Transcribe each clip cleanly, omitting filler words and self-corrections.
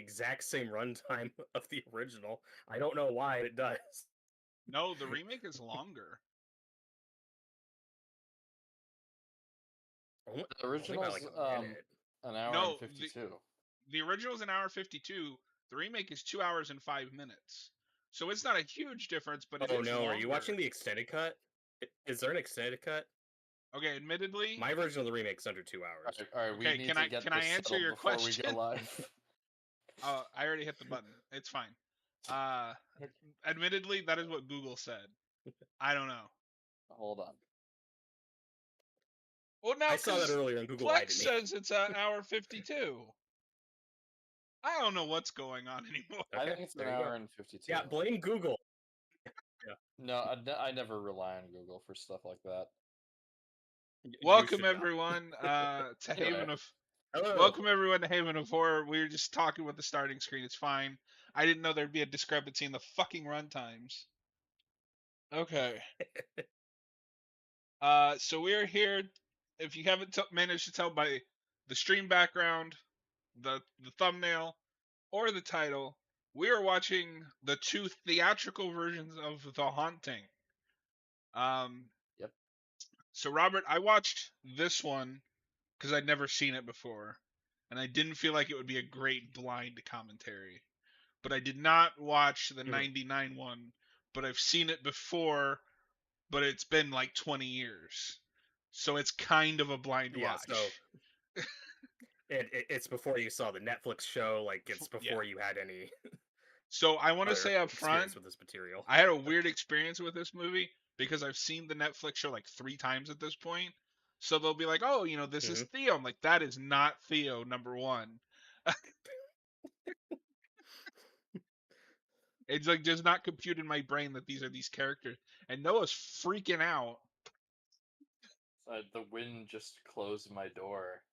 exact same runtime of the original. I don't know why it does. No, the remake is longer. The original's an hour and 52. The original's an hour 52. The remake is 2 hours and 5 minutes. So it's not a huge difference, but it is no, longer. are you watching the extended cut? Is there an extended cut? Okay, admittedly, my version of the remake's under 2 hours. All right, we need to get can I answer your before question? we go live. I already hit the button. It's fine. Admittedly, that is what Google said. I don't know. Hold on. Well, now I saw that earlier in Google. Plex says it's an hour 52. I don't know what's going on anymore. I think it's an hour and 52. Yeah, blame Google. Yeah. No, I never rely on Google for stuff like that. Welcome everyone to Haven of. Hello. Welcome everyone to Haven of Horror. We were just talking with the starting screen. It's fine. I didn't know there'd be a discrepancy in the fucking runtimes. Okay. So we're here. If you haven't managed to tell by the stream background, the thumbnail, or the title, we are watching the 2 theatrical versions of The Haunting. Yep. So Robert, I watched this one because I'd never seen it before, and I didn't feel like it would be a great blind commentary. But I did not watch the 99 one, but I've seen it before, but it's been like 20 years. So it's kind of a blind watch. So it's before you saw the Netflix show, like it's before you had any. So I want to say up front, with this material. I had a weird experience with this movie because I've seen the Netflix show like 3 times at this point. So they'll be like, "Oh, you know, this is Theo." I'm like, "That is not Theo, number 1." It's like just not compute in my brain that these are these characters. And Noah's freaking out. The wind just closed my door.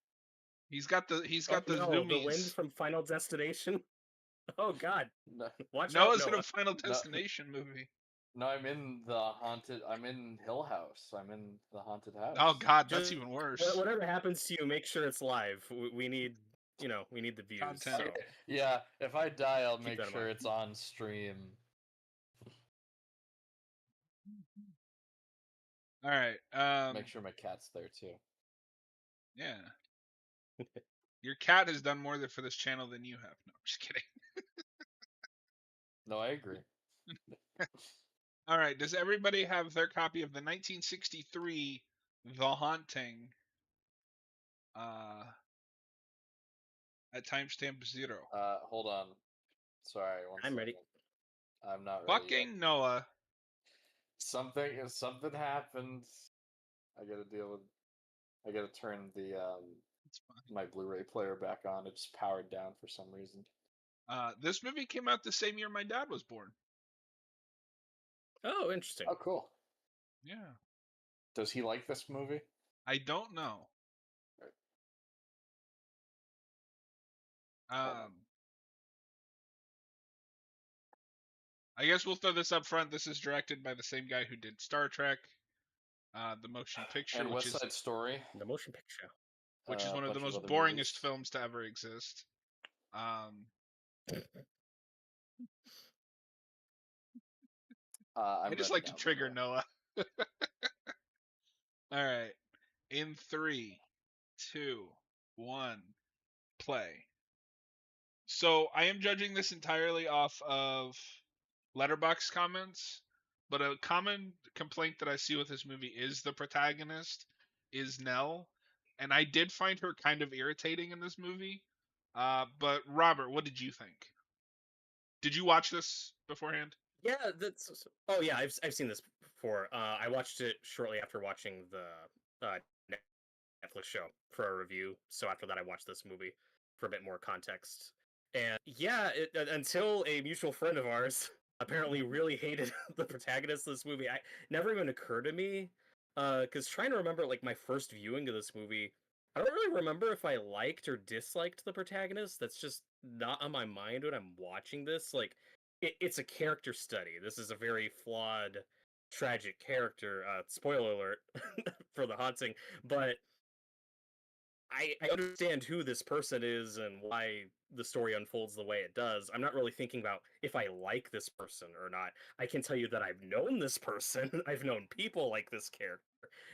He's got the zoomies. The wind from Final Destination. Oh God! No. Watch Noah's out, in a Final Destination movie. No, I'm in I'm in Hill House. I'm in the haunted house. Oh God, that's even worse. Whatever happens to you, make sure it's live. We need, we need the views. Content. So. Yeah, if I die, I'll make sure it's on stream. All right. Make sure my cat's there too. Yeah. Your cat has done more for this channel than you have. No, I'm just kidding. No, I agree. All right. Does everybody have their copy of the 1963 The Haunting? At timestamp 0. Hold on. Sorry, I'm ready. I'm not ready. Fucking Noah. Something happened. I gotta turn the my Blu-ray player back on. It just powered down for some reason. This movie came out the same year my dad was born. Oh, interesting. Oh, cool. Yeah. Does he like this movie? I don't know. I guess we'll throw this up front. This is directed by the same guy who did Star Trek, the motion picture, and West Side Story. The motion picture, which is one of the most boringest films to ever exist. I just like to trigger Noah. All right, in 3, 2, 1, play. So I am judging this entirely off of Letterboxd comments, but a common complaint that I see with this movie is the protagonist is Nell, and I did find her kind of irritating in this movie. But Robert, what did you think? Did you watch this beforehand? Yeah, yeah, I've seen this before. I watched it shortly after watching the Netflix show for a review. So after that, I watched this movie for a bit more context. And yeah, until a mutual friend of ours apparently really hated the protagonist of this movie, I never even occurred to me. Because trying to remember like my first viewing of this movie, I don't really remember if I liked or disliked the protagonist. That's just not on my mind when I'm watching this. Like, it's a character study. This is a very flawed, tragic character. Spoiler alert for The Haunting. But I understand who this person is and why the story unfolds the way it does. I'm not really thinking about if I like this person or not. I can tell you that I've known this person. I've known people like this character,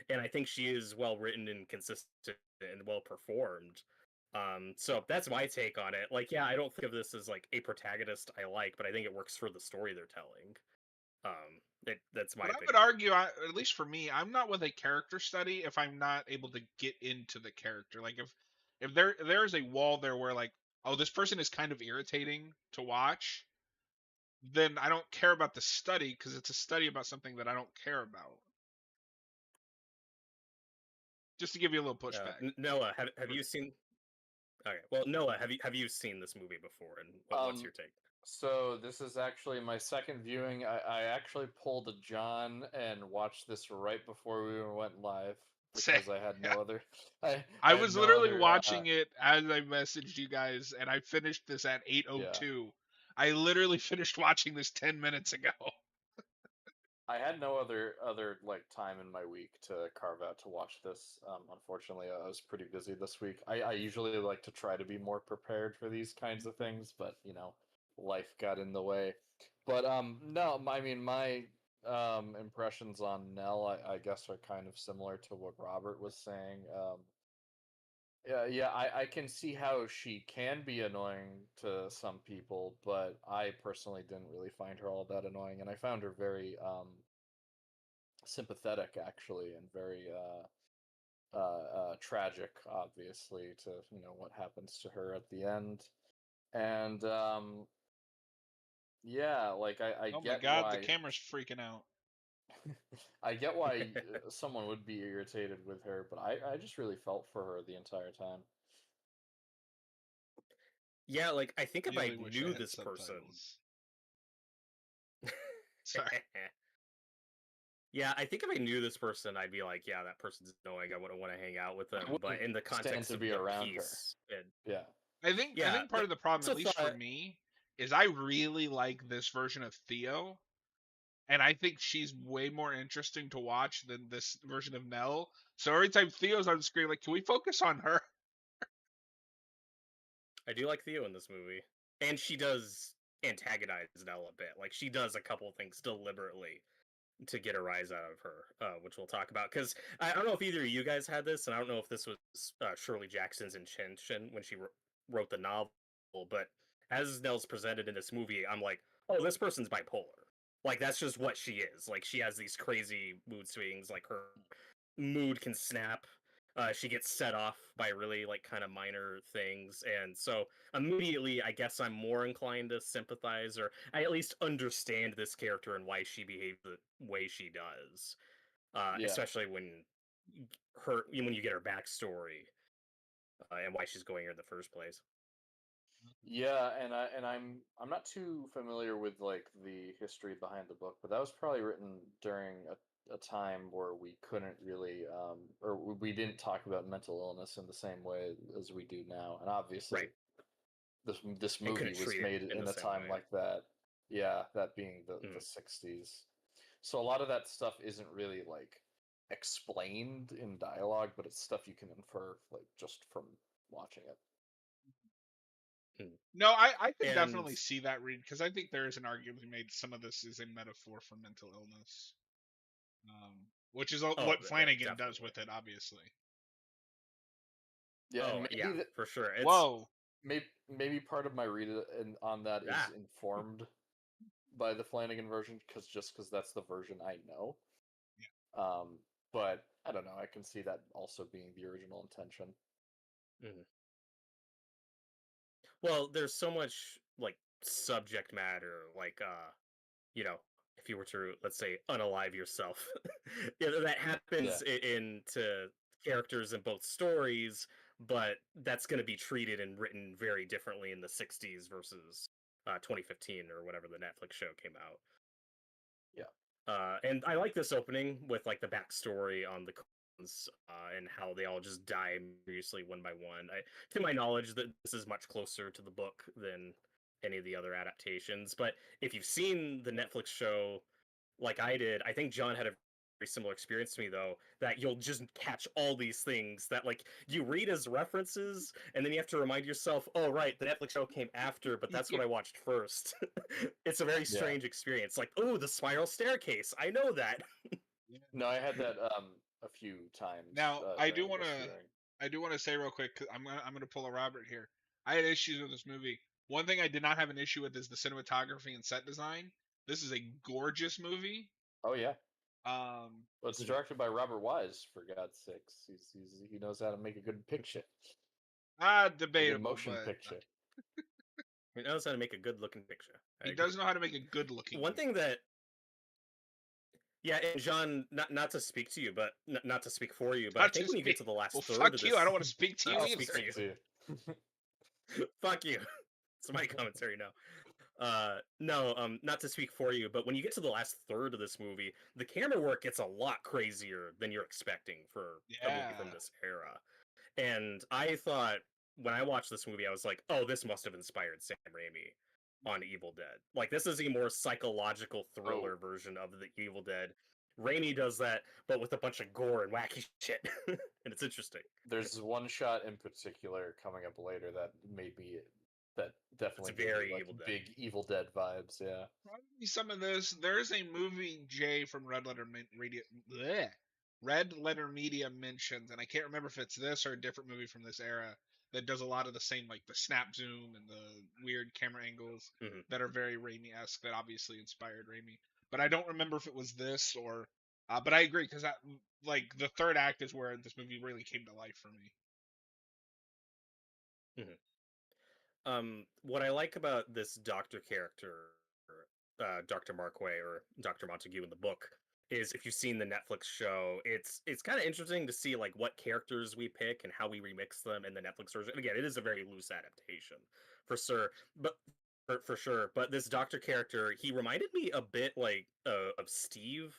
and I think she is well written and consistent and well performed. So that's my take on it. Like, yeah, I don't think of this as like a protagonist I like, but I think it works for the story they're telling. That's my But I would opinion. argue, at least for me, I'm not with a character study if I'm not able to get into the character. Like if there's a wall there where like, oh, this person is kind of irritating to watch, then I don't care about the study because it's a study about something that I don't care about. Just to give you a little pushback. Noah, have you seen? Okay, well, Noah, have you seen this movie before, and what's your take? So this is actually my second viewing. I actually pulled a John and watched this right before we went live because I had no other. I I had was no literally other. watching it as I messaged you guys, and I finished this at 8:02. Yeah. I literally finished watching this 10 minutes ago. I had no other like time in my week to carve out to watch this. Unfortunately, I was pretty busy this week. I usually like to try to be more prepared for these kinds of things, but life got in the way. But no, I mean my impressions on Nell, I guess, are kind of similar to what Robert was saying. Yeah, I can see how she can be annoying to some people, but I personally didn't really find her all that annoying, and I found her very sympathetic actually, and very tragic, obviously, to what happens to her at the end. And yeah, like I Oh my get god, the why camera's freaking out. I get why someone would be irritated with her, but I just really felt for her the entire time. Yeah, like I think if I Really wish I knew had this person, subtitles. Sorry. yeah, I think if I knew this person, I'd be like, yeah, that person's annoying. I wouldn't want to hang out with I them. But wouldn't in the stand context to of be the around her. piece, Yeah. I yeah, think part of the problem, I at also least for thought, me, is I really like this version of Theo, and I think she's way more interesting to watch than this version of Nell. So every time Theo's on the screen, like, can we focus on her? I do like Theo in this movie, and she does antagonize Nell a bit. Like she does a couple things deliberately to get a rise out of her, which we'll talk about. Because I don't know if either of you guys had this, and I don't know if this was Shirley Jackson's intention when she wrote the novel, but as Nell's presented in this movie, I'm like, oh, this person's bipolar. Like that's just what she is. Like she has these crazy mood swings. Like her mood can snap. She gets set off by really like kind of minor things, and so immediately, I guess I'm more inclined to sympathize, or I at least understand this character and why she behaves the way she does. Yeah. Especially when you get her backstory and why she's going here in the first place. Yeah, and I'm not too familiar with like the history behind the book, but that was probably written during a time where we couldn't really or we didn't talk about mental illness in the same way as we do now. And obviously Right, this and couldn't movie was treat it made in in the a same time way. like that. Yeah, that being the Mm. 60s. So a lot of that stuff isn't really like explained in dialogue, but it's stuff you can infer like just from watching it. Mm. No, I can And definitely see that read because I think there is an argument to be made. Some of this is a metaphor for mental illness, which is oh, what Flanagan does definitely. with it, obviously. Yeah, and Oh yeah, for sure. It's Whoa. maybe part of my read on that is ah, informed by the Flanagan version because that's the version I know. Yeah. But I don't know. I can see that also being the original intention. mhm. Well, there's so much like subject matter, like you know, if you were to let's say unalive yourself, that Yeah, happens into characters in both stories, but that's going to be treated and written very differently in the '60s versus 2015 or whatever the Netflix show came out. yeah, And I like this opening with like the backstory on the clones and how they all just die mysteriously one by one. To my knowledge, that this is much closer to the book than any of the other adaptations. But if you've seen the Netflix show, like I did, I think John had a similar experience to me though, that you'll just catch all these things that like you read as references and then you have to remind yourself, oh right, the Netflix show came after, but that's what I watched first. It's a very Yeah. strange experience. Like, oh, the spiral staircase, I know that. No, I had that a few times. Now, I do during want this to viewing. I do want to say real quick, 'cause I'm gonna pull a Robert here. I had issues with this movie. One thing I did not have an issue with is the cinematography and set design. This is a gorgeous movie. Oh yeah. Um, Well, it's directed by Robert Wise, for God's sakes. He knows how to make a good picture, a good debatable, motion but picture. He knows how to make a good looking picture. I he agree. does know how to make a good looking. One thing that, yeah, and John, not to speak to you, but not to speak for you, but I Not think to when you get speak- to the last well, third fuck of you. this, I don't want to speak to you I'll either. speak to you. See you. Fuck you. It's my commentary now. No, not to speak for you, but when you get to the last third of this movie, the camera work gets a lot crazier than you're expecting for a movie from Yeah. this era. And I thought when I watched this movie, I was like, oh, this must have inspired Sam Raimi on Evil Dead. Like, this is a more psychological thriller version of the Evil Dead. Raimi does that, but with a bunch of gore and wacky shit. And it's interesting. There's one shot in particular coming up later that made me that definitely gave very me like Evil Dead. big Evil Dead vibes. Yeah. Probably some of this. There's a movie Jay from Red Letter Media. Bleh. Red Letter Media mentions, and I can't remember if it's this or a different movie from this era that does a lot of the same, like the snap zoom and the weird camera angles Mhm. that are very Raimi-esque. That obviously inspired Raimi, but I don't remember if it was this or. But I agree because that, like, the third act is where this movie really came to life for me. What I like about this doctor character, Dr. Markway or Dr. Montague in the book, is if you've seen the Netflix show, it's kind of interesting to see like what characters we pick and how we remix them in the Netflix version. Again, it is a very loose adaptation, for sure, but for sure. But this doctor character, he reminded me a bit like of Steve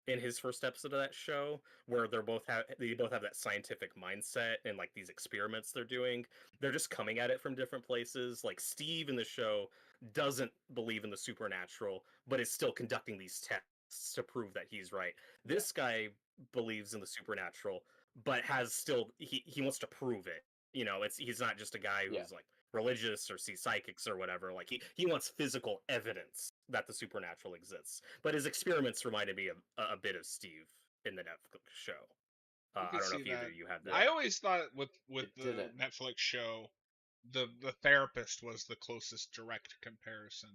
in his first episode of that show, where they both have that scientific mindset and like these experiments they're doing. They're just coming at it from different places. Like Steve in the show doesn't believe in the supernatural, but is still conducting these tests to prove that he's right. This guy believes in the supernatural, but has still he wants to prove it. You know, he's not just a guy who's like religious or sees psychics or whatever. Like he wants physical evidence that the supernatural exists. But his experiments reminded me of a bit of Steve in the Netflix show. I I can don't know see if either that. of you have that. I always thought with It the didn't. Netflix show, the therapist was the closest direct comparison.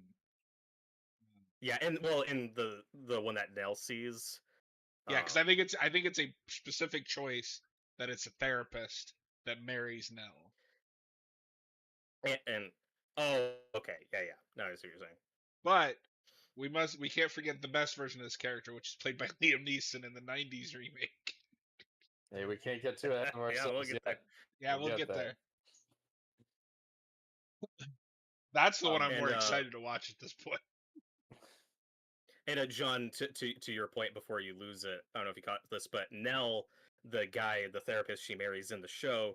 Yeah, and well, in the one that Nell sees, Yeah, because I think it's a specific choice that it's a therapist that marries Nell. and oh, okay, yeah, now I see what you're saying. But we can't forget the best version of this character, which is played by Liam Neeson in the '90s remake. Hey, we can't get too ahead of ourselves we'll get yet. Yeah, we'll get there. That's the one I'm And, more excited to watch at this point. And John, to your point before you lose it, I don't know if you caught this, but Nell, the guy, the therapist she marries in the show,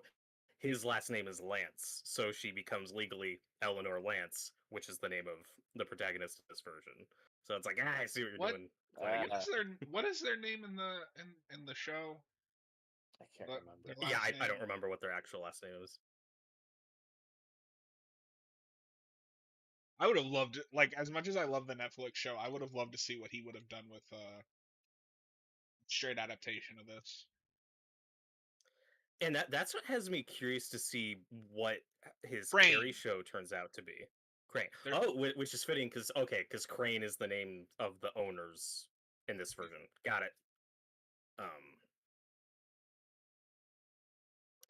his last name is Lance, so she becomes legally Eleanor Lance, which is the name of the protagonist of this version. So it's like, I see what you're doing. What is their name in the show? I can't remember. Yeah, I don't remember what their actual last name is. I would have loved it. Like, as much as I love the Netflix show, I would have loved to see what he would have done with straight adaptation of this. And that's what has me curious to see what his Crane. Carrie show turns out to be. Crane. Which is fitting because Crane is the name of the owners in this version. Got it.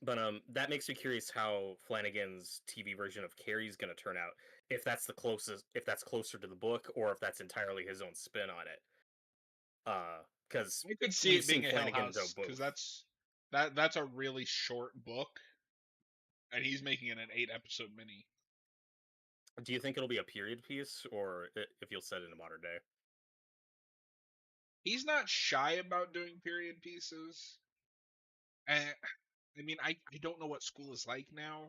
But that makes me curious how Flanagan's TV version of Carrie's going to turn out. If that's closer to the book, or if that's entirely his own spin on it. Because I could see it being a Hill House because that's a really short book, and he's making it an 8-episode mini. Do you think it'll be a period piece, or if you'll set it in modern day? He's not shy about doing period pieces. And I mean, I don't know what school is like now,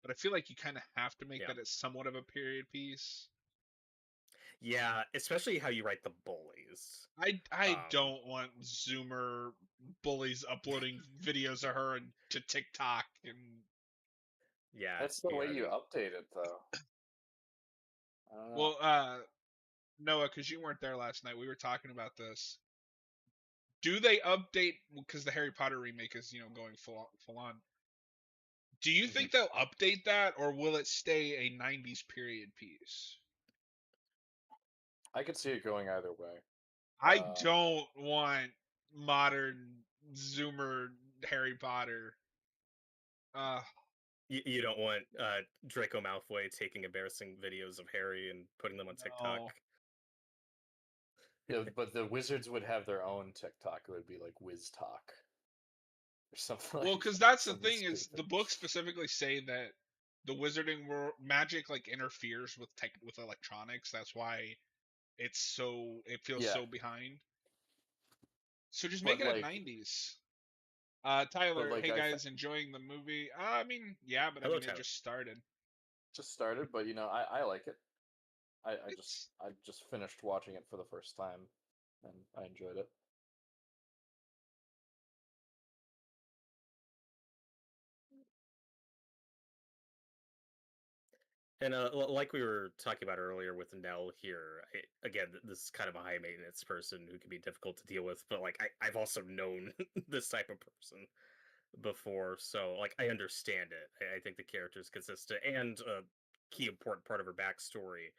but I feel like you kind of have to make that as somewhat of a period piece. Yeah, especially how you write the bullies. I Um, don't want Zoomer bullies uploading videos of her to TikTok and yeah, That's the you way gotta you be. update it, though. I don't know. well, Noah, because you weren't there last night, we were talking about this. Do they update because the Harry Potter remake is going full on? Do you Mhm. think they'll update that, or will it stay a '90s period piece? I could see it going either way. I Uh, don't want modern Zoomer Harry Potter. Uh, You don't want Draco Malfoy taking embarrassing videos of Harry and putting them on TikTok. no. yeah, but the wizards would have their own TikTok. It would be like Wiz Talk or something Well, like because that. that's the Something thing is the stupid. books specifically say that the wizarding world magic like interferes with with electronics. That's why it feels Yeah, so behind. So just make but it a like, '90s. but Tyler, like hey I guys, enjoying the movie? I mean, yeah, but I Hello, mean, it Tyler. just started. just started, but I like it. It's I just finished watching it for the first time, and I enjoyed it. And like we were talking about earlier with Nell here, again, this is kind of a high maintenance person who can be difficult to deal with. But like, I've also known this type of person before, so like I understand it. I think the character is consistent, and a key important part of her backstory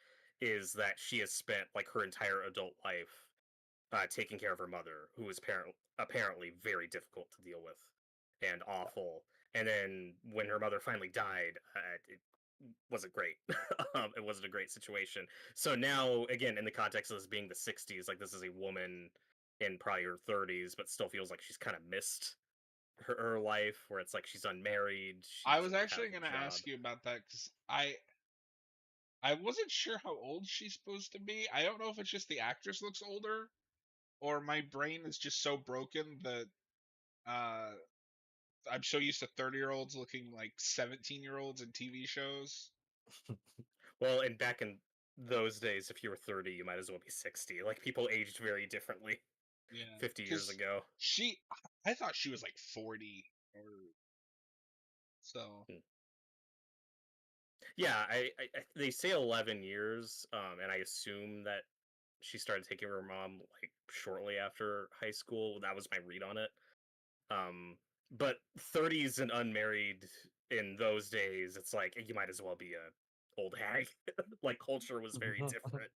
is that she has spent like her entire adult life taking care of her mother, who was apparently very difficult to deal with and awful. And then when her mother finally died, it wasn't great. It wasn't a great situation. So now, again, in the context of this being the '60s, like this is a woman in probably her 30s, but still feels like she's kind of missed her life, where it's like she's unmarried, she I was doesn't have actually a gonna job. ask you about that because I wasn't sure how old she's supposed to be. I don't know if it's just the actress looks older or my brain is just so broken that uh I'm so used to 30-year-olds looking like 17-year-olds in TV shows. Well, and back in those days, if you were 30, you might as well be 60. Like people aged very differently Yeah, 50 years because ago. I thought she was like 40 or so. Hmm. Yeah, they say 11 years, and I assume that she started taking her mom like shortly after high school. That was my read on it. Um, but 30s and unmarried in those days, it's like you might as well be a old hag. Like culture was very different.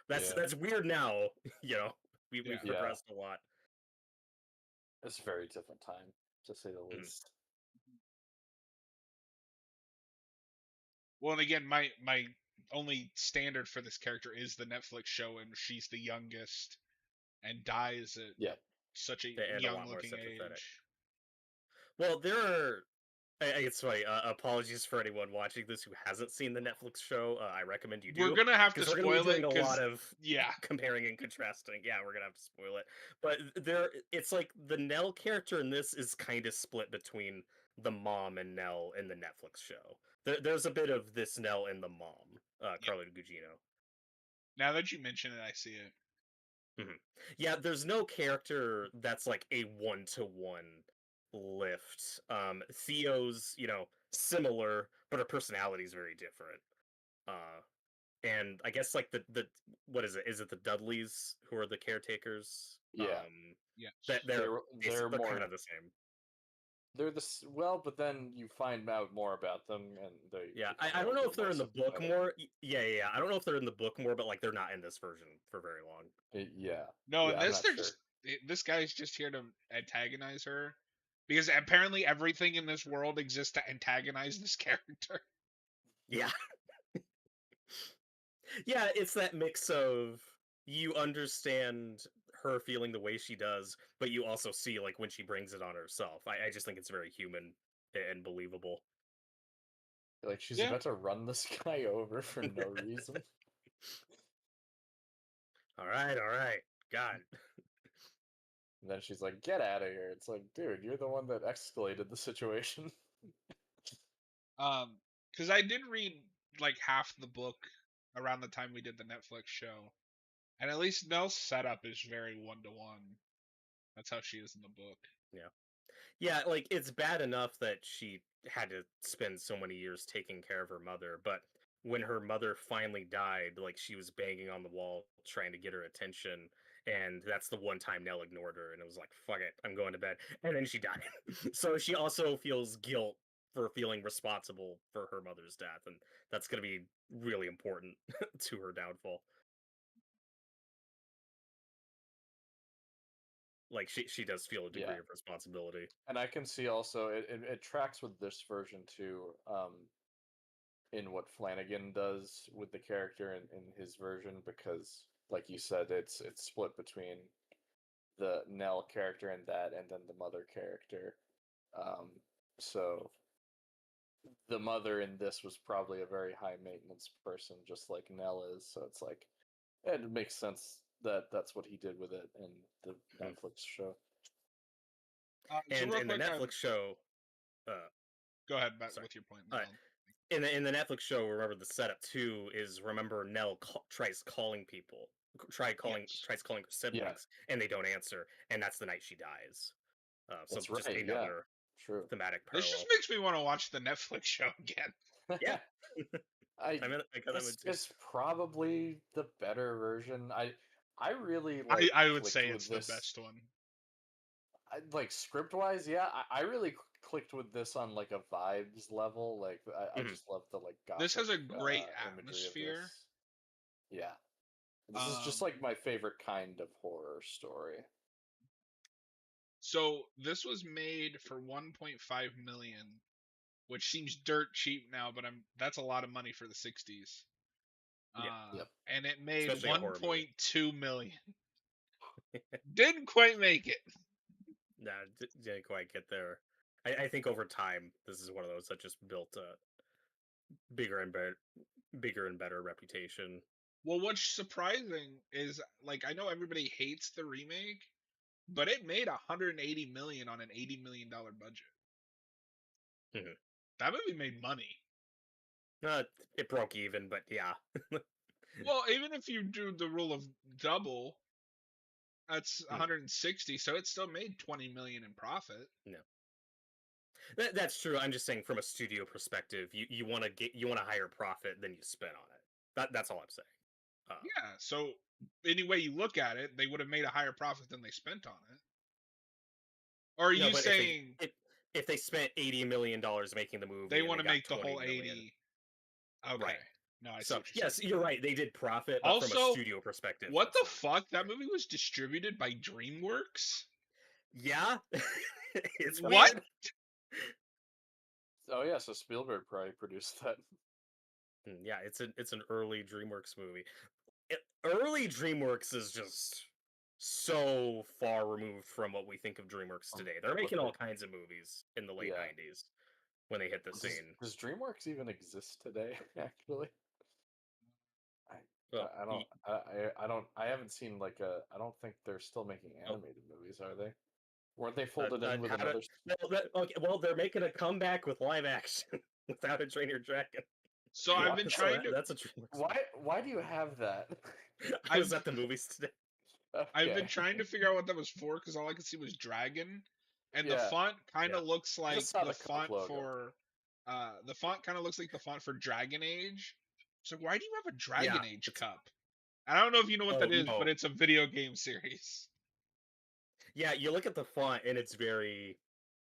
Yeah, That's weird now. You know, we've Yeah. yeah, progressed a lot. it's a very different time, to say the Mhm. least. Well, and again, my only standard for this character is the Netflix show, and she's the youngest and dies at Yeah, such a And a young lot more looking sympathetic. age. Well, there are. It's funny. Apologies for anyone watching this who hasn't seen the Netflix show. I recommend you We're do gonna have to because we're going to be spoil it doing a lot because of yeah, comparing and contrasting. Yeah, we're gonna have to spoil it. But it's like the Nell character in this is kind of split between the mom and Nell in the Netflix show. There's a bit of this Nell and the mom, yeah. Carla Gugino. Now that you mention it, I see it. Mhm. Yeah, there's no character that's like a one-to-one lift. Theo's, similar, but her personality is very different. Uh, and I guess like the what is it? Is it the Dudleys who are the caretakers? yeah. That Yes. They're they're kind more of the same. they're well, but then you find out more about them, and they Yeah, become I a don't know little if they're more in the book sympathetic. more. Yeah. I don't know if they're in the book more, but like they're not in this version for very long. Yeah, No, in yeah. I'm this not they're sure. just this guy's just here to antagonize her because apparently everything in this world exists to antagonize this character. Yeah, yeah, it's that mix of you understand her feeling the way she does, but you also see like when she brings it on herself. I just think it's very human and believable. Like she's Yeah. about to run this guy over for no reason. All right, God. And then she's like, "Get out of here!" It's like, dude, you're the one that escalated the situation. Because I did read like half the book around the time we did the Netflix show. And at least Nell's setup is very 1-to-1. That's how she is in the book. Yeah, like it's bad enough that she had to spend so many years taking care of her mother, but when her mother finally died, like she was banging on the wall trying to get her attention, and that's the one time Nell ignored her, and it was like, "Fuck it, I'm going to bed," and then she died. So she also feels guilt for feeling responsible for her mother's death, and that's going to be really important to her downfall. Like she does feel a degree Yeah. of responsibility. And I can see also it tracks with this version too, in what Flanagan does with the character in his version, because like you said, it's split between the Nell character and that, and then the mother character. Um, so the mother in this was probably a very high maintenance person, just like Nell is. So it's like it makes sense that that's what he did with it in the Mhm. Netflix show. So And real in the quick, Netflix show, go ahead back sorry. with your point. Uh, in the Netflix show, remember the setup too is remember Nell tries calling people, Yes. tries calling her Yeah, siblings, and they don't answer, and that's the night she dies. So that's just right. Yeah, another true. thematic This just parallel. makes me want to watch the Netflix show again. Yeah, I I got that one this too. is probably the better version. I really like I would clicked say with it's the this. best one. Like script wise, yeah, I really clicked with this on like a vibes level. Like I Mhm. just love the like This gothic has a great imagery of atmosphere. this. Yeah, this is just like my favorite kind of horror story. So this was made for 1.5 million, which seems dirt cheap now, but that's a lot of money for the 60s. Yeah, Yep. And it made especially a horror movie. 1.2 million. Didn't quite make it. Nah, didn't quite get there. I think over time, this is one of those that just built a bigger and better reputation. Well, what's surprising is like I know everybody hates the remake, but it made 180 million on an $80 million budget. Mhm. That movie made money. Uh, it broke even, but yeah. Well, even if you do the rule of double, that's 160, so it still made 20 million in profit. No, that's true. I'm just saying from a studio perspective, you want to higher profit than you spend on it. That's all I'm saying. Yeah, so any way you look at it, they would have made a higher profit than they spent on it. Or are No, you but saying if they spent $80 million making the movie they and want they to got make the 20 whole million, 80? Okay. right? No, I see So what you're yes, saying. you're right. They did profit, but from a Also, studio perspective, what that's the not. fuck? That movie was distributed by DreamWorks? Yeah, it's What? weird. Oh yeah, so Spielberg probably produced that. Yeah, it's an early DreamWorks movie. Early DreamWorks is just so far removed from what we think of DreamWorks today. They're What making the- all kinds of movies in the late Yeah. 90s when they hit the Does, scene. does DreamWorks even exist today? Actually, I Well, I haven't seen like a. I don't think they're still making animated movies, are they? Weren't they uh, folded in with how to, another? okay, well, they're making a comeback with live action without a Train Your Dragon. So I've been So trying to that's a DreamWorks. Why do you have that? I was at the movies today. I've Okay. been trying to figure out what that was for because all I could see was dragon, and the Yeah, font kind Yeah. of looks I like just saw the the Coke font logo. for the font kind of looks like the font for Dragon Age. So why do you have a Dragon Yeah, Age it's cup? I don't know if you know what oh that is, but no, it's a video game series. yeah. You look at the font and it's very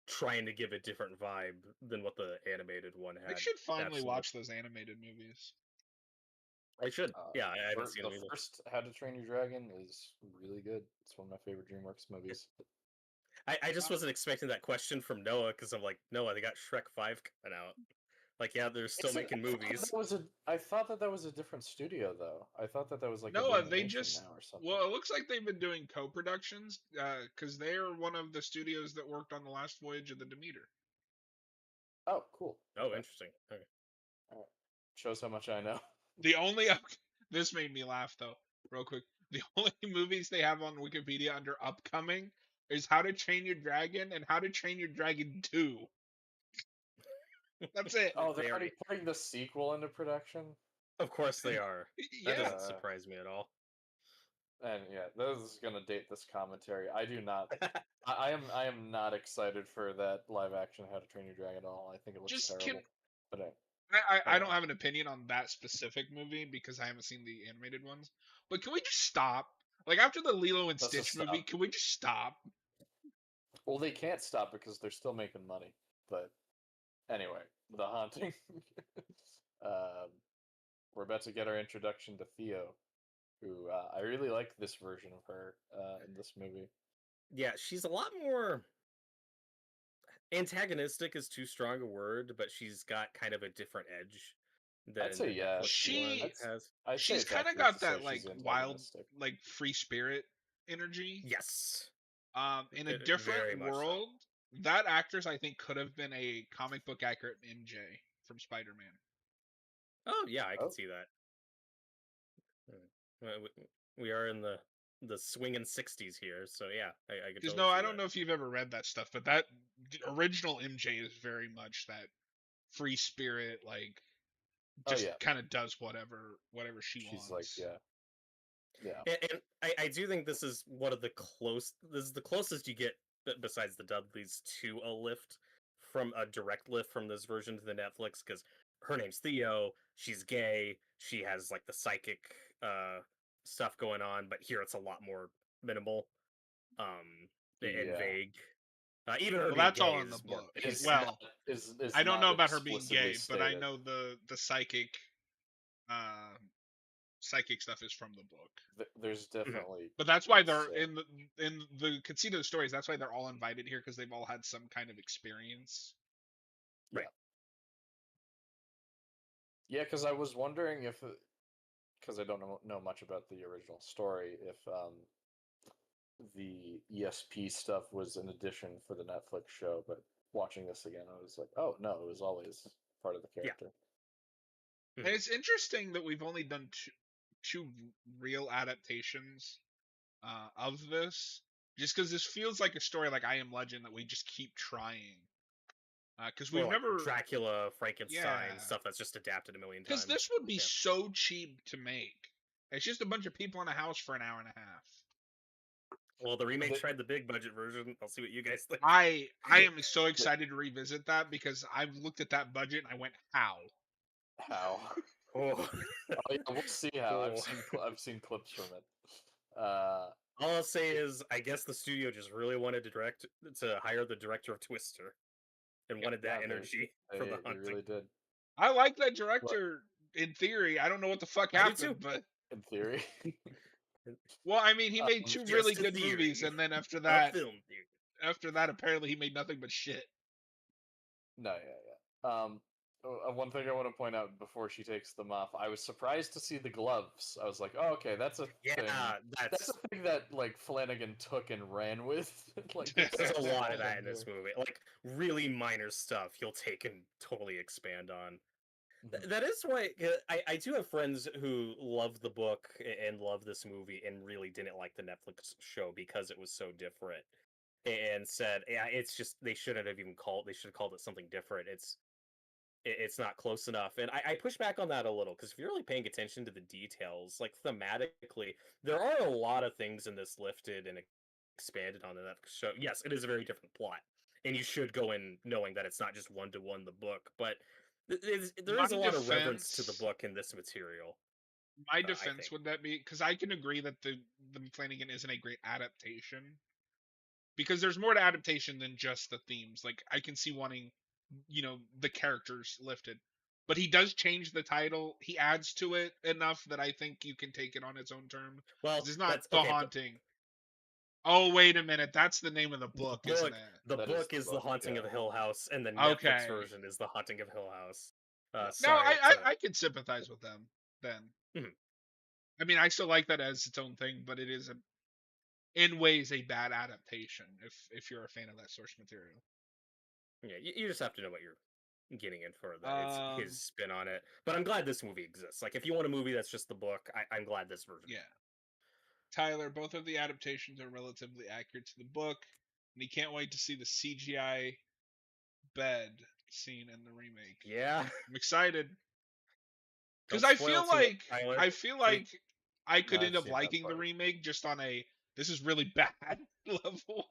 trying to give a different vibe than what the animated one I had. should finally Absolutely, watch those animated movies. I should. Yeah, I haven't seen The them either. first How to Train Your Dragon is really good. It's one of my favorite DreamWorks movies. I just wasn't expecting that question from Noah because I'm like, Noah, they got Shrek 5 coming out. Like, yeah, they're still Is it- making movies. I thought that was a different studio though. I thought that was like No, they Illumination just now or something. well, it looks like they've been doing co-productions because they're one of the studios that worked on the last voyage of the Demeter. Oh, cool. Oh, Okay. interesting. Okay. All right. Shows how much I know. The only this made me laugh though, real quick. The only movies they have on Wikipedia under upcoming is How to Train Your Dragon and How to Train Your Dragon 2. That's it. Oh, they're They already already. putting the sequel into production. Of course they are. That Yeah. doesn't surprise me at all. And yeah, this is gonna date this commentary. I do not. I am not excited for that live action How to Train Your Dragon at all. I think it looks Just terrible. But I don't anyway, have an opinion on that specific movie because I haven't seen the animated ones. But can we just stop? Like after the Lilo and let's just Stitch movie, stop. can we just stop? Well, they can't stop because they're still making money. But anyway, The Haunting. um, we're about to get our introduction to Theo, who I really like this version of her in this movie. Yeah, she's a lot more antagonistic is too strong a word, but she's got kind of a different edge I'd than say the yeah. Netflix one has. I'd say She's it's kind of accurate to got say that like she's wild, antagonistic. like free spirit energy. Yes, In a different very much so. world, that actress I think could have been a comic book accurate MJ from Spider-Man. Oh yeah, I can Oh, see that. We are in the swinging '60s here, so yeah, I could Because totally no, see I don't that. know if you've ever read that stuff, but that the original MJ is very much that free spirit, like oh just yeah. kind of does whatever she She's like wants. yeah. And I do think this is one of the this is the closest you get besides the Dudleys to a lift from a direct lift from this version to the Netflix because her name's Theo, she's gay, she has like the psychic uh stuff going on, but here it's a lot more minimal and Yeah. vague. Even her Well, being that's gay all in the is more book. It's yeah. Well, not is I don't not know about her being explicitly gay, but I stated. know the uh, psychic stuff is from the book. There's Mhm. definitely But that's why they're it's, in the conceit of the stories. That's why they're all invited here because they've all had some kind of experience. yeah. Right. Yeah, because I was wondering if, because I don't know much about the original story, if the ESP stuff was an addition for the Netflix show. But watching this again, I was like, oh no, it was always part of the Yeah. character. And it's interesting that we've only done two real adaptations of this, just because this feels like a story like I Am Legend that we just keep trying. Because Or we've like never, Dracula, yeah, Frankenstein, stuff that's just adapted a million because times. this would be Yeah. so cheap to make. It's just a bunch of people in a house for an hour and a half. Well, the remake The- tried the big budget version. I'll see what you guys think. I am so excited to revisit that because I've looked at that budget and I went, how? How? Oh, Oh yeah, we'll see how. oh. I've seen clips from it. All I'll say is, I guess the studio just really wanted to hire the director of Twister, and wanted Yeah, that energy for the they hunting. really did. I like that But director in theory. I don't know what the fuck I do too. happened, but in theory, well, I mean, he made two really Just a good movies, theory, and then after a that, film theory. apparently he made nothing but shit. no, yeah. One thing I want to point out before she takes them off, I was surprised to see the gloves. I was like, oh, okay, that's a Yeah, thing. That's that's a thing that like Flanagan took and ran with. Like there's a lot of all that in this movie. Like really minor stuff he'll take and totally expand on. Mhm. That is why I do have friends who love the book and love this movie and really didn't like the Netflix show because it was so different and said, yeah, it's just they shouldn't have even called. They should have called it something different. It's not close enough, and I push back on that a little because if you're really paying attention to the details, like thematically, there are a lot of things in this lifted and expanded on the Netflix show. Yes, it is a very different plot, and you should go in knowing that it's not just one to one the book, but there My is a lot of reverence to the defense, book in this material. my I defense think. would that be because I can agree that the Flanagan isn't a great adaptation because there's more to adaptation than just the themes. Like I can see wanting, the characters lifted, but he does change the title. He adds to it enough that I think you can take it on its own term. Well, 'Cause it's not that's the okay, but haunting. Oh wait a minute, that's the name of the the book, isn't book, it? the That is book the is the book. Haunting Yeah. of Hill House, and the Netflix Okay. version is the Haunting of Hill House. Yeah. No, Sorry to. I can sympathize with them then. Mhm. I mean, I still like that as its own thing, but it is in ways a bad adaptation if you're a fan of that source material. Yeah, you just have to know what you're getting in for that. It's his Um, spin on it. But I'm glad this movie exists. Like, if you want a movie that's just the book, I'm glad this version. yeah. Tyler, both of the adaptations are relatively accurate to the book, and he can't wait to see the CGI bed scene in the remake. Yeah. I'm excited. Because Don't spoil too much, Tyler. I feel Please. like I could No, end I've up seen that liking the part. remake just on a this is really bad level.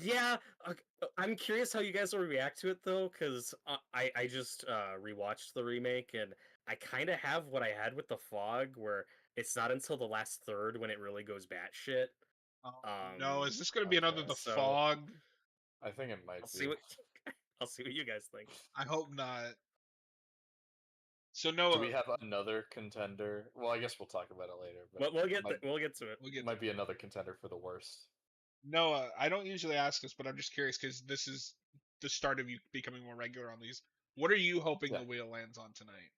Yeah, I'm curious how you guys will react to it though, because I just rewatched the remake and I kind of have what I had with the Fog, where it's not until the last third when it really goes batshit. Oh, no, is this going to be another Okay. The So Fog? I think it might I'll be. see what I'll see what you guys think. I hope not. So Do Noah, we have another contender? Well, I guess we'll talk about it later. But But we'll get might, we'll get to it. we'll get to might be another contender for the worst. Noah. I don't usually ask this, but I'm just curious because this is the start of you becoming more regular on these. What are you hoping Yeah. the wheel lands on tonight?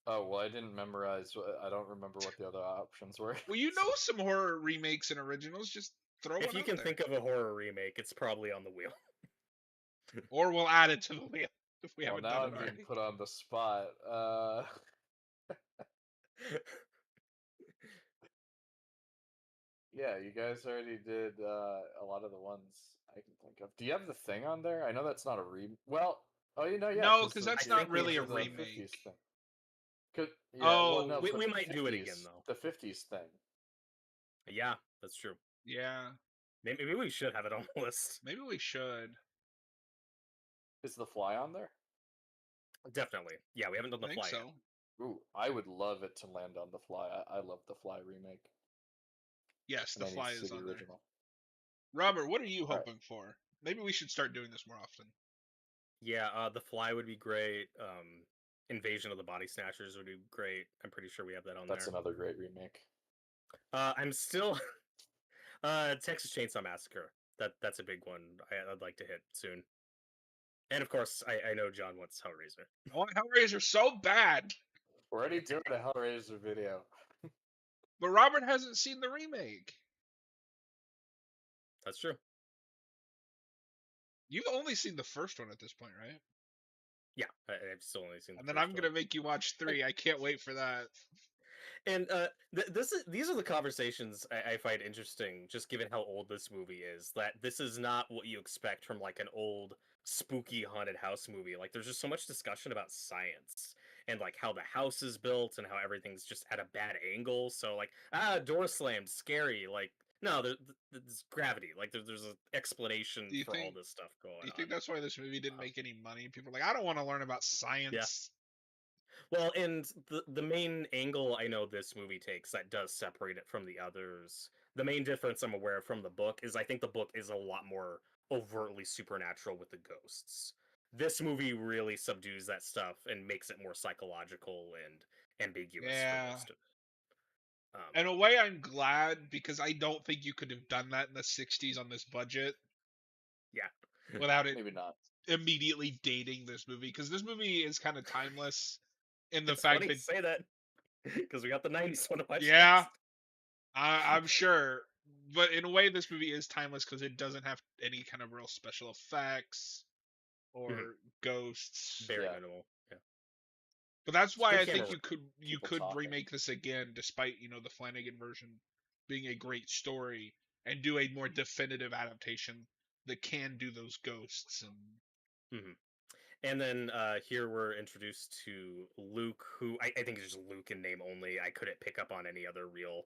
Oh well, I didn't memorize. I don't remember what the other options were. Well, you know some horror remakes and originals. Just throw If one you out can there, think of a horror remake, it's probably on the wheel. or we'll add it to the wheel if we Well, haven't now done I'm it being already. put on the spot. Yeah, you guys already did a lot of the ones I can think of. Do you have the thing on there? I know that's not a Well, oh, yeah, No, because because the that's I not think we really a remakes of the remake. 50s thing. Yeah, well, Oh, no, we but we the might do it 50s, again though. the 50s thing. Yeah, that's true. yeah. Maybe we should have it on the list. Maybe we should. Is The Fly on there? Definitely. Yeah, we haven't done I the think Fly so. yet. Ooh, I would love it to land on The Fly. I love The Fly remake, Yes, and The I need Fly to see is the on there. original. Robert, what are you All right. hoping for? Maybe we should start doing this more often. Yeah, the Fly would be great. Invasion of the Body Snatchers would be great. I'm pretty sure we have that on That's there. another great remake. I'm still Texas Chainsaw Massacre. That's a big one. I'd like to hit soon. And of course, I know John wants Hellraiser. I want Hellraiser so bad, We're already doing a Hellraiser video. but Robert hasn't seen the remake. That's true. You've only seen the first one at this point, right? Yeah, I've still only seen the And then first I'm gonna make you watch 3. I can't wait for that. And these are the conversations I find interesting, just given how old this movie is. That this is not what you expect from like an old spooky haunted house movie. Like there's just so much discussion about science and like how the house is built and how everything's just at a bad angle. So like door slammed, scary. Like no, there's gravity. Like there's an explanation Do you for all think? this stuff Do going you on. think that's why this movie didn't Um, make any money? People are like, I don't want to learn about yeah. science. Well, and the main angle I know this movie takes that does separate it from the others. The main difference I'm aware of from the book is I think the book is a lot more overtly supernatural with the ghosts. This movie really subdues that stuff and makes it more psychological and ambiguous for Yeah. most of it. In a way, I'm glad because I don't think you could have done that in the 60s on this budget Yeah. without it Maybe not. immediately dating this movie. Because this movie is kind of timeless in the It's fact funny that, to say that because we got the 90s one to watch yeah, next. I'm sure. But in a way, this movie is timeless because it doesn't have any kind of real special effects or ghosts. Very Yeah. minimal. Yeah. But that's why good I think camera you people could talking. remake this again, despite the Flanagan version being a great story, and do a more definitive adaptation that can do those ghosts and. And then here we're introduced to Luke, who I think is just Luke in name only. I couldn't pick up on any other real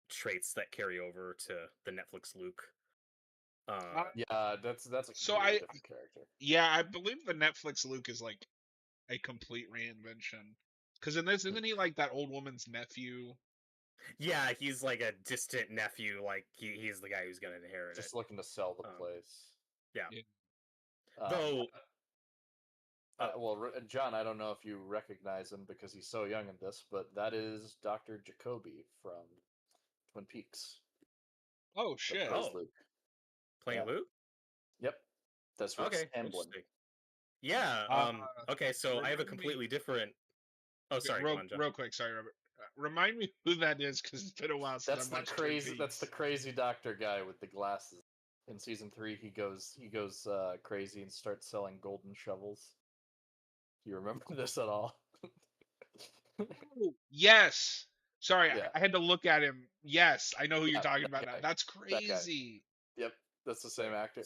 traits that carry over to the Netflix Luke. Yeah, that's a So completely different character. Yeah, I believe the Netflix Luke is like a complete reinvention. Because in this, isn't he like that old woman's nephew? Yeah, he's like a distant nephew. Like he's the guy who's gonna inherit Just it. looking to sell the place. Yeah. Yeah. Though. Well, John, I don't know if you recognize him because he's so young in this, but that is Dr. Jacoby from Twin Peaks. Oh that shit! plays Oh. Luke. Playing Yeah. Luke. Yep, that's Russ Okay. Tamblyn. Interesting. Yeah. Okay. So I have a completely different. Oh, sorry. Go on, John. Real quick, sorry, Robert. Remind me who that is because it's been a while since That's I've the watched crazy. Twin That's the Peaks. crazy doctor guy with the glasses. In season 3, he goes crazy and starts selling golden shovels. Do you remember this at all? Oh, yes. Sorry, Yeah. I had to look at him. Yes, I know who you're Yeah, talking that about now. guy. That's That guy. crazy. Yep, that's the same actor.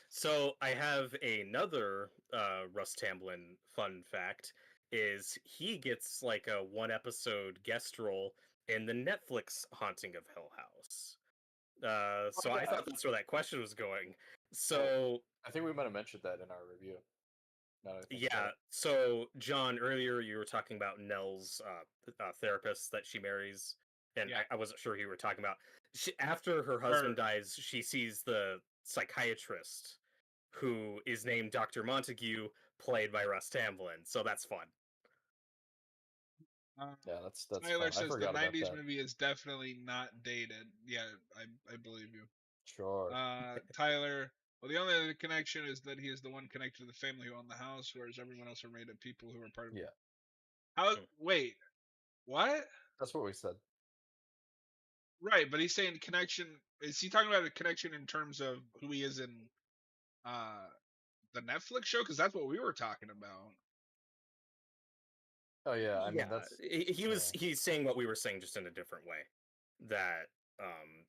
So I have another Russ Tamblyn fun fact. is he gets like a 1 episode guest role in the Netflix Haunting of Hill House. So I yeah. thought that's where that question was going. Oh, So I think we might have mentioned that in our review. Now that I think about yeah, it. so John, earlier you were talking about Nell's therapist that she marries, and Yeah. I wasn't sure who you were talking about. After her husband dies, she sees the psychiatrist, who is named Dr. Montague, played by Russ Tamblyn. So that's fun. Yeah, that's Tyler fun. I says the forgot about '90s that. movie is definitely not dated. Yeah, I believe you. Sure. Tyler. Well, the only other connection is that he is the one connected to the family who owned the house, whereas everyone else are made of people who are part of. Yeah, How? Hmm. Wait, what? that's what we said. Right, but he's saying connection. Is he talking about a connection in terms of who he is in uh the Netflix show? Because that's what we were talking about. Oh yeah, I mean Yeah, that's he's saying what we were saying, just in a different way. That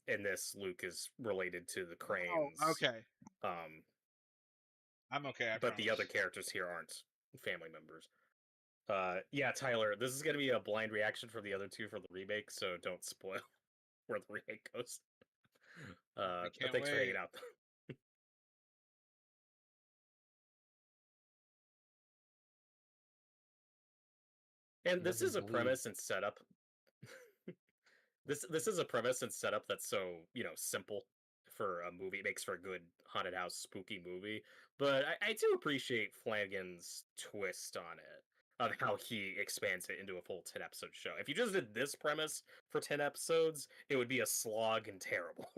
in this, Luke is related to the Oh, Cranes. okay. Um, I'm okay. I but the promise. other characters here aren't family members. Yeah, Tyler, this is gonna be a blind reaction for the other two for the remake, so don't spoil where the remake goes. I But can't thanks for wait. hanging out. And this doesn't is a believe. premise and setup. This is a premise and setup that's so, simple for a movie. It makes for a good haunted house spooky movie. But I do appreciate Flanagan's twist on it, of how he expands it into a full 10 episode show. If you just did this premise for 10 episodes, it would be a slog and terrible.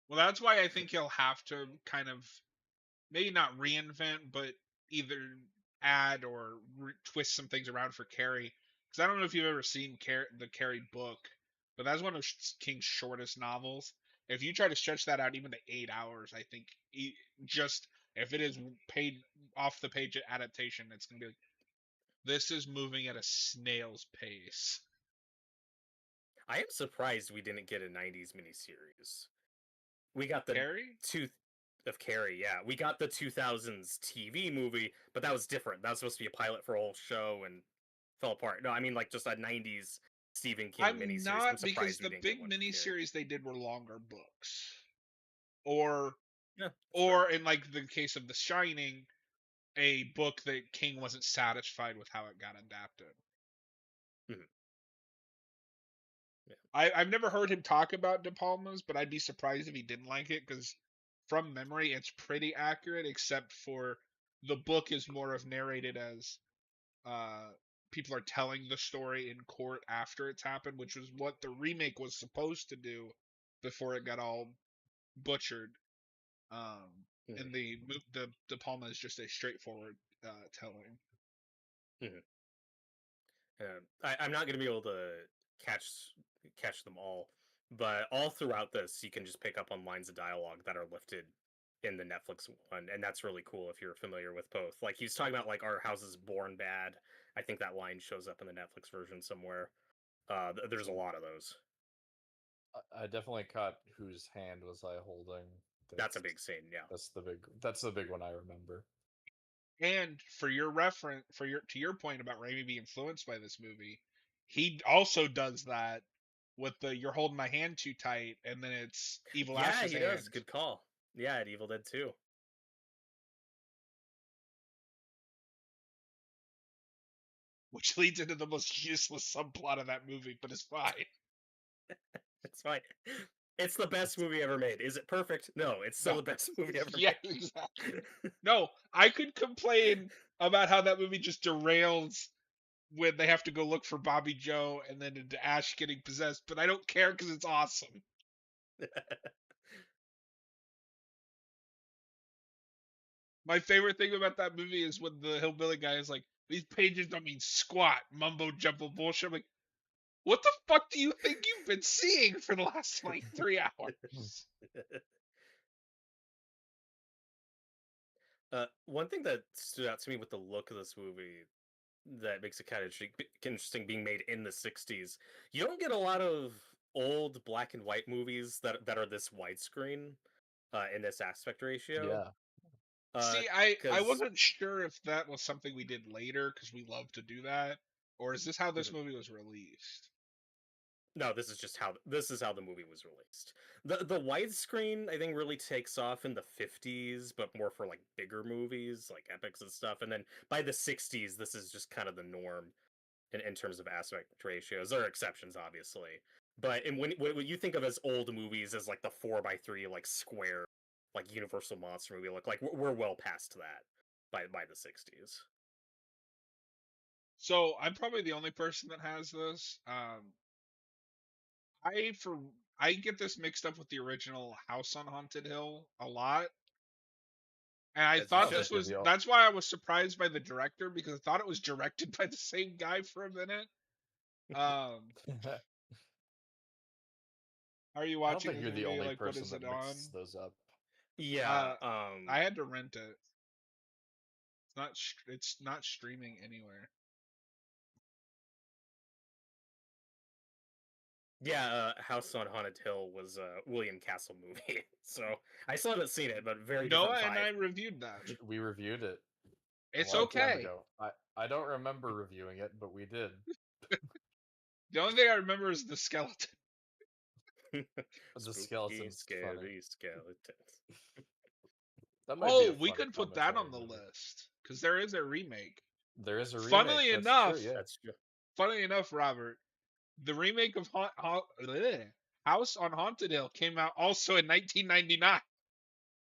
Well, that's why I think he'll have to kind of maybe not reinvent, but either add or twist some things around for Carrie. Because I don't know if you've ever seen the Carrie book, but that's one of King's shortest novels. If you try to stretch that out even to 8 hours, I think just if it is paid off the page adaptation, it's gonna be like, this is moving at a snail's pace. I am surprised we didn't get a 90s miniseries. We got the Carrie? two of Carrie, yeah. We got the 2000s TV movie, but that was different. That was supposed to be a pilot for a whole show and fell apart. No, I mean like just a 90s Stephen King I'm miniseries. I'm not, because surprised we the didn't get big one for Carrie. miniseries they did were longer books. Or Yeah, that's or in like the case of The Shining, a book that King wasn't satisfied with how it got adapted. fair. Mhm. Yeah. I've never heard him talk about De Palma's, but I'd be surprised if he didn't like it, because from memory it's pretty accurate, except for the book is more of narrated as uh people are telling the story in court after it's happened, which was what the remake was supposed to do before it got all butchered. Mhm. And the De Palma is just a straightforward telling. Mhm. I'm not going to be able to catch catch them all, but all throughout this, you can just pick up on lines of dialogue that are lifted in the Netflix one, and that's really cool if you're familiar with both. Like he's talking about like our house is born bad. I think that line shows up in the Netflix version somewhere. There's a lot of those. I definitely caught whose hand was I holding. That's a That's big scene, yeah. that's the big one I remember. And for your reference, to your point about Raimi being influenced by this movie, he also does that with the "You're holding my hand too tight," and then it's Evil Yeah, Ash's he does. hand, Good call. Yeah, at Evil Dead 2. which leads into the most useless subplot of that movie, but it's fine. It's fine. It's the best movie ever made. Is it perfect? No, it's still No, the best movie ever yeah, made. exactly. No, I could complain about how that movie just derails when they have to go look for Bobby Joe and then into Ash getting possessed, but I don't care because it's awesome. My favorite thing about that movie is when the hillbilly guy is like, "These pages don't mean squat, mumbo jumbo bullshit." I'm like, what the fuck do you think you've been seeing for the last like 3 hours? One thing that stood out to me with the look of this movie that makes it kind of interesting being made in the 60s, you don't get a lot of old black and white movies that are this widescreen in this aspect ratio. Yeah, See, I 'Cause wasn't sure if that was something we did later because we love to do that, or is this how this Mhm. movie was released? No, this is how the movie was released. The widescreen I think really takes off in the 50s, but more for like bigger movies, like epics and stuff. And then by the 60s, this is just kind of the norm in terms of aspect ratios. There are exceptions, obviously. But when you think of as old movies as like the 4:3 like square like Universal monster movie look like we're well past that by the 60s. So I'm probably the only person that has this. I for I get this mixed up with the original House on Haunted Hill a lot. And I As you I thought don't should. think this you're was the that's why I was surprised by the director because I thought it was directed by the same guy for a minute. Um, are you I don't watching think this you're the movie? only Like, what person is that it on? mixes those up. Yeah, I had to rent it. It's not streaming anywhere. yeah, House on Haunted Hill was a William Castle movie. So I still haven't seen it, but very different Noah and vibe. I reviewed that. We reviewed it a It's long time okay. ago. I don't remember reviewing it, but we did. The only thing I remember is the skeleton. The Spooky, skeleton's funny. scary skeletons. That might be a Oh, we funny could put that commentary on the movie. list because there is a remake. There is a remake. Funnily That's true. enough, Yeah. That's true. Robert, the remake of House on Haunted Hill came out also in 1999,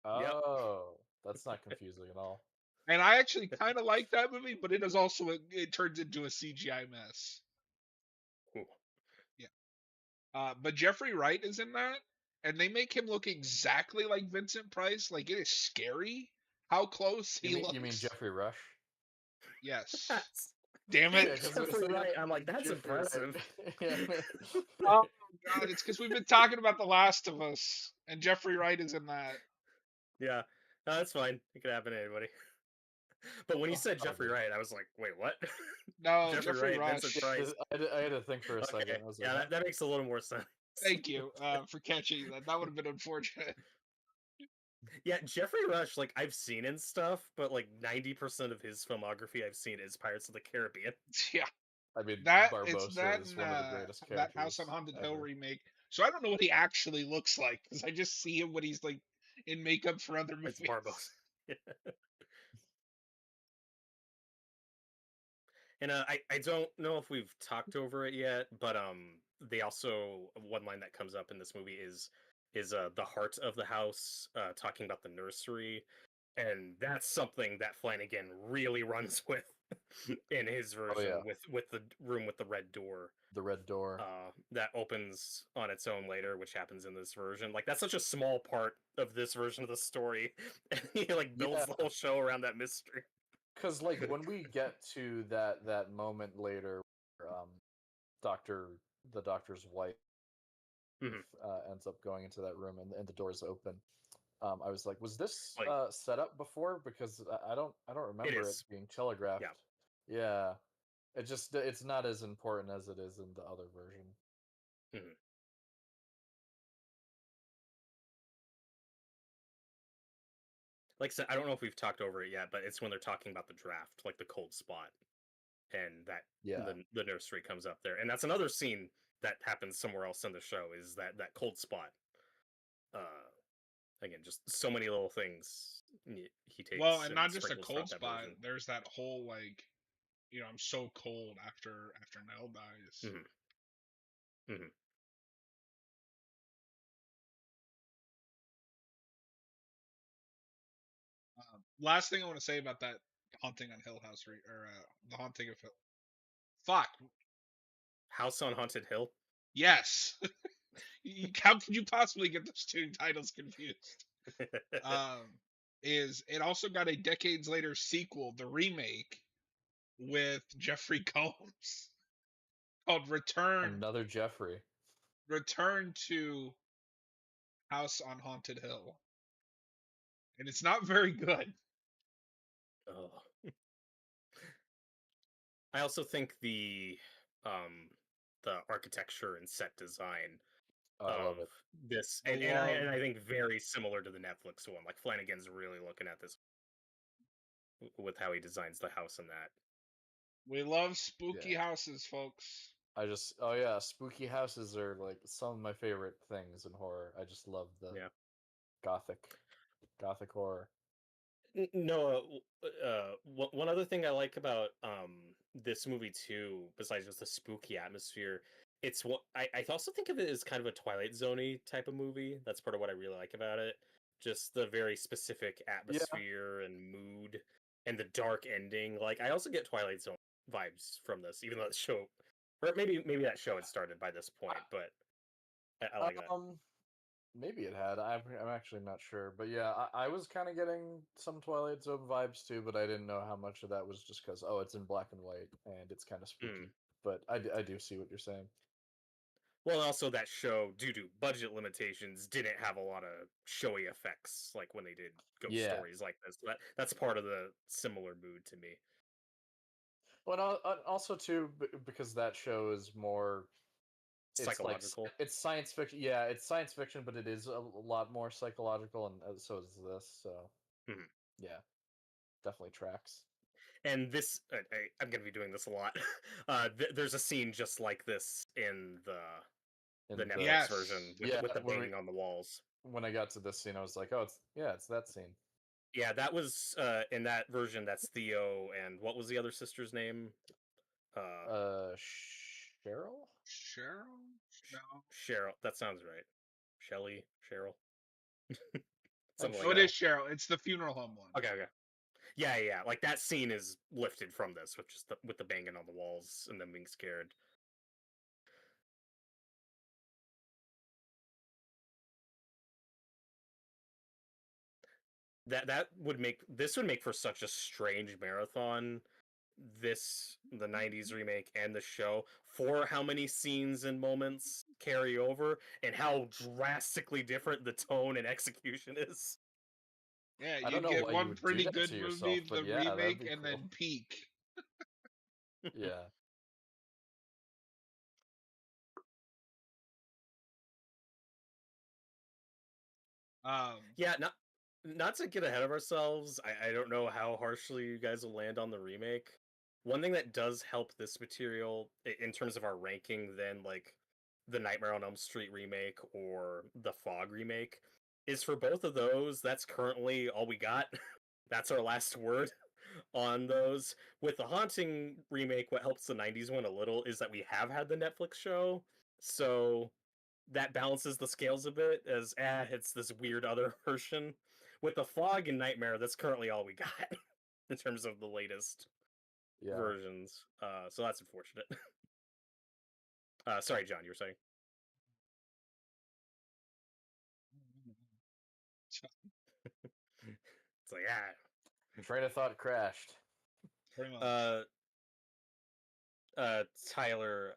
Yep. Oh, that's not confusing at all. and I actually kind of like that movie, but it is also it turns into a CGI mess. Ooh. Yeah, but Jeffrey Wright is in that, and they make him look exactly like Vincent Price. Like it is scary how close he You mean looks. Jeffrey Rush? Yes. Damn it. Yeah, because Jeffrey Wright. I'm like, that's Jeffrey impressive. Wright. Yeah. Oh God, it's because we've been talking about The Last of Us, and Jeffrey Wright is in that. Yeah, no, that's fine. It could happen to anybody. But when you said Oh, Jeffrey good. Wright, I was like, wait, what? No, Jeffrey Jeffrey Wright, Vincent Rush. Price. I had to think for a second. Okay, I was like, yeah, huh? that makes a little more sense. Thank you for catching that. That would have been unfortunate. Yeah, Jeffrey Rush, like I've seen in stuff, but like 90% of his filmography I've seen is Pirates of the Caribbean. Yeah, I mean, it's Barbosa that is and one of the greatest that House on characters Haunted Hill ever. remake. So I don't know what he actually looks like because I just see him when he's like in makeup for other It's movies. Barbosa. And I don't know if we've talked over it yet, but they also one line that comes up in this movie is the heart of the house talking about the nursery, and that's something that Flanagan really runs with in his Oh yeah, version with the room with the red door the red door. that opens on its own later, which happens in this version. Like that's such a small part of this version of the story, and he like builds Yeah, the whole show around that mystery. because like when we get to that moment later, where, doctor the doctor's wife Mhm. ends up going into that room and the door's open. I was like, was this Like set up before? Because I don't it remember it is, being telegraphed. yeah. Yeah, it's not as important as it is in the other version. Mhm. Like I said, I don't know if we've talked over it yet, but it's when they're talking about the draft, like the cold spot, and that Yeah, the nursery comes up there, and that's another scene that happens somewhere else in the show. Is that cold spot? Uh, Again, just so many little things he Well, takes and and not just a sprinkles throughout cold that spot. version. There's that whole like, I'm so cold after Nell dies. Hmm. Hmm. Last thing I want to say about that haunting on Hill House or the haunting of Hill. Fuck. House on Haunted Hill. Yes. How could you possibly get those two titles confused? Um, is it also got a decades later sequel, the remake with Jeffrey Combs called another Jeffrey. Return to House on Haunted Hill, and it's not very good. Oh. I also think the architecture and set design Oh, I of love it. this The and love, I think very similar to the Netflix one. Like Flanagan's really looking at this. with how he designs the house and that. We love spooky houses, folks. Oh yeah, spooky houses are like some of my favorite things in horror. I just love the Yeah. gothic horror. No, one other thing I like about this movie too, besides just the spooky atmosphere, it's what I also think of it as kind of a Twilight Zone-y type of movie. That's part of what I really like about it. Just the very specific atmosphere and mood and the dark ending. Like I also get Twilight Zone vibes from this, even though the show, or maybe that show had started by this point, but I like that. Maybe it had. I'm actually not sure, but yeah, I was kind of getting some Twilight Zone vibes too, but I didn't know how much of that was just because it's in black and white and it's kind of spooky. But I do see what you're saying. Well, also that show, due to budget limitations, didn't have a lot of showy effects like when they did ghost stories like this. That's part of the similar mood to me. Well, also too, because that show is more psychological. It's science fiction. Yeah, it's science fiction, but it is a lot more psychological, and so is this. So, yeah, definitely tracks. And this, I'm going to be doing this a lot. There's a scene just like this in the Netflix version with the banging on the walls. When I got to this scene, I was like, oh, it's that scene. Yeah, that was in that version. That's Theo, and what was the other sister's name? Cheryl. No. Cheryl. That sounds right. Shelley. Cheryl. It is Cheryl. It's the funeral home one. Okay. Yeah. Like that scene is lifted from this, with the banging on the walls and them being scared. That would make for such a strange marathon. The 90s remake and the show, for how many scenes and moments carry over and how drastically different the tone and execution is. Yeah, you get one pretty good movie, the remake, and then peak. Yeah. Yeah, not to get ahead of ourselves. I don't know how harshly you guys will land on the remake. One thing that does help this material in terms of our ranking than like the Nightmare on Elm Street remake or the Fog remake is for both of those, that's currently all we got. That's our last word on those. With the Haunting remake, what helps the 90s one a little is that we have had the Netflix show. So that balances the scales a bit as it's this weird other version. With the Fog and Nightmare, that's currently all we got in terms of the latest versions. So that's unfortunate. Sorry, John, you were saying. It's like train of thought crashed. Pretty much. Tyler,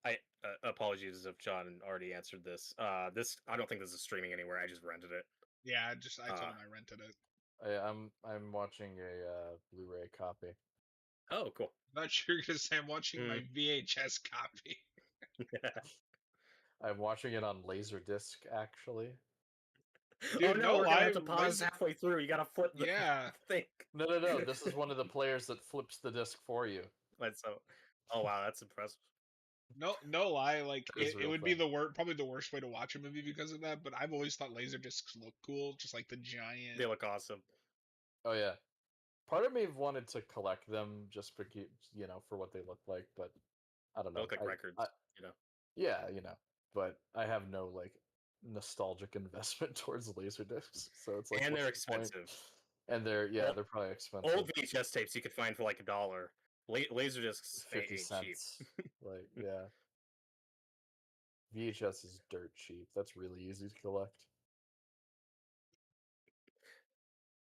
I apologies if John already answered this. This I don't think this is streaming anywhere. I just rented it. Yeah, I told him I rented it. I'm watching a Blu-ray copy. Oh, cool. I'm not sure you're gonna say I'm watching my VHS copy. I'm watching it on Laserdisc, actually. Dude, no, we're gonna have to pause halfway through. You gotta flip the thing. No. This is one of the players that flips the disc for you. Oh wow, that's impressive. No lie, like it would be probably the worst way to watch a movie because of that. But I've always thought laser discs look cool, just like the giant. They look awesome. Oh yeah, part of me wanted to collect them just for for what they look like, but I don't know. They look like records, Yeah, but I have no like nostalgic investment towards laser discs, so it's like, and they're expensive. And they're probably expensive. Old VHS tapes you could find for like $1. Laser discs 50 cents. Like yeah. VHS is dirt cheap. That's really easy to collect.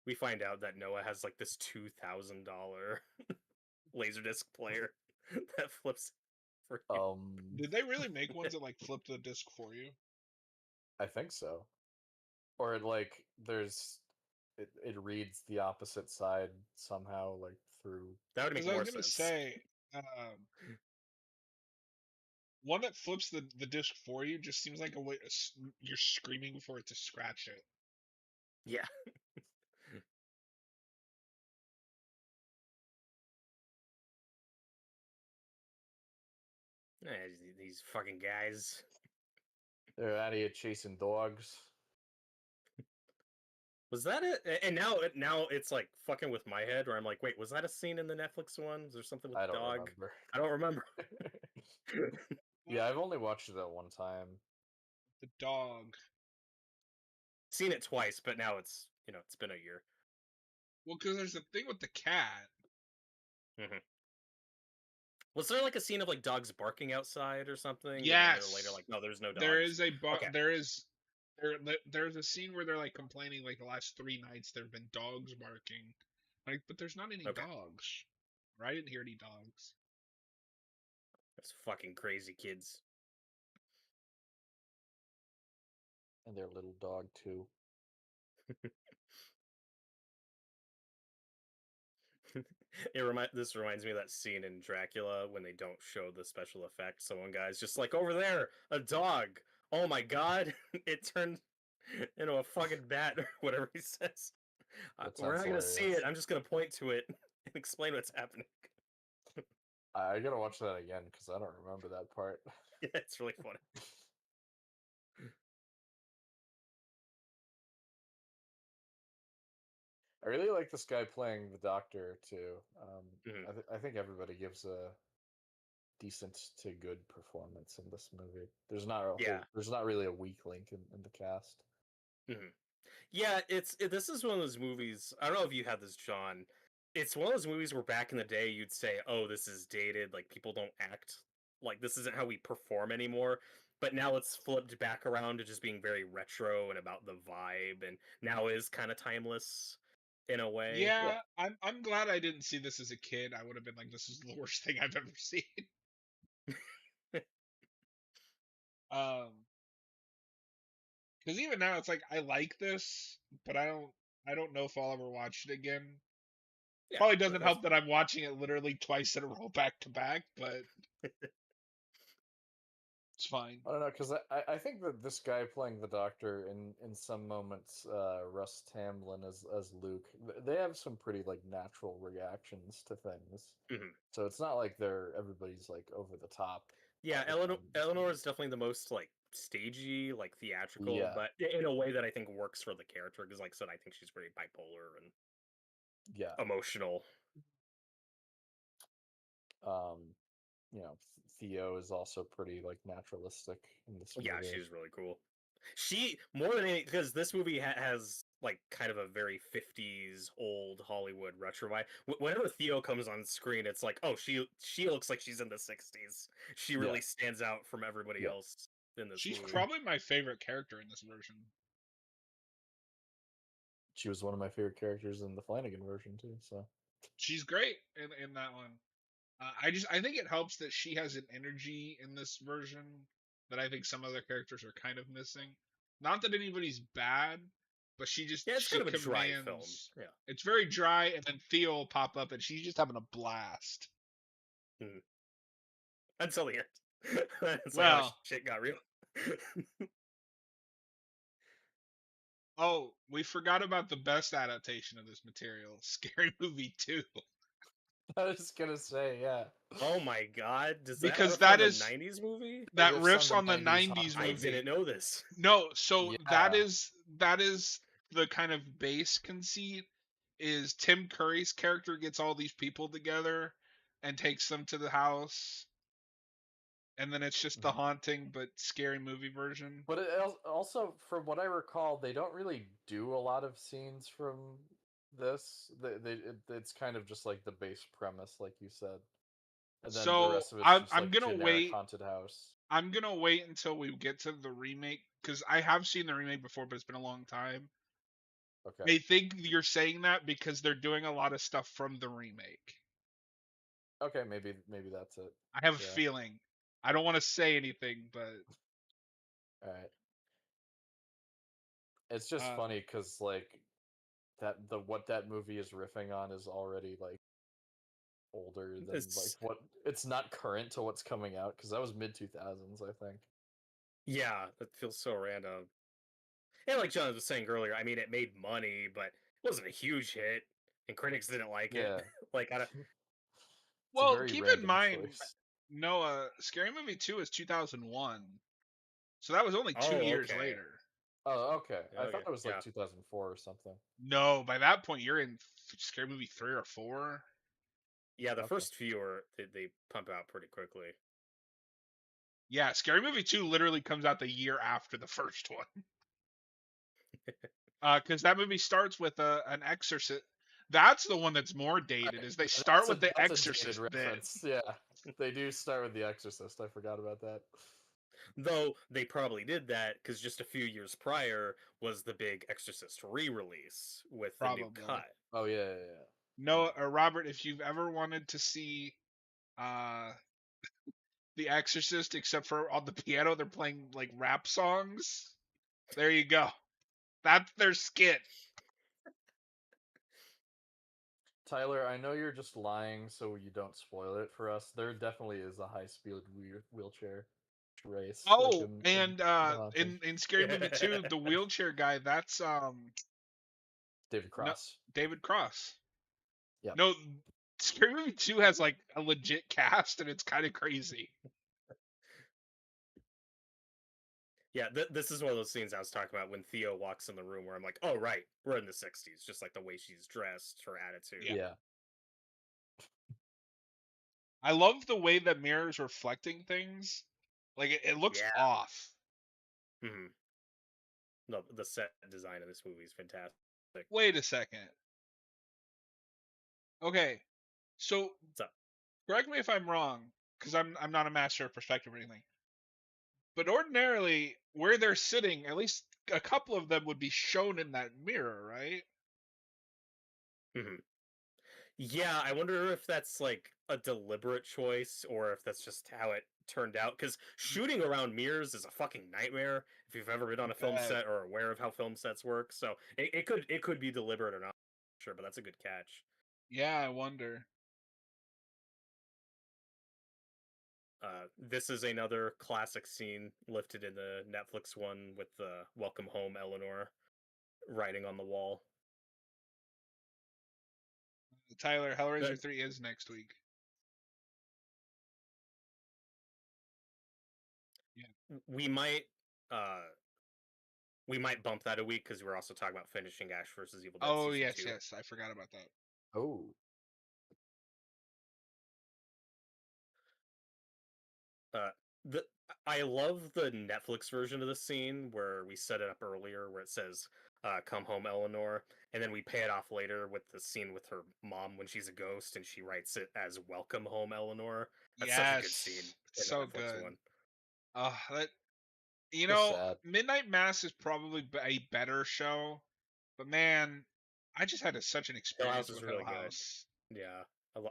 We find out that Noah has like this $2,000 Laserdisc player that flips for you. Did they really make ones that like flip the disc for you? I think so. Or like it reads the opposite side somehow, like through. That would make more sense. I was gonna say, one that flips the disc for you just seems like a way you're screaming for it to scratch it. Yeah. These fucking guys. They're out of here chasing dogs. Was that it? And now it's like fucking with my head, where I'm like, wait, was that a scene in the Netflix one? Was there something with I the don't dog? remember. I don't remember. Yeah, I've only watched it that one time. The dog. Seen it twice, but now it's it's been a year. Well, because there's a thing with the cat. Hmm. Was there like a scene of like dogs barking outside or something? And then they're later Yes, like, no, there's no there dogs. is a Okay. there's a scene where they're like complaining like the last 3 nights there have been dogs barking, like, but there's not any Okay. dogs. Or I didn't hear any dogs. Those fucking crazy kids. And their little dog too. This reminds me of that scene in Dracula when they don't show the special effects. So one guy's just like, over there, a dog. Oh my god, it turned into a fucking bat or whatever he says. That We're sounds not gonna see hilarious. it. I'm just gonna point to it and explain what's happening. I gotta watch that again because I don't remember that part. Yeah, it's really funny. I really like this guy playing the Doctor too. Mhm. I think everybody gives a decent to good performance in this movie. Yeah. There's not really a weak link in the cast. Mhm. Yeah, this is one of those movies. I don't know if you had this, John. It's one of those movies where back in the day you'd say, "Oh, this is dated. Like people don't act like this isn't how we perform anymore." But now it's flipped back around to just being very retro and about the vibe, and now is kind of timeless in a way. Yeah, Yeah, I'm glad I didn't see this as a kid. I would have been like, this is the worst thing I've ever seen. Um, because even now it's like I like this, but I don't know if I'll ever watch it again. Yeah, Probably doesn't that's help that I'm watching it literally twice in a row back to back, but it's fine. I don't know because I think that this guy playing the Doctor in some moments, Russ Tamblyn as Luke, they have some pretty like natural reactions to things. mhm. So it's not like everybody's like over the top Yeah. all the time in this Eleanor movie. is definitely the most like stagey, like theatrical, Yeah, but in a way that I think works for the character. Because, like I said, I think she's very bipolar and yeah. emotional. Um, Theo is also pretty like naturalistic in this Yeah, movie. she's really cool. She more than any because this movie has like kind of a very 50s old Hollywood retro vibe. Whenever Theo comes on screen, it's like, oh, she looks like she's in the 60s. She Yeah, really stands out from everybody yeah. else in this She's movie. probably my favorite character in this version. She was one of my favorite characters in the Flanagan version too. So She's great in that one. I think it helps that she has an energy in this version that I think some other characters are kind of missing. Not that anybody's bad, but Yeah, it's she kind of a dry film. commands. Yeah. It's very dry, and then Theo will pop up, and she's just having a blast. Mhm. Until the end. It's like, oh Well, shit, got real. oh, we forgot about the best adaptation of this material, Scary Movie 2, I was gonna say, yeah. Oh my god, does that because riff on that the is 90s movie? It that riffs riffs on the 90s 90s I Hollywood. movie. didn't know this. No, so Yeah. that is the kind of base conceit is Tim Curry's character gets all these people together and takes them to the house, and then it's just the Mhm. haunting but scary movie version. But also, from what I recall, they don't really do a lot of scenes from this. It's kind of just like the base premise, like you said, and then the So rest of it's just I'm like gonna generic wait. haunted house. I'm gonna wait until we get to the remake because I have seen the remake before, but it's been a long time. Okay. I think you're saying that because they're doing a lot of stuff from the remake. Okay, maybe that's it. I have a Yeah. feeling. I don't want to say anything, but All right. It's just uh, funny because like what that movie is riffing on is already like older than like It's what it's not current to what's coming out because that was mid 2000s, I think. yeah, that feels so random. And like John was saying earlier, I mean, it made money, but it wasn't a huge hit, and critics didn't like it. Yeah. Like, I don't. It's a well, very keep in random mind, choice. No, Scary Movie 2 is 2001. So that was only 2 Oh, years okay. later. Oh, okay. I Okay, thought it was like yeah. 2004 or something. No, by that point you're in Scary Movie 3 or 4. Yeah, the Okay. first few are they pump out pretty quickly. Yeah, Scary Movie 2 literally comes out the year after the first one. Because that movie starts with an exorcist. That's the one that's more dated. Is they start with the That's a dated exorcist bit. reference. Yeah, they do start with the Exorcist. I forgot about that. Though they probably did that because just a few years prior was the big Exorcist re-release with the new Probably. cut. Oh yeah. No, Robert, if you've ever wanted to see uh, The Exorcist, except for on the piano, they're playing like rap songs. There you go. That's their skit. Tyler, I know you're just lying so you don't spoil it for us. There definitely is a high-speed wheelchair race, like Oh, in and The Haunting. in Scary Movie 2, the wheelchair guy, that's David no, Cross. David Cross. Yeah. No, Scary Movie 2 has like a legit cast, and it's kind of crazy. Yeah, this is one of those scenes I was talking about when Theo walks in the room where I'm like, oh, right, we're in the 60s, just like the way she's dressed, her attitude. Yeah. Yeah. I love the way that mirrors reflecting things. Like it looks Yeah. off. Mm-hmm. No, the set design of this movie is fantastic. Wait a second. Okay, so What's up? correct me if I'm wrong, because I'm not a master of perspective or anything. But ordinarily, where they're sitting, at least a couple of them would be shown in that mirror, right? Mm-hmm. Yeah, I wonder if that's like a deliberate choice or if that's just how it turned out. Because shooting around mirrors is a fucking nightmare if you've ever been on a film Bet. set or aware of how film sets work. So it could be deliberate or not, sure, but that's a good catch. Yeah, I wonder. This is another classic scene lifted in the Netflix one with the "Welcome Home, Eleanor" writing on the wall. Tyler, Hellraiser But 3 is next week. Yeah. we might uh we might bump that a week because we're also talking about finishing Ash versus Evil Dead Oh, season yes, 2. yes. I forgot about that. Oh. Uh, the I love the Netflix version of the scene where we set it up earlier, where it says "Come home, Eleanor," and then we pay it off later with the scene with her mom when she's a ghost, and she writes it as "Welcome home, Eleanor." That's such a good scene Yes, in the so Netflix good. one. That you So know, sad. Midnight Mass is probably a better show, but man, I just had such an Hill House experience is with Hill really good. House, Yeah,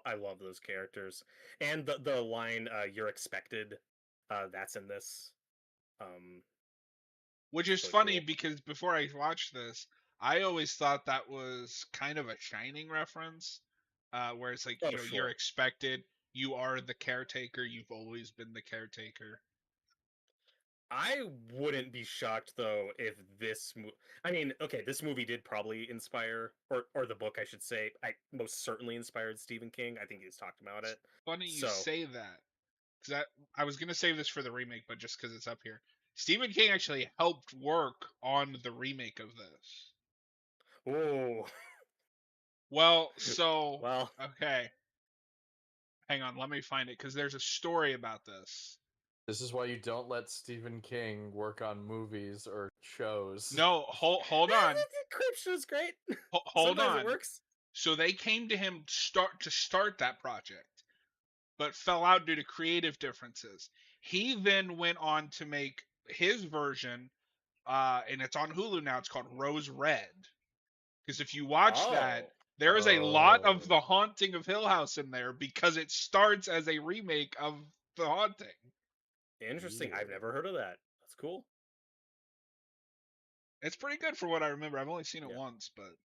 I love those characters, and the line "You're expected," that's in this. Um, which it's is really funny cool. because before I watched this, I always thought that was kind of a Shining reference, where it's like, Oh, you're sure. expected, you are the caretaker, you've always been the caretaker. I wouldn't be shocked though if I mean, okay, this movie did probably inspire, or the book, I should say, I most certainly inspired Stephen King. I think he's talked about It's it. funny you So, say that, because I was gonna save this for the remake, but just because it's up here, Stephen King actually helped work on the remake of this. oh, Well, so well, okay, hang on, let me find it because there's a story about this. This is why you don't let Stephen King work on movies or shows. No, hold on, Creepshow's great. hold Sometimes it on. works. So they came to him to start that project, but fell out due to creative differences. He then went on to make his version, and it's on Hulu now. It's called Rose Red. Because if you watch that, Oh, there is a lot of Oh. the Haunting of Hill House in there because it starts as a remake of The Haunting. interesting. I've Weird. never heard of that. That's cool. It's pretty good for what I remember. I've only seen it Yeah. once, but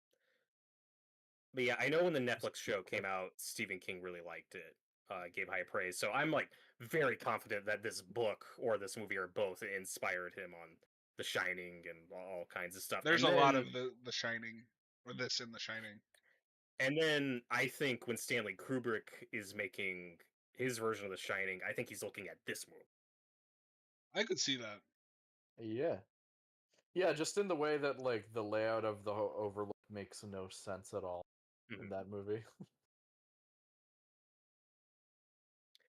But yeah, I know when the Netflix show came out, Stephen King really liked it, gave high praise. So I'm like very confident that this book or this movie or both inspired him on The Shining and all kinds of stuff. there's a lot of the Shining, or this in The Shining. And then I think when Stanley Kubrick is making his version of The Shining, I think he's looking at this movie. I could see that. Yeah. Yeah, just in the way that like the layout of the Overlook makes no sense at all in Mhm. that movie.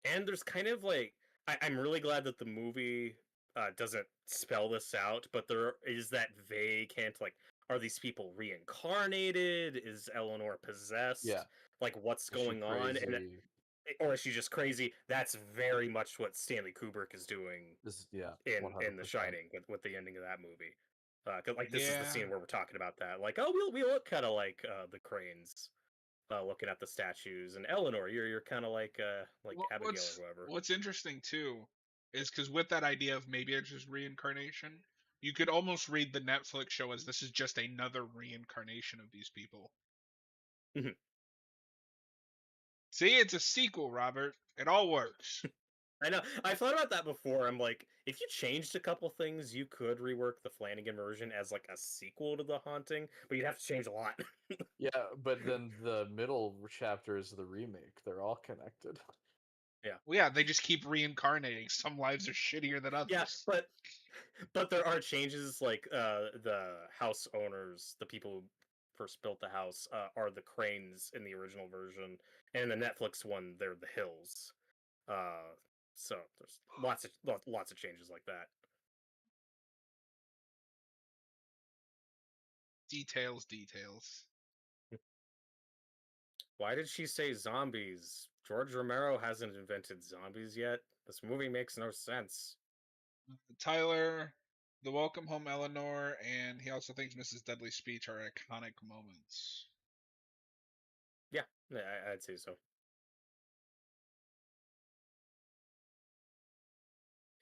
And there's kind of like I'm really glad that the movie doesn't spell this out, but there is that vague hint like, are these people reincarnated? Is Eleanor Yeah. possessed? Like, what's Is she going on? And crazy? or is she just crazy? That's very much what Stanley Kubrick is doing Yeah, in The 100%. Shining with the ending of that movie. 'Cause, like, this is the Yeah. scene where we're talking about that. Like, oh, we look kind of like the Cranes, looking at the statues, and Eleanor, you're kind of like Well, Abigail or whoever. what's interesting too is because with that idea of maybe it's just reincarnation, you could almost read the Netflix show as this is just another reincarnation of these people. Mhm. See, it's a sequel, Robert. It all works. I know. I thought about that before. I'm like, if you changed a couple things, you could rework the Flanagan version as like a sequel to The Haunting, but you'd have to change a lot. Yeah, but then the middle chapter is the remake. They're all connected. Yeah. Well, yeah, they just keep reincarnating. Some lives are shittier than Yeah, others. but there are changes like the house owners, the people who first built the house, are the Cranes in the original version, and in the Netflix one, they're the Hills. Uh, so there's lots of changes like that. Details, details. Why did she say zombies? George Romero hasn't invented zombies yet. This movie makes no sense. Tyler, the Welcome Home Eleanor, and he also thinks Mrs. Dudley's speech are iconic moments. Yeah, I'd say so.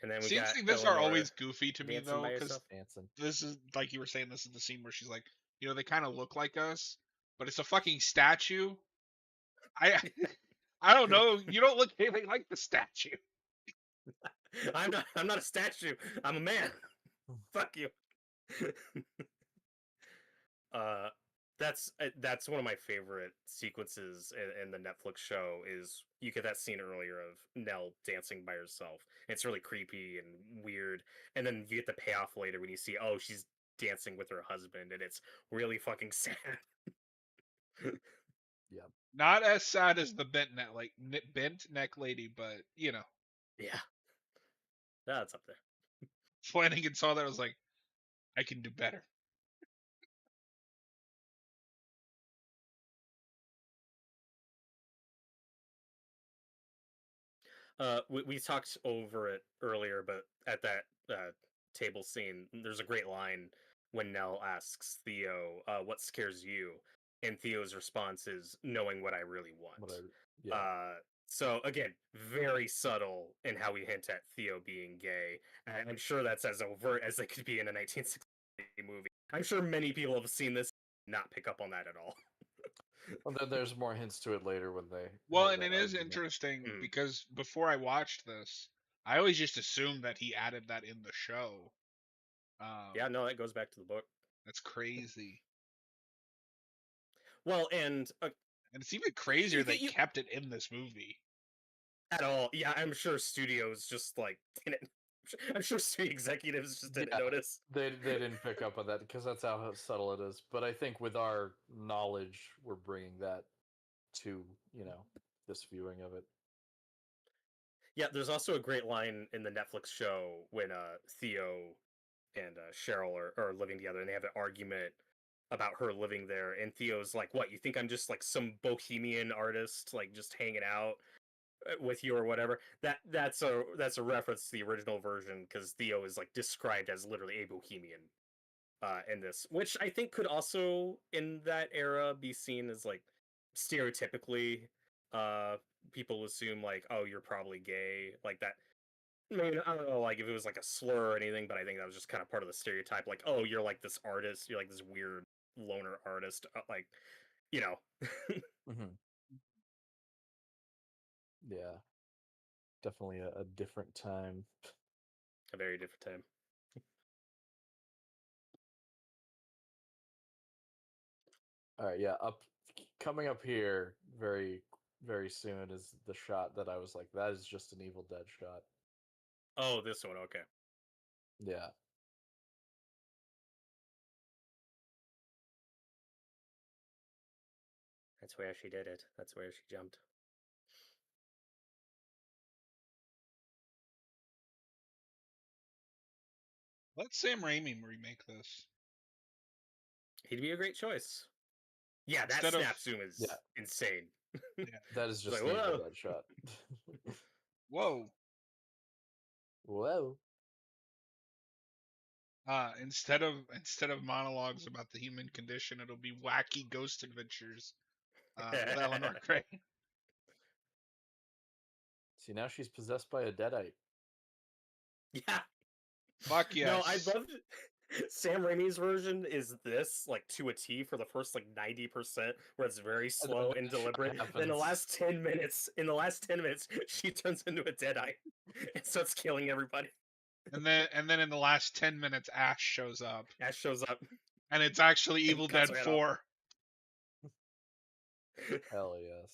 And then we Scenes got like this are Eleanor always goofy to me dancing though, by because herself. Dancing. this is like you were saying. This is the scene where she's like, they kind of look like us, but it's a fucking statue. I I don't know. You don't look anything like the statue. I'm not a statue. I'm a man. Fuck you. uh that's one of my favorite sequences in the Netflix show. Is you get that scene earlier of Nell dancing by herself. It's really creepy and weird, and then you get the payoff later when you see, oh, she's dancing with her husband, and it's really fucking sad. Yeah. Not as sad as the bent neck lady, but Yeah, that's up there. Flanagan saw that, was like, I can do better. We talked over it earlier, but at that table scene, there's a great line when Nell asks Theo, "What scares you?" And Theo's response is, "Knowing what I really But I, want." yeah. Uh, so again, very subtle in how we hint at Theo being gay. And I'm sure that's as overt as it could be in a 1960 movie. I'm sure many people have seen this and not pick up on that at all. Well, then there's more hints to it later when they Well, have and that it is argument. interesting Mm. because before I watched this, I always just assumed that he added that in the show. Yeah, no, that goes back to the book. That's crazy. Well, and And it's even crazier you, they you, kept it in this movie. at all. Yeah, I'm sure studios just like didn't. I'm sure studio executives just didn't Yeah, notice. they didn't pick up on that because that's how subtle it is. But I think with our knowledge, we're bringing that to this viewing of it. Yeah, there's also a great line in the Netflix show when Theo and Cheryl are living together, and they have an argument about her living there, and Theo's like, "What? You think I'm just like some bohemian artist, like just hanging out with you or whatever?" That's a reference to the original version because Theo is like described as literally a bohemian in this, which I think could also in that era be seen as like stereotypically uh people assume like, oh, you're probably gay, like that. I mean, I don't know, like if it was like a slur or anything, but I think that was just kind of part of the stereotype, like, oh, you're like this artist, you're like this weird loner artist, like, you know. Mm-hmm. Yeah, definitely a different time. A very different time. All right, yeah, coming up here very very soon is the shot that I was like, that is just an Evil Dead shot. Oh, this one. Okay. Yeah. That's where she did it. That's where she jumped. Let Sam Raimi remake this. He'd be a great choice. Yeah, that Instead of- snap zoom is Yeah. insane. Yeah. That is just like, an Evil whoa. Dead shot. Whoa. Whoa. Instead of monologues about the human condition, it'll be wacky ghost adventures with Eleanor Gray. See, now she's possessed by a deadite. Yeah. Fuck yes. No, I loved Sam Raimi's version is this like to a T for the first like 90% where it's very slow and deliberate. Then the last 10 minutes, she turns into a deadite and starts killing everybody. And then in the last 10 minutes, Ash shows up, Ash shows up. and it's actually And Evil cuts Dead her head 4. Hell yes.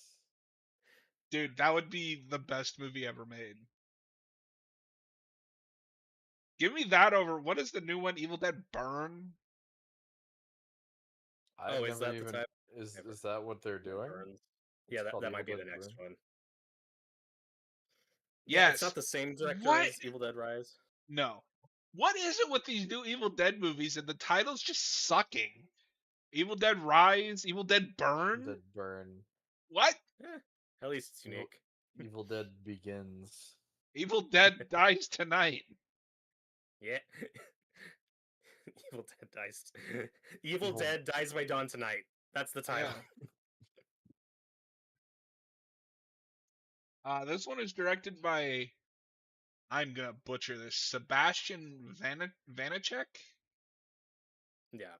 Dude, that would be the best movie ever made. Give me that over. What is the new one? Evil Dead Burn? I've is never that the even. type? Is Never. is that what they're doing? Burns. It's Yeah, called that might Evil be the Dead next Burn? one. Yeah, Yes. it's not the same director What? as Evil Dead Rise. No. What is it with these new Evil Dead movies and the titles just sucking? Evil Dead Rise, Evil Dead Burn? Dead Burn. What? Yeah, at least it's Evil, unique. Evil Dead Begins. Evil Dead Dies Tonight. Yeah. Evil Dead dies. Evil Dead dies by dawn tonight. That's the title. Yeah. This one is directed by, I'm gonna butcher this, Sebastian Vanacek? Yeah.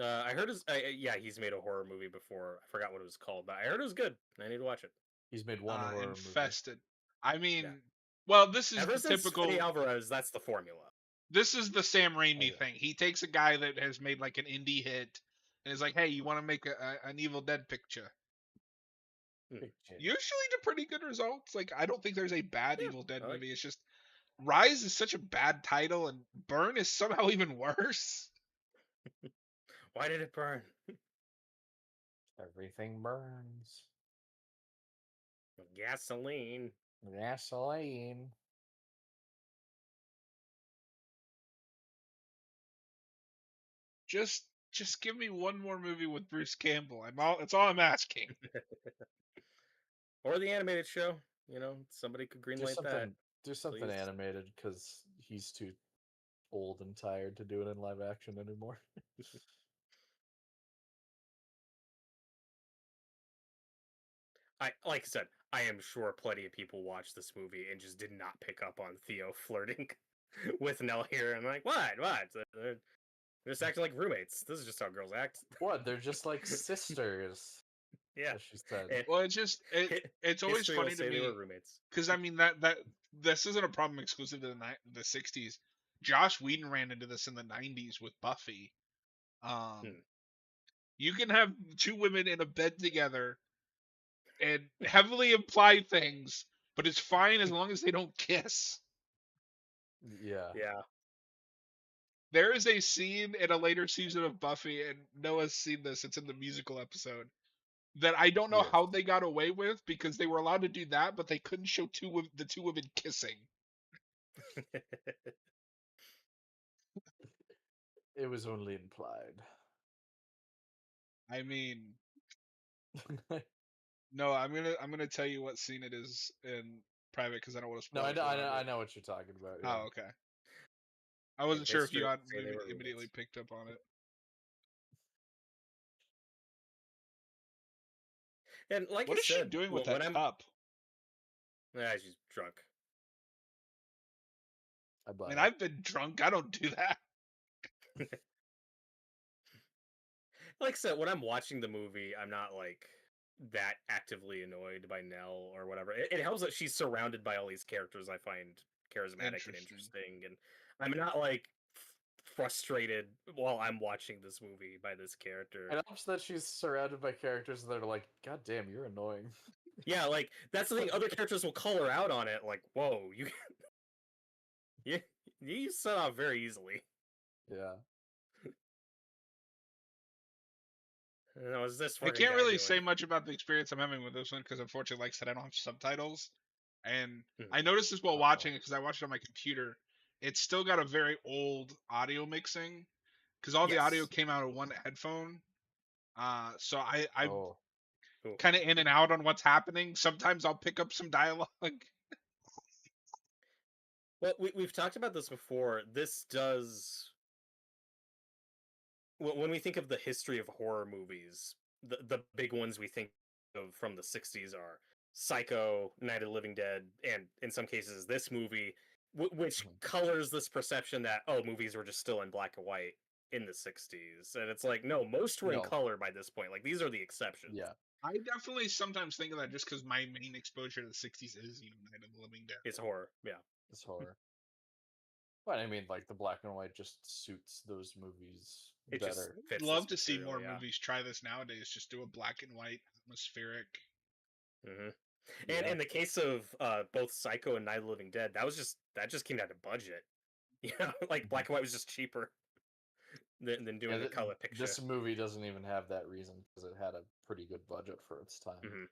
I heard yeah, he's made a horror movie before. I forgot what it was called, but I heard it was good. I need to watch it. He's made one horror Infested. I mean, Yeah. well, this is Ever the since typical. Freddy Alvarez, that's the formula. This is the Sam Raimi yeah. thing. He takes a guy that has made like an indie hit and is like, "Hey, you want to make an Evil Dead picture?" Usually to pretty good results. Like, I don't think there's a bad Evil Dead movie. It's just Rise is such a bad title, and Burn is somehow even worse. Why did it burn? Everything burns. Gasoline. Gasoline. Just give me one more movie with Bruce Campbell. That's all I'm asking. Or the animated show. You know, somebody could greenlight that. Do something please. animated because he's too old and tired to do it in live action anymore. Like I said, I am sure plenty of people watched this movie and just did not pick up on Theo flirting with Nell here. I'm like, what? They're just acting like roommates. This is just how girls act. What? They're just like sisters. Yeah, as she said. Well, it's always funny to me. They were roommates. Because I mean that this isn't a problem exclusive to the 60s. Joss Whedon ran into this in the 90s with Buffy. You can have two women in a bed together and heavily imply things, but it's fine as long as they don't kiss. Yeah. Yeah. There is a scene in a later season of Buffy, and Noah's seen this. It's in the musical episode that I don't know how they got away with because they were allowed to do that, but they couldn't show the two women kissing. It was only implied. I mean, no, I'm gonna tell you what scene it is in private because I don't want to spoil. No, I know what you're talking about. Yeah. Oh, okay. I wasn't sure if you had immediately picked up on it. And like what I is said, she doing with that cup? Yeah, she's drunk. I mean, I've been drunk. I don't do that. Like I said, when I'm watching the movie, I'm not like that actively annoyed by Nell or whatever. It helps that she's surrounded by all these characters I find charismatic and interesting, and I'm not like frustrated while I'm watching this movie by this character. It helps that she's surrounded by characters that are like, God damn, you're annoying. Yeah, like that's the thing. Other characters will call her out on it. Like, whoa, you you you set off very easily. Yeah. No, is this I fucking can't guy really doing? say much about the experience I'm having with this one because unfortunately, like I said, I don't have subtitles. And Mhm. I noticed this while Uh-oh. watching it because I watched it on my computer. It's still got a very old audio mixing because all the audio Yes. came out of one headphone. So I'm Oh. Cool. kind of in and out on what's happening. Sometimes I'll pick up some dialogue. Well, we've talked about this before. This does when we think of the history of horror movies, the big ones we think of from the 60s are Psycho, Night of the Living Dead, and in some cases this movie, which Mhm. colors this perception that, oh, movies were just still in black and white in the 60s. And it's like, no, most were in No. color by this point. Like, these are the exceptions. Yeah. I definitely sometimes think of that just because my main exposure to the 60s is, Night of the Living Dead. It's horror. Yeah. It's horror. But I mean, like, the black and white just suits those movies It just better. fits I'd love this to see material, more yeah. movies try this nowadays. Just do a black and white atmospheric. And Yeah. in the case of both Psycho and Night of the Living Dead, that just came out of budget. You know, like black and white was just cheaper than doing Yeah, a color picture. this movie doesn't even have that reason because it had a pretty good budget for its time. Mhm.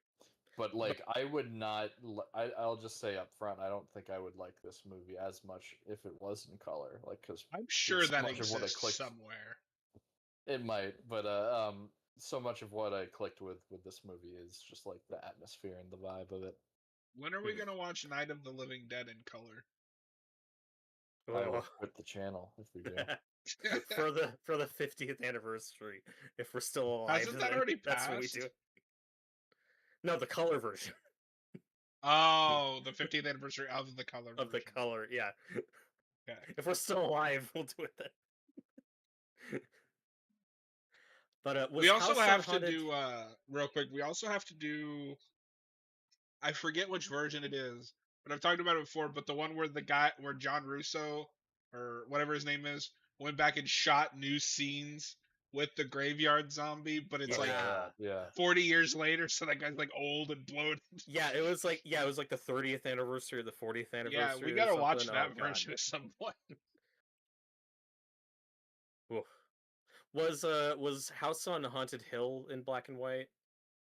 But like, I would not. I'll just say up front, I don't think I would like this movie as much if it was in color. Like, because I'm sure so that much of what I exists clicked, somewhere. it might, but so much of what I clicked with this movie is just like the atmosphere and the vibe of it. When are we Mhm. gonna watch Night of the Living Dead in color? I will Oh. quit the channel if we do. for the 50th anniversary, if we're still alive, Hasn't that then already that's when we passed? do it. No, the color version Oh, the 50th anniversary of the color of the version. color. Yeah. Okay. If we're still alive, we'll do it then. But was We also House on have to Haunted? do real quick. We also have to do. I forget which version it is, but I've talked about it before. But the one where John Russo or whatever his name is went back and shot new scenes with the graveyard zombie, but it's Oh like yeah. 40 years later, so that guy's like old and bloated. Yeah, it was like the 30th anniversary or the 40th Yeah, anniversary. we or gotta something. watch Oh, that God. version at some point. Oof. Was House on Haunted Hill in black and white?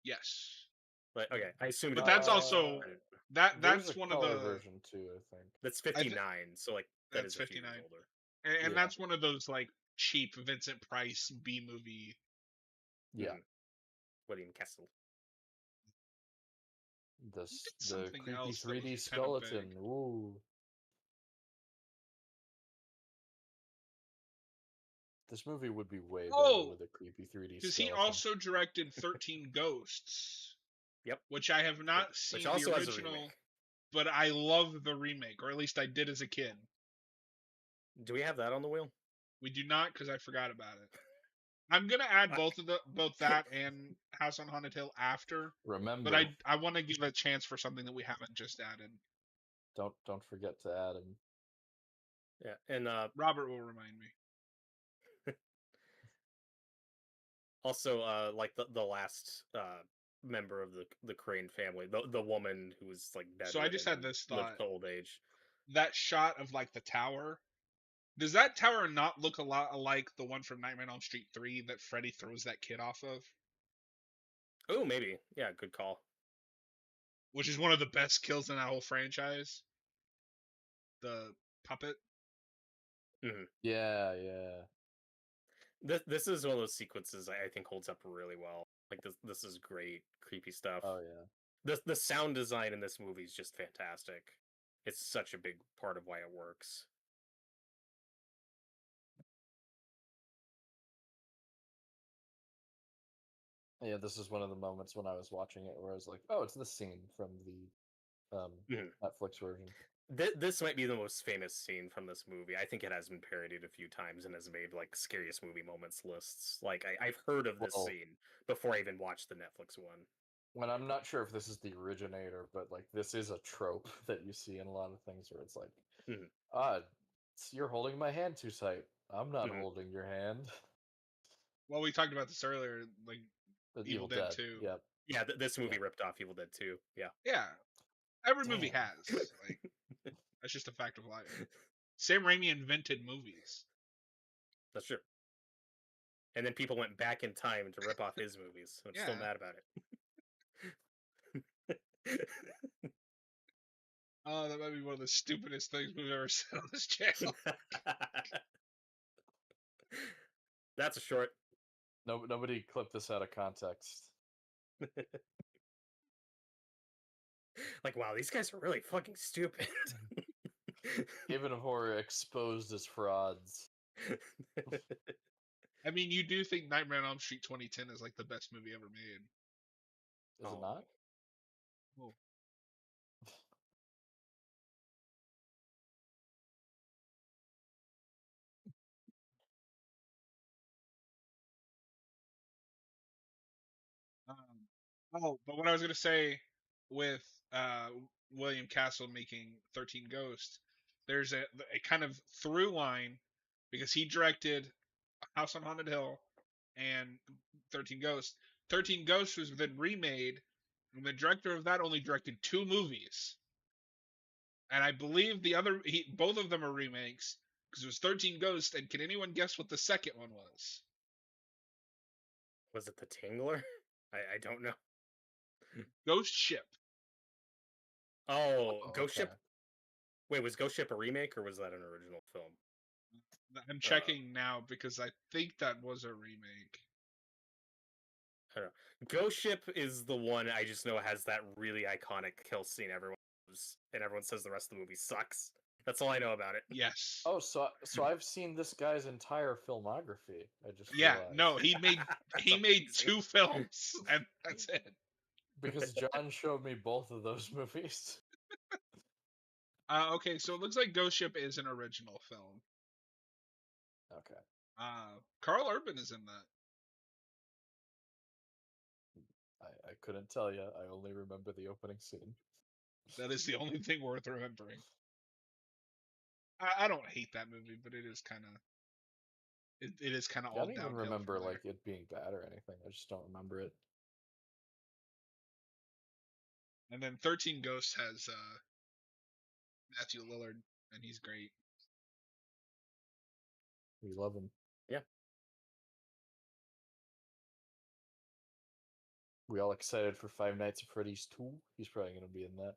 Yes, Like, okay, I assumed but it that's was. also There's that's a one of color the version too, I think. That's I 59, th- so like that that's is a few 59, years older. and Yeah. that's one of those like cheap Vincent Price B movie. Yeah. William Castle. The something creepy else that 3D was kinda skeleton. big. Ooh. This movie would be way better Oh, with a creepy 3D because skeleton. he also directed 13 Ghosts. Yep. Which I have not seen Which also the has a original, remake. but I love the remake, or at least I did as a kid. Do we have that on the wheel? We do not because I forgot about it. I'm gonna add both that and House on Haunted Hill after, Remember, but I want to give a chance for something that we haven't just added. don't forget to add him. Yeah, and Robert will remind me. also like the last member of the Crane family, the woman who was like So I just had bedridden this and lived thought. to old age. That shot of like the tower. Does that tower not look a lot like the one from Nightmare on Elm Street 3 that Freddy throws that kid off of? Oh, maybe. Yeah, good call. Which is one of the best kills in that whole franchise. The puppet. Yeah, yeah. This is one of those sequences I think holds up really well. Like this is great, creepy stuff. Oh yeah. The sound design in this movie is just fantastic. It's such a big part of why it works. Yeah, this is one of the moments when I was watching it where I was like, "Oh, it's this scene from the Netflix version." This might be the most famous scene from this movie. I think it has been parodied a few times and has made like scariest movie moments lists. Like I've heard of this Well, scene before I even watched the Netflix one. and I'm not sure if this is the originator, but like this is a trope that you see in a lot of things where it's like, Mhm. You're holding my hand too tight. I'm not Mhm. holding your hand. Well, we talked about this earlier, like The Evil Dead 2. Yep. Yeah, this movie ripped off Evil Dead 2. Yeah. Yeah, every movie Damn. has. Like, that's just a fact of life. Sam Raimi invented movies. That's true. And then people went back in time to rip off his movies. So I'm still Yeah. mad about it. Oh, that might be one of the stupidest things we've ever said on this channel. That's a short. Nobody clip this out of context. Like, wow, these guys are really fucking stupid. Even if we're exposed as frauds. I mean, you do think Nightmare on Elm Street 2010 is like the best movie ever made. Is it not? Oh. But what I was gonna say with William Castle making 13 Ghosts, there's a kind of through line because he directed House on Haunted Hill and 13 Ghosts. 13 Ghosts was then remade, and the director of that only directed 2 movies. And I believe both of them are remakes because it was 13 Ghosts. And can anyone guess what the second one was? Was it The Tingler? I don't know. Ghost Ship. Oh, Oh, Ghost okay. Ship? Wait, was Ghost Ship a remake or was that an original film? I'm checking now because I think that was a remake. I don't know. Ghost Ship is the one I just know has that really iconic kill scene everyone loves, and everyone says the rest of the movie sucks. That's all I know about it. Yes. Oh, so I've seen this guy's entire filmography. I just Yeah. realized. No, he made That's he made amazing. 2 films, and that's it. Because John showed me both of those movies. Okay, so it looks like Ghost Ship is an original film. Okay. Carl Urban is in that. I couldn't tell you. I only remember the opening scene. That is the only thing worth remembering. I don't hate that movie, but it is kind of it is kind of I all don't even downhill remember from there. like it being bad or anything. I just don't remember it. And then 13 Ghosts has Matthew Lillard, and he's great. We love him. Yeah. We all excited for Five Nights at Freddy's 2? He's probably going to be in that.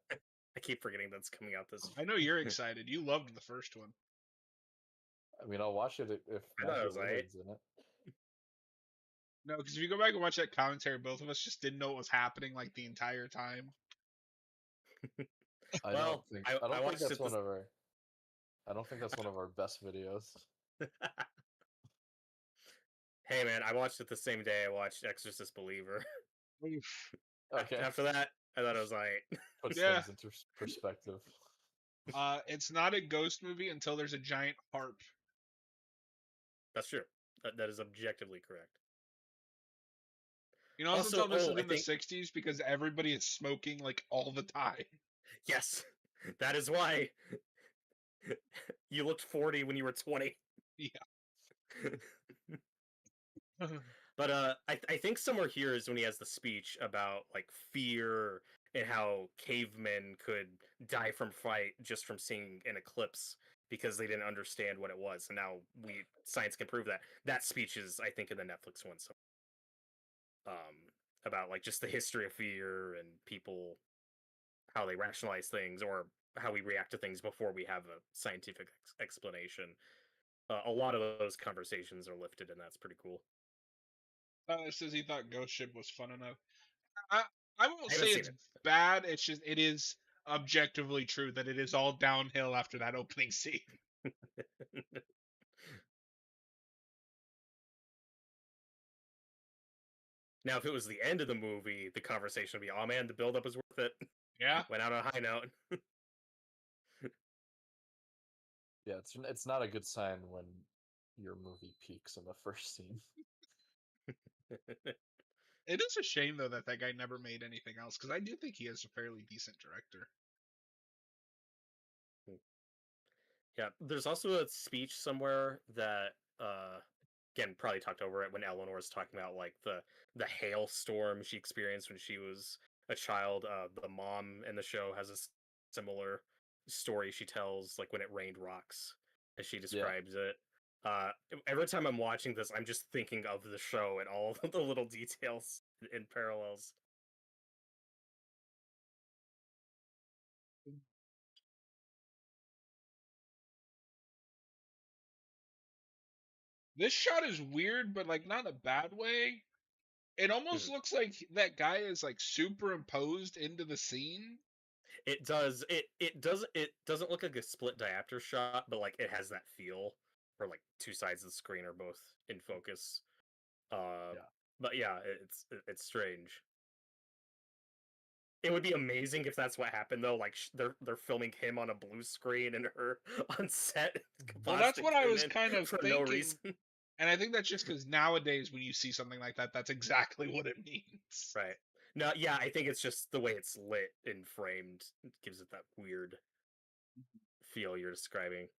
I keep forgetting that's coming out this. I know you're excited. You loved the first one. I mean, I'll watch it if I thought it Matthew was alright. Lillard's in it. No, because if you go back and watch that commentary, both of us just didn't know what was happening like the entire time. I Well, don't think I think watched that's it one of our. I don't think that's one of our best videos. Hey man, I watched it the same day I watched Exorcist Believer. Oof. Okay. After that, I thought it was alright. Puts Yeah. things into perspective. It's not a ghost movie until there's a giant harp. That's true. That is objectively correct. You know, also Also, tell this oh, is I in the think- 60s because everybody is smoking like all the time. Yes, that is why you looked 40 when you were 20. Yeah. But I think somewhere here is when he has the speech about like fear and how cavemen could die from fright just from seeing an eclipse because they didn't understand what it was, and now science can prove that. That speech is, I think, in the Netflix one. So, about like just the history of fear and people, how they rationalize things or how we react to things before we have a scientific explanation. A lot of those conversations are lifted, and that's pretty cool. Tyler says he thought Ghost Ship was fun enough. I won't I say haven't it's seen bad. It's just it is objectively true that it is all downhill after that opening scene. Now, if it was the end of the movie, the conversation would be, "Oh man, the buildup was worth it." Yeah. Went out on a high note. Yeah, it's not a good sign when your movie peaks in the first scene. It is a shame though that guy never made anything else because I do think he is a fairly decent director. Yeah, there's also a speech somewhere that again probably talked over it when Eleanor was talking about like the hailstorm she experienced when she was a child. The mom in the show has a similar story she tells, like when it rained rocks, as she Yeah. describes it. Uh, every time I'm watching this, I'm just thinking of the show and all of the little details in parallels. This shot is weird, but like not in a bad way. It almost Mhm. looks like that guy is like superimposed into the scene. It does. It doesn't look like a split diopter shot, but like it has that feel where like two sides of the screen are both in focus. Uh, Yeah. but yeah, it's strange. It would be amazing if that's what happened though. Like they're filming him on a blue screen and her on set Well, that's what compositing I him was in kind of for no thinking. reason. And I think that's just because nowadays, when you see something like that, that's exactly what it means. Right. No, yeah, I think it's just the way it's lit and framed gives it that weird feel you're describing.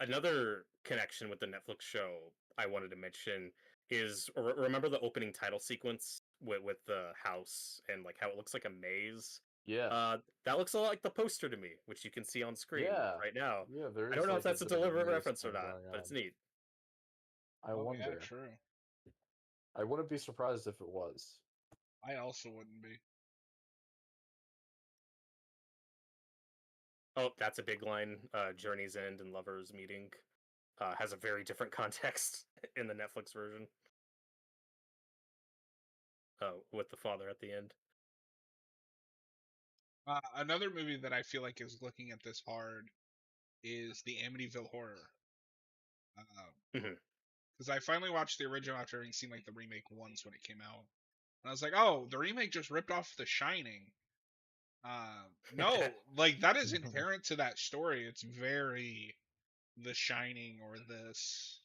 Another connection with the Netflix show I wanted to mention is remember the opening title sequence with the house and like how it looks like a maze. Yeah. That looks a lot like the poster to me, which you can see on screen Yeah. right now. Yeah, there I don't is know if like a that's a bit of a deliberate maze reference or thing not, going but on. it's neat. I Oh yeah, wonder. true. I wouldn't be surprised if it was. I also wouldn't be. Oh, that's a big line. Journey's End and Lovers Meeting has a very different context in the Netflix version. With the father at the end. Another movie that I feel like is looking at this hard is the Amityville Horror. Mhm. Because I finally watched the original after having seen like the remake once when it came out, and I was like, oh, the remake just ripped off The Shining. No, like that is inherent to that story. It's very The Shining or this.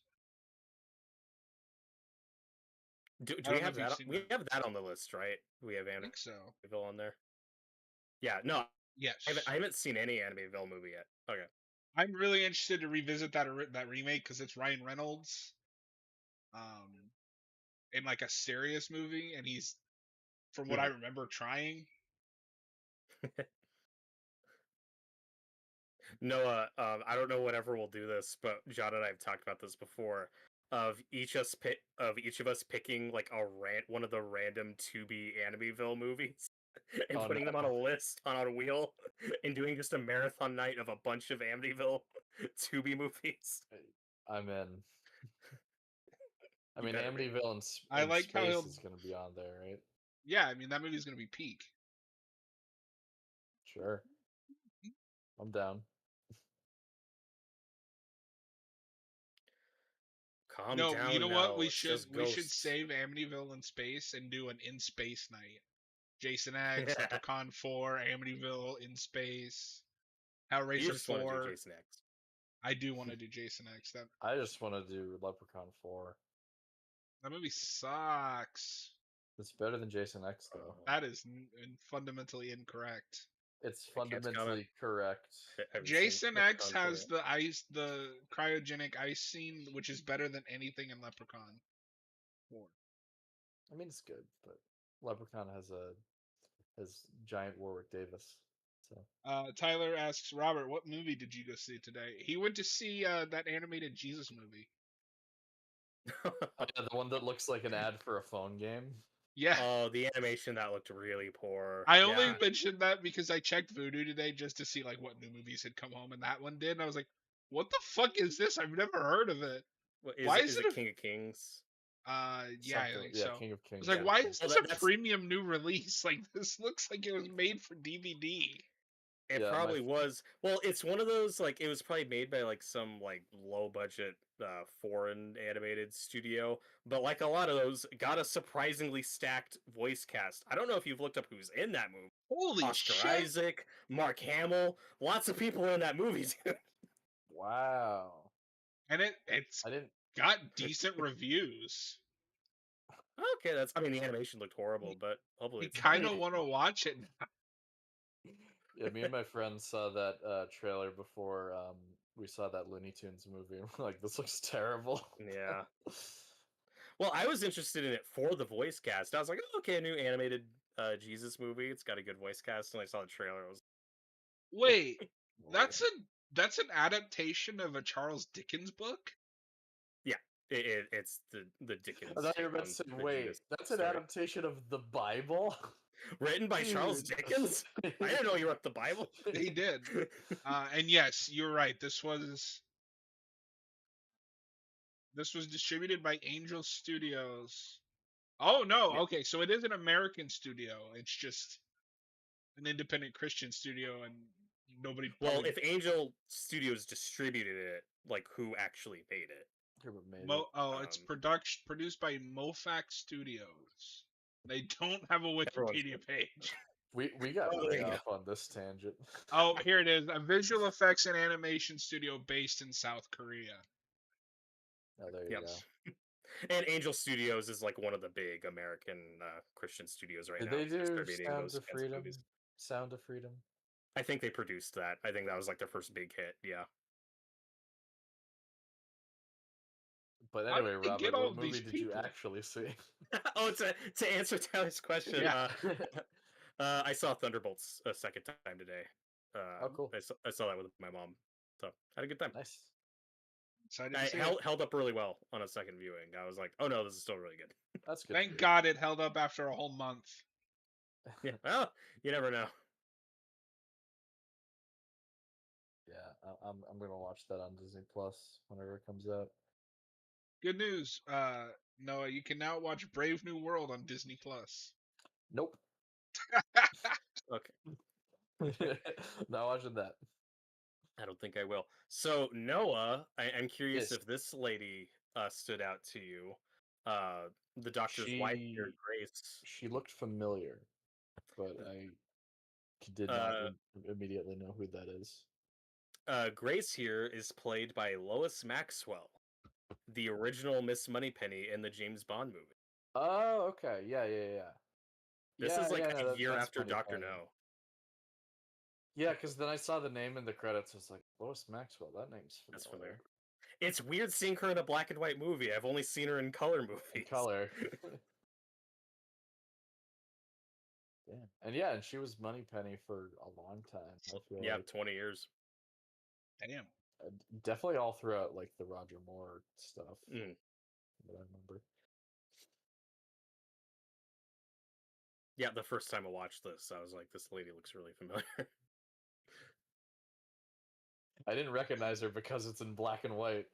Do I we don't know have if you've that? seen We that. have that on the list, right? We have I think so. Amityville on there. Yeah, no, Yes. I haven't seen any Amityville movie yet. Okay. I'm really interested to revisit that remake because it's Ryan Reynolds, um, in like a serious movie, and he's, from what I Mhm. remember, trying. Noah, I don't know whenever we'll do this, but John and I have talked about this before. Of each of us picking like one of the random to be Amityville movies and Oh putting them on no. a list on a wheel and doing just a marathon night of a bunch of Amityville to be movies. I'm in. I You mean, better be. Amityville I in like how space he'll. is going to be on there, right? Yeah, I mean that movie's gonna be peak. Sure. I'm down. Calm No, you down know what? now. We It's should just we should ghosts. save Amityville in space and do an in space night. Jason X, Leprechaun 4, Amityville in space, You Hellraiser just want to do 4. Jason X. I do want to do Jason X. I just want to do Leprechaun 4. That movie sucks. It's better than Jason X, though. That is fundamentally incorrect. It's I can't comment. fundamentally correct. Have you seen Jason X Leprechaun 4 has yet? the cryogenic ice scene, which is better than anything in Leprechaun 4. I mean, it's good, but Leprechaun has giant Warwick Davis. So Tyler asks Robert, "What movie did you go see today?" He went to see that animated Jesus movie. oh, yeah, the one that looks like an ad for a phone game. Yeah, Oh, the animation that looked really poor. I only Yeah. mentioned that because I checked Voodoo today just to see like what new movies had come home, and that one did. And I was like, "What the fuck is this? I've never heard of it. What Why is is it it a?" King of Kings? Yeah, I Something, think yeah, so. King of I was Kings. like, Yeah. "Why Okay. is Well, this a that's premium new release? Like this looks like it was made for DVD." It Yeah, probably was. Well, it's one of those like it was probably made by like some like low budget foreign animated studio, but like a lot of those got a surprisingly stacked voice cast. I don't know if you've looked up who's in that movie. Holy Oscar shit! Isaac, Mark Hamill, lots of people in that movie, dude. wow. And it's I didn't. got decent reviews. Okay, that's I mean the animation looked horrible, but hopefully You it's kind funny. of want to watch it. Yeah, me and my friends saw that trailer before we saw that Looney Tunes movie. And we're like, this looks terrible. Yeah. Well, I was interested in it for the voice cast. I was like, oh, okay, a new animated Jesus movie. It's got a good voice cast, and I saw the trailer. I was Wait, Lord. that's an adaptation of a Charles Dickens book? yeah, it's the Dickens. I thought you were about to say, the wait, Jesus that's an story. adaptation of the Bible? Written by Charles Dude. Dickens. I didn't know you wrote the Bible. He did. And yes, you're right. This was distributed by Angel Studios. Oh no, Yeah. okay, so it is an American studio. It's just an independent Christian studio, and nobody. Well, Probably, if Angel Studios distributed it, like who actually made it? Who made it? it's produced by Mofax Studios. They don't have a Everyone's Wikipedia page. We got Oh, way there you off on this tangent. Oh, here it is. A visual effects and animation studio based in South Korea. Oh, there you Yep. go. And Angel Studios is like one of the big American Christian studios right Did now. they do distributing Sound those of kinds Freedom? movies. Sound of Freedom? I think they produced that. I think that was like their first big hit. Yeah. But How did anyway, they Robert, get all what of movie these did you people? actually see? Oh, to answer Tyler's question, Yeah. I saw Thunderbolts a second time today. Oh, cool. I saw that with my mom, so had a good time. Nice. Excited to I see it. held up really well on a second viewing. I was like, oh no, this is still really good. That's good. Thank God it held up after a whole month. Yeah. Well, you never know. Yeah, I'm gonna watch that on Disney Plus whenever it comes out. Good news, Noah. You can now watch Brave New World on Disney Plus. Nope. Okay. Not watching that. I don't think I will. So Noah, I'm curious Yes. if this lady stood out to you. The doctor's wife here, Grace. She looked familiar, but I did not immediately know who that is. Grace here is played by Lois Maxwell, the original Miss Moneypenny in the James Bond movie. Oh, okay. Yeah. This is like a year that's after funny, Doctor funny. No. Yeah, because then I saw the name in the credits. I was like, Lois Maxwell. That name's familiar. That's familiar. It's weird seeing her in a black and white movie. I've only seen her in color movies. In color. Yeah, and she was Moneypenny for a long time. I feel like. 20 years. Damn. Definitely all throughout like the Roger Moore stuff that I remember. Yeah, the first time I watched this, I was like, this lady looks really familiar. I didn't recognize her because it's in black and white.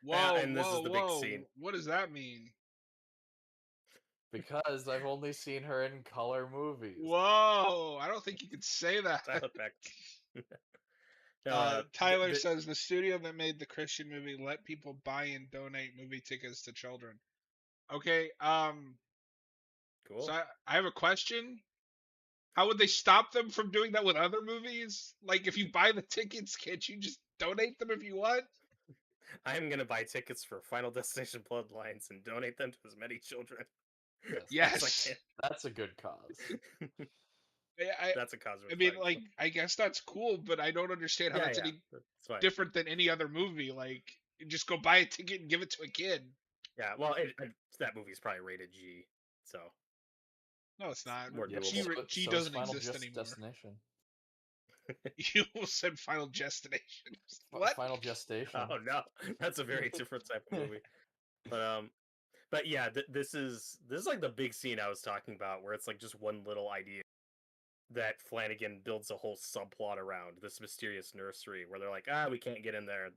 Whoa, and this whoa, is the whoa! big scene. What does that mean? Because I've only seen her in color movies. Whoa! I don't think you could say that. Tyler says the studio that made the Christian movie let people buy and donate movie tickets to children. Okay, cool. So I have a question. How would they stop them from doing that with other movies? Like, if you buy the tickets, can't you just donate them if you want? I'm gonna buy tickets for Final Destination Bloodlines and donate them to as many children. Yes. That's a good cause. That's a cause. I mean, like, I guess that's cool, but I don't understand how that's any different than any other movie. Like, you just go buy a ticket and give it to a kid. Yeah, well, that movie's probably rated G, so. No, it's not. G doesn't Final exist anymore. Destination. You said Final Gestination. What? Final Gestation. Oh no, that's a very different type of movie. But yeah, this is like the big scene I was talking about, where it's like just one little idea that Flanagan builds a whole subplot around this mysterious nursery, where they're like, we can't get in there,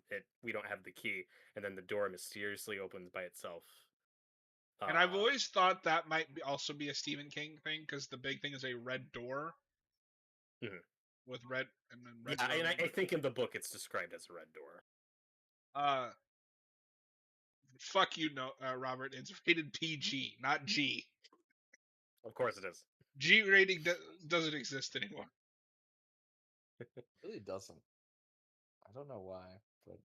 we don't have the key, and then the door mysteriously opens by itself. And I've always thought that might also be a Stephen King thing, because the big thing is a red door. with red and then red Yeah, door. and I think in the book it's described as a red door. Fuck you, no, Robert. It's rated PG, not G. Of course it is. G rating doesn't exist anymore. It really doesn't. I don't know why, but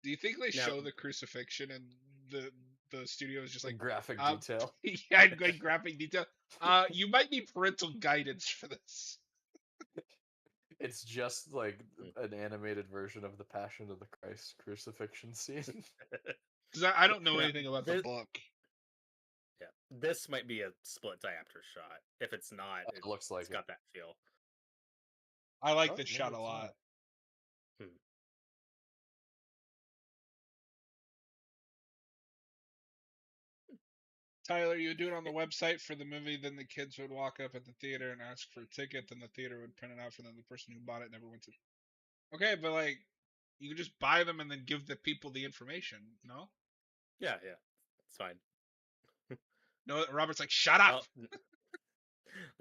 Do you think they Now- show the crucifixion and the studio is just in like graphic detail. yeah, in great graphic detail. You might need parental guidance for this. It's just like an animated version of the Passion of the Christ crucifixion scene. Because I don't know Yeah, anything about the book. Yeah, this might be a split diopter shot. If it's not, It looks like it's got that feel. I like Oh, this maybe shot a it's lot. not. Tyler, you would do it on the website for the movie, then the kids would walk up at the theater and ask for a ticket, then the theater would print it out for them. The person who bought it never went to. Okay, but like, you can just buy them and then give the people the information, no? Yeah, it's fine. No, Robert's like, shut up! Well,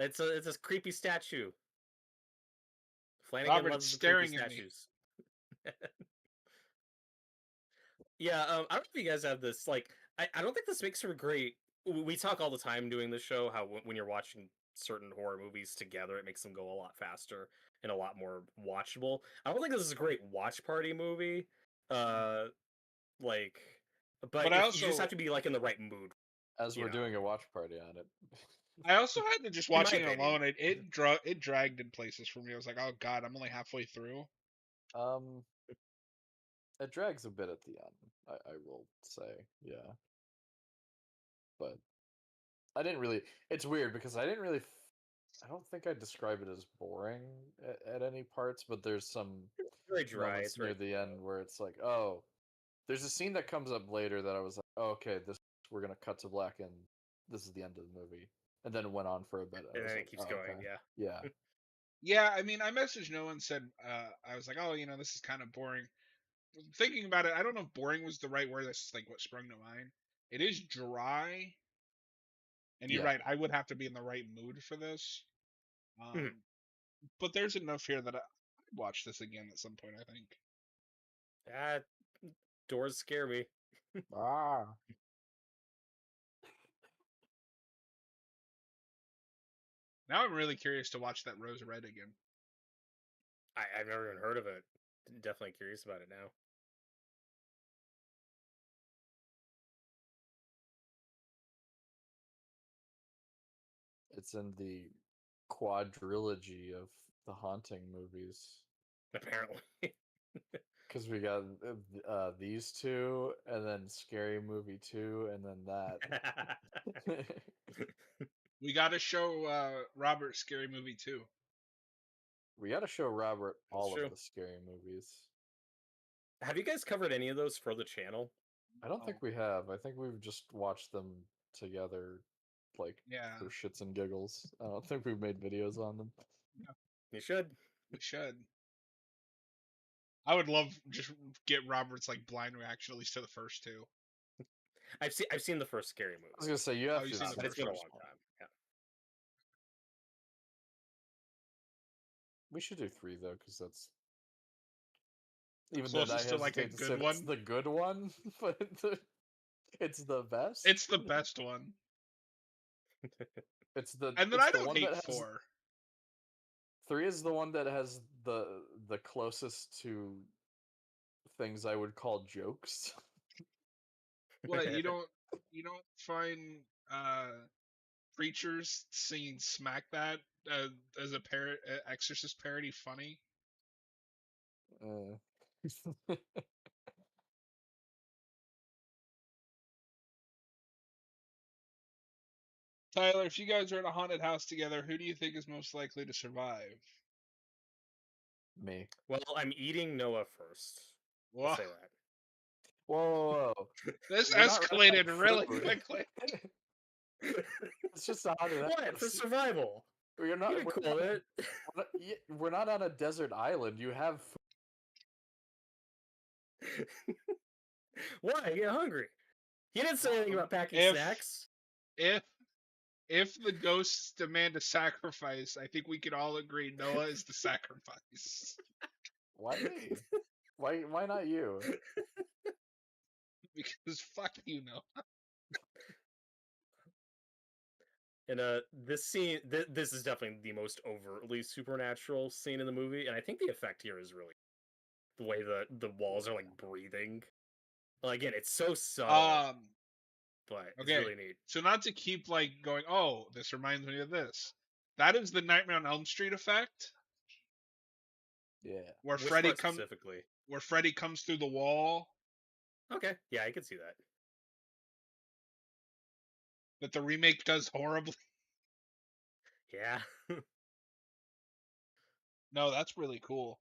it's a creepy statue. Flanagan Robert, loves it's the creepy staring at me. statues. Yeah, I don't know if you guys have this. Like, I don't think this makes for great. We talk all the time doing the show how when you're watching certain horror movies together, it makes them go a lot faster and a lot more watchable. I don't think this is a great watch party movie. Like, but I you also just have to be like in the right mood. As we're doing a watch party on it. I also had to just In my watching it opinion. alone. It dragged in places for me. I was like, oh god, I'm only halfway through. It drags a bit at the end, I will say, yeah. But I didn't really. It's weird because I didn't really. I don't think I'd describe it as boring at any parts, but there's some Very dry. moments It's near very the end where it's like, oh, there's a scene that comes up later that I was like, oh, okay, we're gonna cut to black and this is the end of the movie, and then it went on for a bit. and was then like, it keeps oh, going. okay. Yeah. Yeah. Yeah, I mean, I messaged Noah and said, I was like, oh, this is kind of boring. Thinking about it, I don't know if boring was the right word. That's like what sprung to mind. It is dry, and you're Yeah. right. I would have to be in the right mood for this. But there's enough here that I'd watch this again at some point, I think. Doors scare me. Ah. Now I'm really curious to watch that Rose Red again. I've never even heard of it. Definitely curious about it now. It's in the quadrilogy of the Haunting movies. Apparently. Because we got these two, and then Scary Movie 2, and then that. We got to show Robert Scary Movie 2. We got to show Robert all true. of the Scary movies. Have you guys covered any of those for the channel? I don't think we have. I think we've just watched them together, like, for shits and giggles. I don't think we've made videos on them. Yeah. You should. We should. I would love just get Robert's like blind reaction at least to the first two. I've seen the first Scary movie. I was gonna say you have to, but it's been a long time. Yeah. We should do 3 though, because that's even closest though to like a good one. It's the good one, but it's the best. It's the best one. It's the and then it's I the don't one hate that has, 4. 3 is the one that has the closest to things I would call jokes. What you don't find preachers singing "Smack That" as a Exorcist parody funny? Tyler, if you guys are in a haunted house together, who do you think is most likely to survive? Me. Well, I'm eating Noah first. Whoa. I'll say that. Whoa. This escalated really quickly. It's just a haunted house. What? For survival. We're not. We're not on a desert island. You have food. Why? Get hungry. He didn't say anything about packing snacks. If if the ghosts demand a sacrifice, I think we could all agree Noah is the sacrifice. Why me? Why not you? Because fuck you, Noah. And this scene, this is definitely the most overtly supernatural scene in the movie, and I think the effect here is really the way the walls are like breathing. Well, again, it's so subtle, but it's Okay. really neat. So not to keep like going, oh, this reminds me of this. That is the Nightmare on Elm Street effect, Yeah. where Which part specifically? where Freddy comes through the wall. Okay, yeah, I can see that. That the remake does horribly. Yeah. No, that's really cool.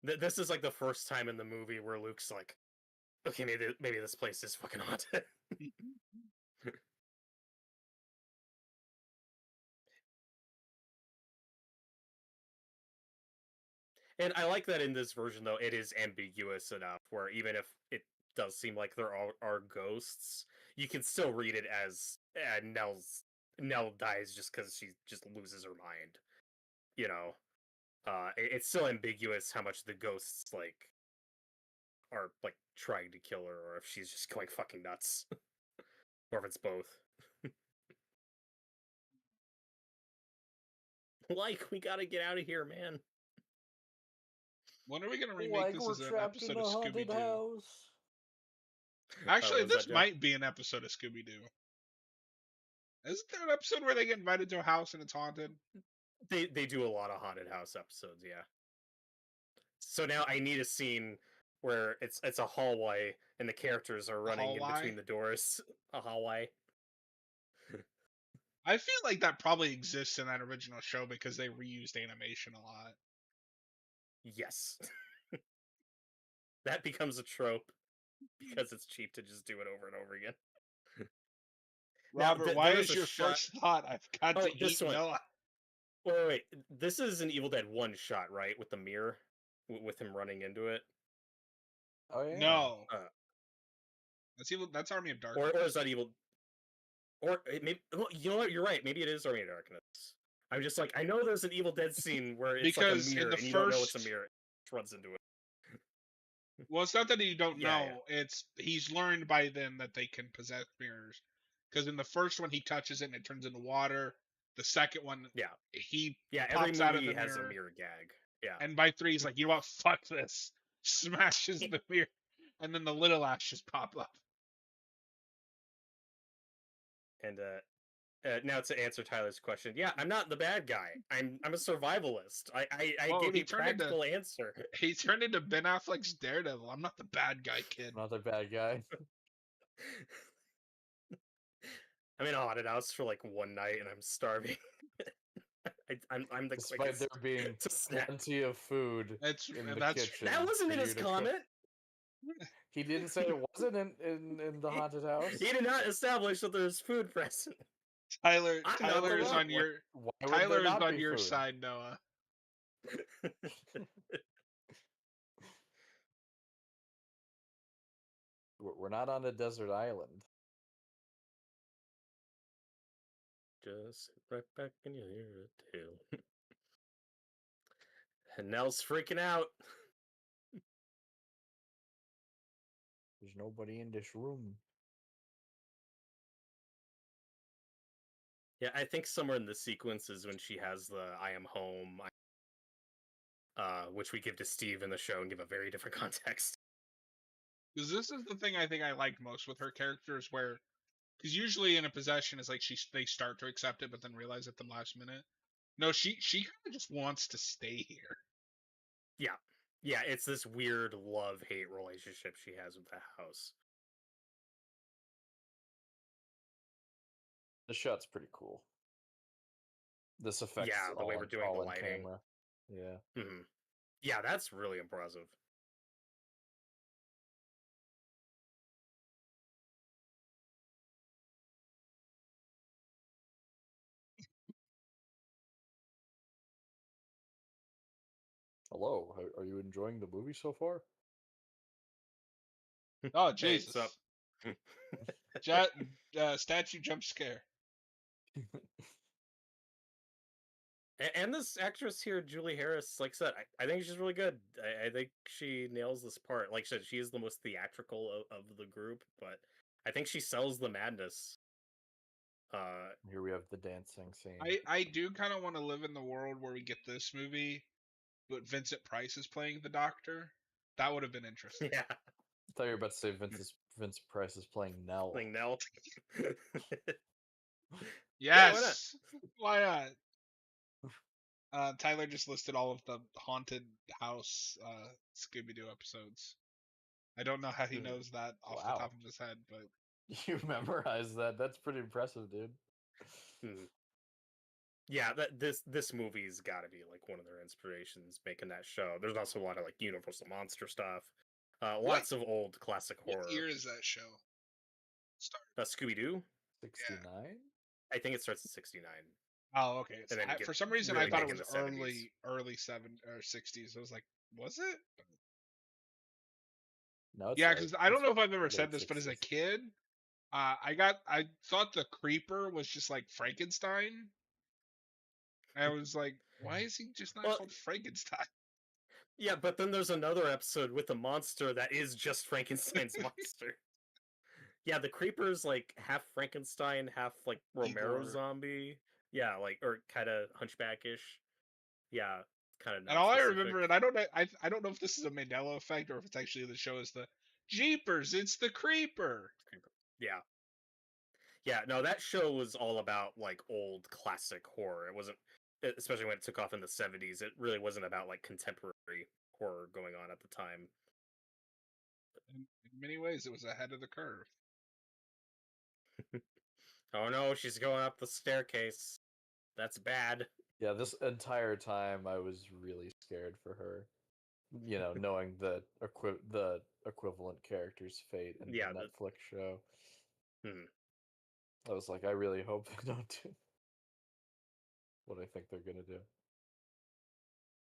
This is like the first time in the movie where Luke's like, okay, maybe this place is fucking haunted. And I like that in this version, though, it is ambiguous enough where even if it does seem like there are ghosts, you can still read it as Nell dies just because she just loses her mind. You know, it's still ambiguous how much the ghosts like are like trying to kill her, or if she's just going fucking nuts, or if it's both. Like, we gotta get out of here, man. When are we gonna remake Like this we're as an trapped episode in of a Scooby haunted Doo? house. Actually, Was this that Joe? might be an episode of Scooby Doo. Isn't there an episode where they get invited to a house and it's haunted? They do a lot of haunted house episodes, yeah. So now I need a scene where it's a hallway and the characters are running in between the doors. A hallway. I feel like that probably exists in that original show because they reused animation a lot. Yes. That becomes a trope because it's cheap to just do it over and over again. Robert, why is your first thought I've got to this eat one. Noah? Wait. This is an Evil Dead 1 shot, right? With the mirror? With him running into it? Oh yeah. No. That's Army of Darkness. Or is that Evil... Or maybe... Well, you know what? You're right. Maybe it is Army of Darkness. I'm just like, I know there's an Evil Dead scene where it's because like a mirror and you don't know it's a mirror. It runs into it. Well, it's not that you don't know. Yeah. It's he's learned by then that they can possess mirrors. Because in the first one, he touches it and it turns into water. The second one, he pops out of the mirror. Has a mirror gag. Yeah. And by 3, he's like, you know what? Fuck this. Smashes the mirror. And then the little ashes pop up. And now to answer Tyler's question, yeah, I'm not the bad guy. I'm a survivalist. I gave a practical answer. He turned into Ben Affleck's Daredevil. I'm not the bad guy, kid. Not the bad guy. I'm in a haunted house for like one night and I'm starving. I'm the Despite quickest there being plenty of food in the kitchen. That wasn't in his comment. He didn't say it wasn't in the haunted house. He did not establish that there's food present. Tyler is on your side, Noah. We're not on a desert island. Just right back and you hear a tale. And Nell's freaking out. There's nobody in this room. Yeah, I think somewhere in the sequence is when she has the I am home, which we give to Steve in the show and give a very different context. Because this is the thing I think I liked most with her characters, where because usually in a possession it's like they start to accept it but then realize at the last minute. No, she kind of just wants to stay here. Yeah, it's this weird love-hate relationship she has with the house. The shot's pretty cool. This effect, the way we're doing the lighting. Camera. Yeah. Mm-hmm. Yeah, that's really impressive. Hello, are you enjoying the movie so far? Oh, Jesus. Hey, Statue jump scare. And this actress here, Julie Harris, like I said, I think she's really good. I think she nails this part. Like I said, she is the most theatrical of the group, but I think she sells the madness. Here we have the dancing scene. I do kind of want to live in the world where we get this movie, but Vincent Price is playing the Doctor. That would have been interesting. Yeah, I thought you were about to say Vince Price is playing Nell. like Nell. Yes, why not? Tyler just listed all of the haunted house Scooby-Doo episodes. I don't know how he knows that off the top of his head, but you memorized that. That's pretty impressive, dude. Yeah, this movie's got to be like one of their inspirations making that show. There's also a lot of like Universal monster stuff, lots of old classic horror. What year is that show? Scooby Doo. 69. I think it starts in 69. Oh, okay. And then For some reason, really I thought it big in was the 70s. early 60s. I was like, was it? No, it's Yeah, like, because I don't know if I've ever said late this, but as a 60s. kid, I thought the creeper was just like Frankenstein. I was like, why is he just not called Frankenstein? Yeah, but then there's another episode with a monster that is just Frankenstein's monster. Yeah, the creeper's like half Frankenstein, half like Romero Igor. zombie. Yeah, like or kind of hunchback-ish. Yeah, kind of. And all I remember, and I don't know if this is a Mandela effect or if it's actually the show, is the Jeepers, it's the creeper. Yeah. Yeah, no, that show was all about like old classic horror. It wasn't, especially when it took off in the 70s, it really wasn't about like contemporary horror going on at the time. In many ways, it was ahead of the curve. Oh no, she's going up the staircase. That's bad. Yeah, this entire time I was really scared for her. You know, knowing the equivalent character's fate in the Netflix show. I was like, I really hope they don't do what I think they're gonna do.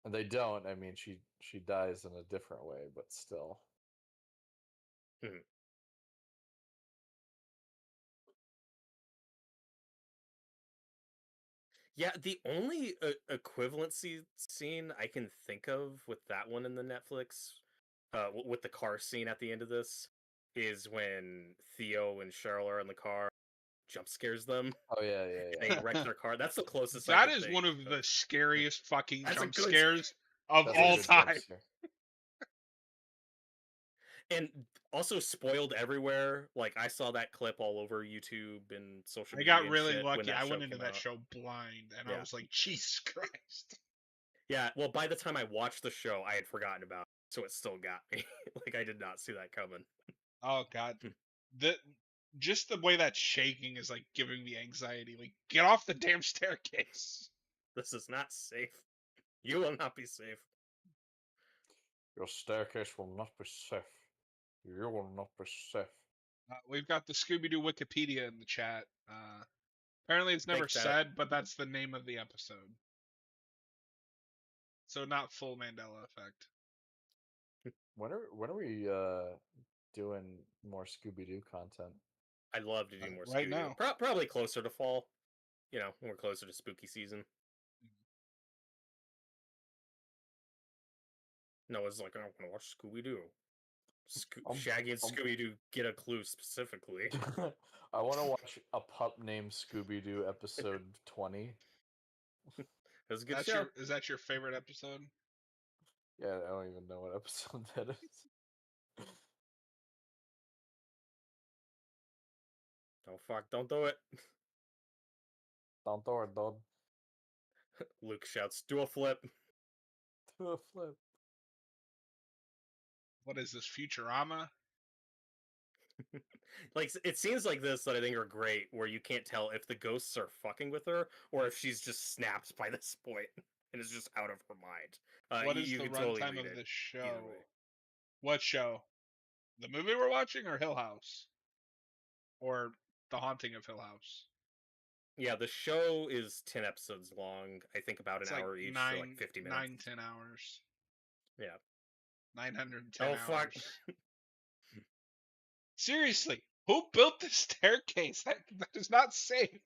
And they don't. I mean, she dies in a different way, but still. Yeah, the only equivalency scene I can think of with that one in the Netflix, with the car scene at the end of this, is when Theo and Cheryl are in the car, jump scares them. Oh yeah. They wreck their car. That's the closest. That is one of the scariest fucking jump scares of That's all time. And also spoiled everywhere. Like I saw that clip all over YouTube and social media. I got really lucky. I went into that out. show blind, and I was like, Jesus Christ. Yeah, well, by the time I watched the show, I had forgotten about it, so it still got me. Like I did not see that coming. Oh God, just the way that's shaking is like giving me anxiety. Like, get off the damn staircase. This is not safe. You will not be safe. Your staircase will not be safe. You will not be safe. We've got the Scooby-Doo Wikipedia in the chat. Apparently it's never said, but that's the name of the episode. So not full Mandela effect. When are we doing more Scooby-Doo content? I'd love to do more right Scooby-Doo. now. Probably closer to fall. You know, when we're closer to spooky season. Noah's like, I want to watch Scooby-Doo. Shaggy and Scooby-Doo get a clue specifically. I want to watch a pup named Scooby-Doo episode 20. It was a good show. Is that your favorite episode? Yeah, I don't even know what episode that is. Oh fuck, don't do it. Don't do it, dude. Luke shouts, do a flip. Do a flip. What is this, Futurama? Like, it seems like this that I think are great, where you can't tell if the ghosts are fucking with her or if she's just snapped by this point and is just out of her mind. What is the runtime of the show? What show? The movie we're watching, or Hill House? Or The Haunting of Hill House? Yeah, the show is 10 episodes long. I think about an hour each, so like 50 minutes. 9-10 hours. Yeah. 910 hours. Fuck. Seriously, Who built this staircase? That is not safe.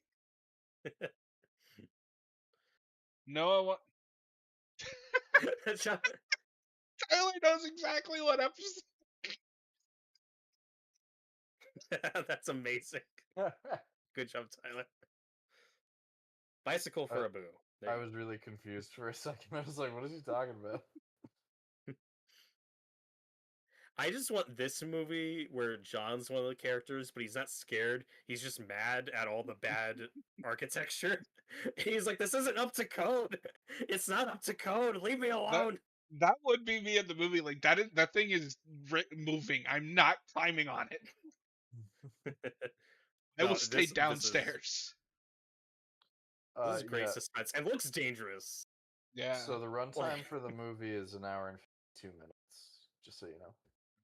Noah, Tyler knows exactly what episode. That's amazing. Good job, Tyler. Bicycle for a boo. There I you was really confused for a second. I was like, what is he talking about? I just want this movie where John's one of the characters, but he's not scared. He's just mad at all the bad architecture. He's like, "This isn't up to code. It's not up to code. Leave me alone." That would be me in the movie. Like that thing is moving. I'm not climbing on it. I will stay downstairs. This is great Yeah. suspense and looks dangerous. Yeah. So the runtime for the movie is an hour and 52 minutes, just so you know.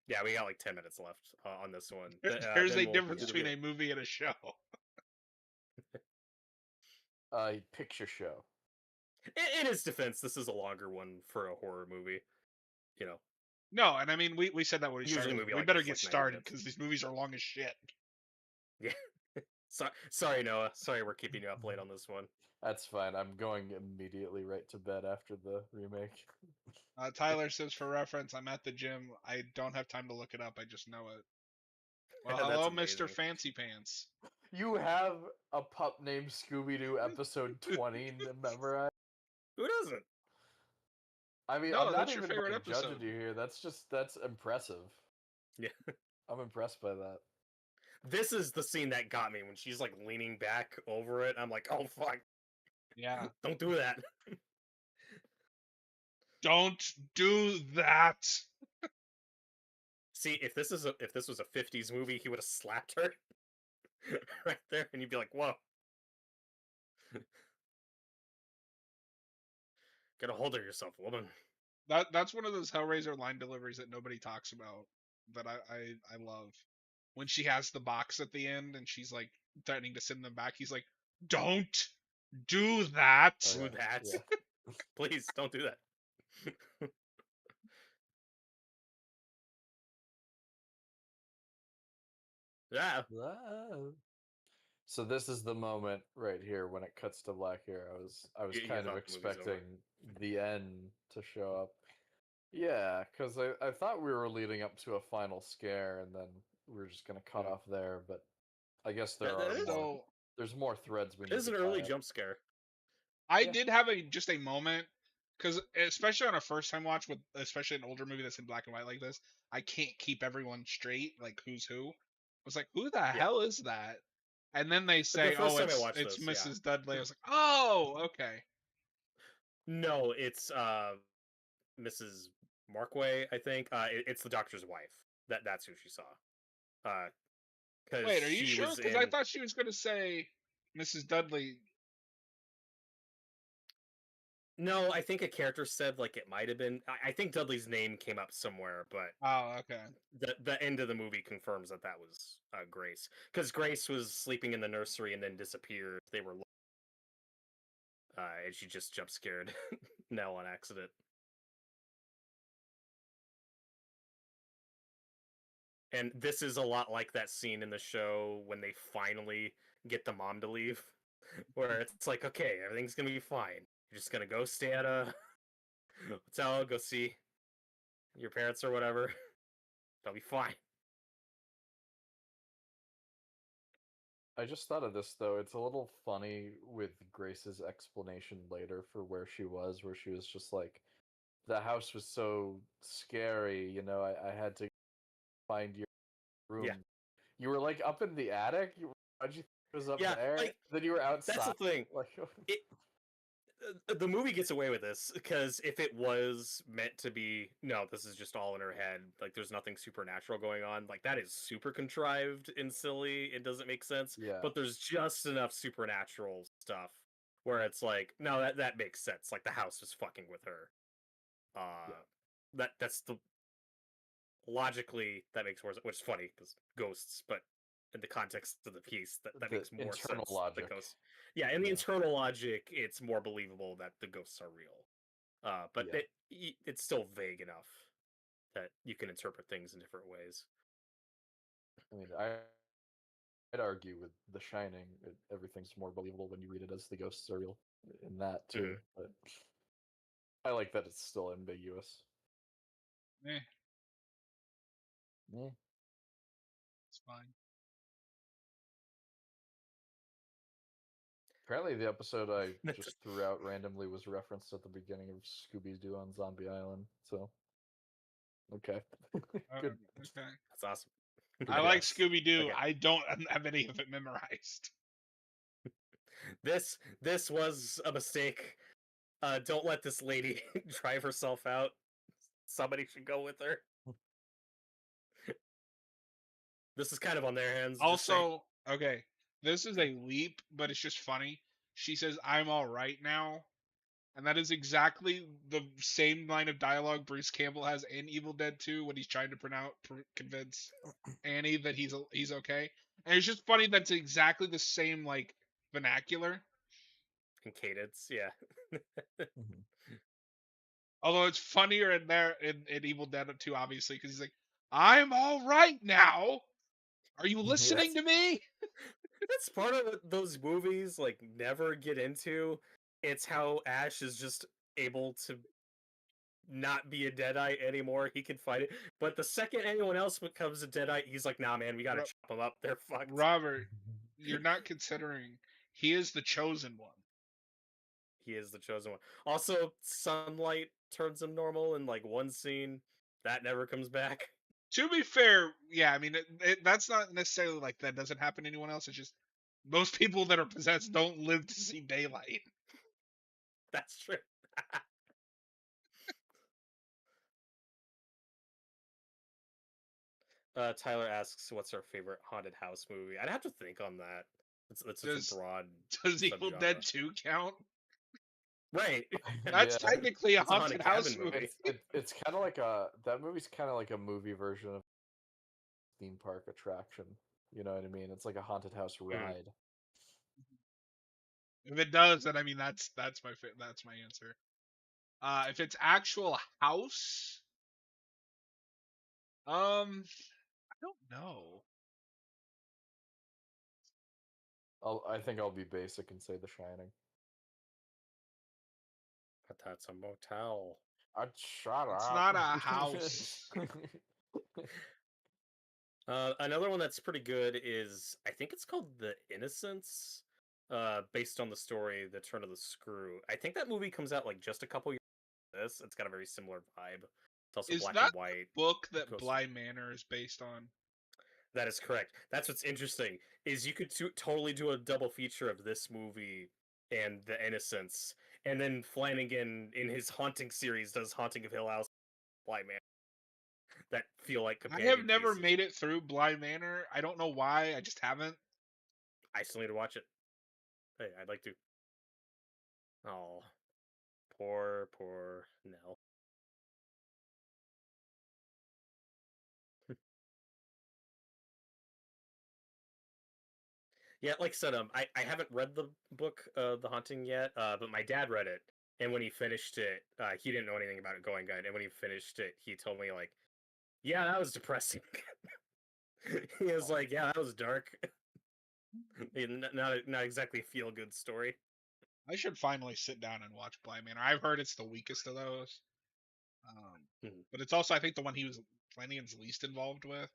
Yeah, we got like 10 minutes left on this one. There's a difference between a movie and a show. Picture show. In his defense, this is a longer one for a horror movie. You know. No, and I mean we said that when we started. We like better this, get like, 90 started minutes. because these movies are long as shit. Yeah. Sorry, Noah. Sorry, we're keeping you up late on this one. That's fine. I'm going immediately right to bed after the remake. Tyler says, for reference, I'm at the gym. I don't have time to look it up. I just know it. Well, That's hello, amazing. Mr. Fancy Pants. You have a pup named Scooby-Doo episode 20 memorized? Who doesn't? I mean, No, I'm not that's your even favorite like, episode. judging you here. That's impressive. Yeah. I'm impressed by that. This is the scene that got me when she's like leaning back over it. I'm like, oh fuck. Yeah. Don't do that. Don't do that. See, if this was a 50s movie, he would have slapped her right there, and you'd be like, whoa. Get a hold of yourself, woman. That's one of those Hellraiser line deliveries that nobody talks about that I love. When she has the box at the end and she's like threatening to send them back, he's like, "Don't do that." Do that. Yeah. Please don't do that. Yeah. So this is the moment right here when it cuts to black here. I was You kind of thought the movie was expecting over. the end to show up. Yeah, because I thought we were leading up to a final scare and then we were just gonna cut off there, but I guess there That are is- more. There's more threads we need. It is to an tie early up. jump scare. I did have just a moment because especially on a first time watch with especially an older movie that's in black and white like this, I can't keep everyone straight, like who's who. I was like, who the hell is that? And then they say, first oh, time I watched it's this, Mrs. Dudley. I was like, oh, okay. No, it's Mrs. Markway, I think. It's the doctor's wife. That's who she saw. Wait, are you sure? Because I thought she was going to say Mrs. Dudley. No, I think a character said like it might have been. I think Dudley's name came up somewhere, but Oh, okay. the end of the movie confirms that was Grace, because Grace was sleeping in the nursery and then disappeared. They were, and she just jump scared Nell on accident. And this is a lot like that scene in the show when they finally get the mom to leave, where it's like, okay, everything's gonna be fine. You're just gonna go stay at a hotel, go see your parents or whatever. They'll be fine. I just thought of this though. It's a little funny with Grace's explanation later for where she was just like, the house was so scary, you know, I had to find your room. Yeah. You were like up in the attic? How'd you think it was up there? Like, then you were outside. That's the thing. Like, The movie gets away with this because if it was meant to be, no, this is just all in her head. Like, there's nothing supernatural going on. Like, that is super contrived and silly. It doesn't make sense. Yeah. But there's just enough supernatural stuff where it's like, no, that makes sense. Like, the house is fucking with her. That's the logically that makes more sense, which is funny because ghosts, but in the context of the piece, that makes more internal sense. Logic. The ghosts. Yeah, in the internal logic, it's more believable that the ghosts are real. But it's still vague enough that you can interpret things in different ways. I mean, I argue with The Shining, everything's more believable when you read it as the ghosts are real in that too. But I like that it's still ambiguous. Eh, Yeah. it's fine. Apparently, the episode I just threw out randomly was referenced at the beginning of Scooby Doo on Zombie Island. So, okay, good. Okay. That's awesome. I like Yes. Scooby Doo. Okay. I don't have any of it memorized. This was a mistake. Don't let this lady drive herself out. Somebody should go with her. This is kind of on their hands. Just saying. Also, okay, this is a leap, but it's just funny. She says, "I'm all right now," and that is exactly the same line of dialogue Bruce Campbell has in Evil Dead 2 when he's trying to convince Annie that he's okay. And it's just funny that's exactly the same like vernacular. And cadence, yeah. Mhm. Although it's funnier in there in Evil Dead 2, obviously, because he's like, "I'm all right now. Are you listening Yes. to me?" That's part of what those movies like never get into. It's how Ash is just able to not be a Deadite anymore. He can fight it, but the second anyone else becomes a Deadite, he's like, "Nah, man, we gotta Ro- chop them up. They're fucked." Robert, you're not considering he is the chosen one. He is the chosen one. Also, sunlight turns him normal in like one scene. That never comes back. To be fair, yeah, I mean that's not necessarily like that doesn't happen to anyone else. It's just most people that are possessed don't live to see daylight. That's true. Tyler asks, "What's our favorite haunted house movie?" I'd have to think on that. It's such a Does broad does Evil Dead subgenre. 2 count? Right. That's Yeah. technically a It's a haunted haunted house cabin movie. movie. It's kind of like that movie's kind of like a movie version of theme park attraction. You know what I mean? It's like a haunted house ride. If it does, then I mean that's that's my answer. If it's actual house, I don't know. I think I'll be basic and say The Shining. But that's a motel. Shut It's up. not a house. Another one that's pretty good is I think it's called The Innocents, based on the story The Turn of the Screw. I think that movie comes out like just a couple years after this. It's got a very similar vibe. It's also Is black that and white. the book that Goes Bly Manor is based on? That is correct. That's what's interesting is you could totally do a double feature of this movie and The Innocents, and then Flanagan in his Haunting series does Haunting of Hill House, Bly Man, that feel like I have companion never pieces. made it through Bly Manor. I don't know why. I just haven't. I still need to watch it. Hey, I'd like to. Oh, poor Nell. Yeah, like I said, I haven't read the book, The Haunting yet, but my dad read it, and when he finished it, he didn't know anything about it going good, and when he finished it, he told me like, "Yeah, that was depressing." He was like, "Yeah, that was dark." Not exactly a feel good story. I should finally sit down and watch Bly Manor. I've heard it's the weakest of those. Mhm. But it's also I think the one he was Flanagan's least involved with.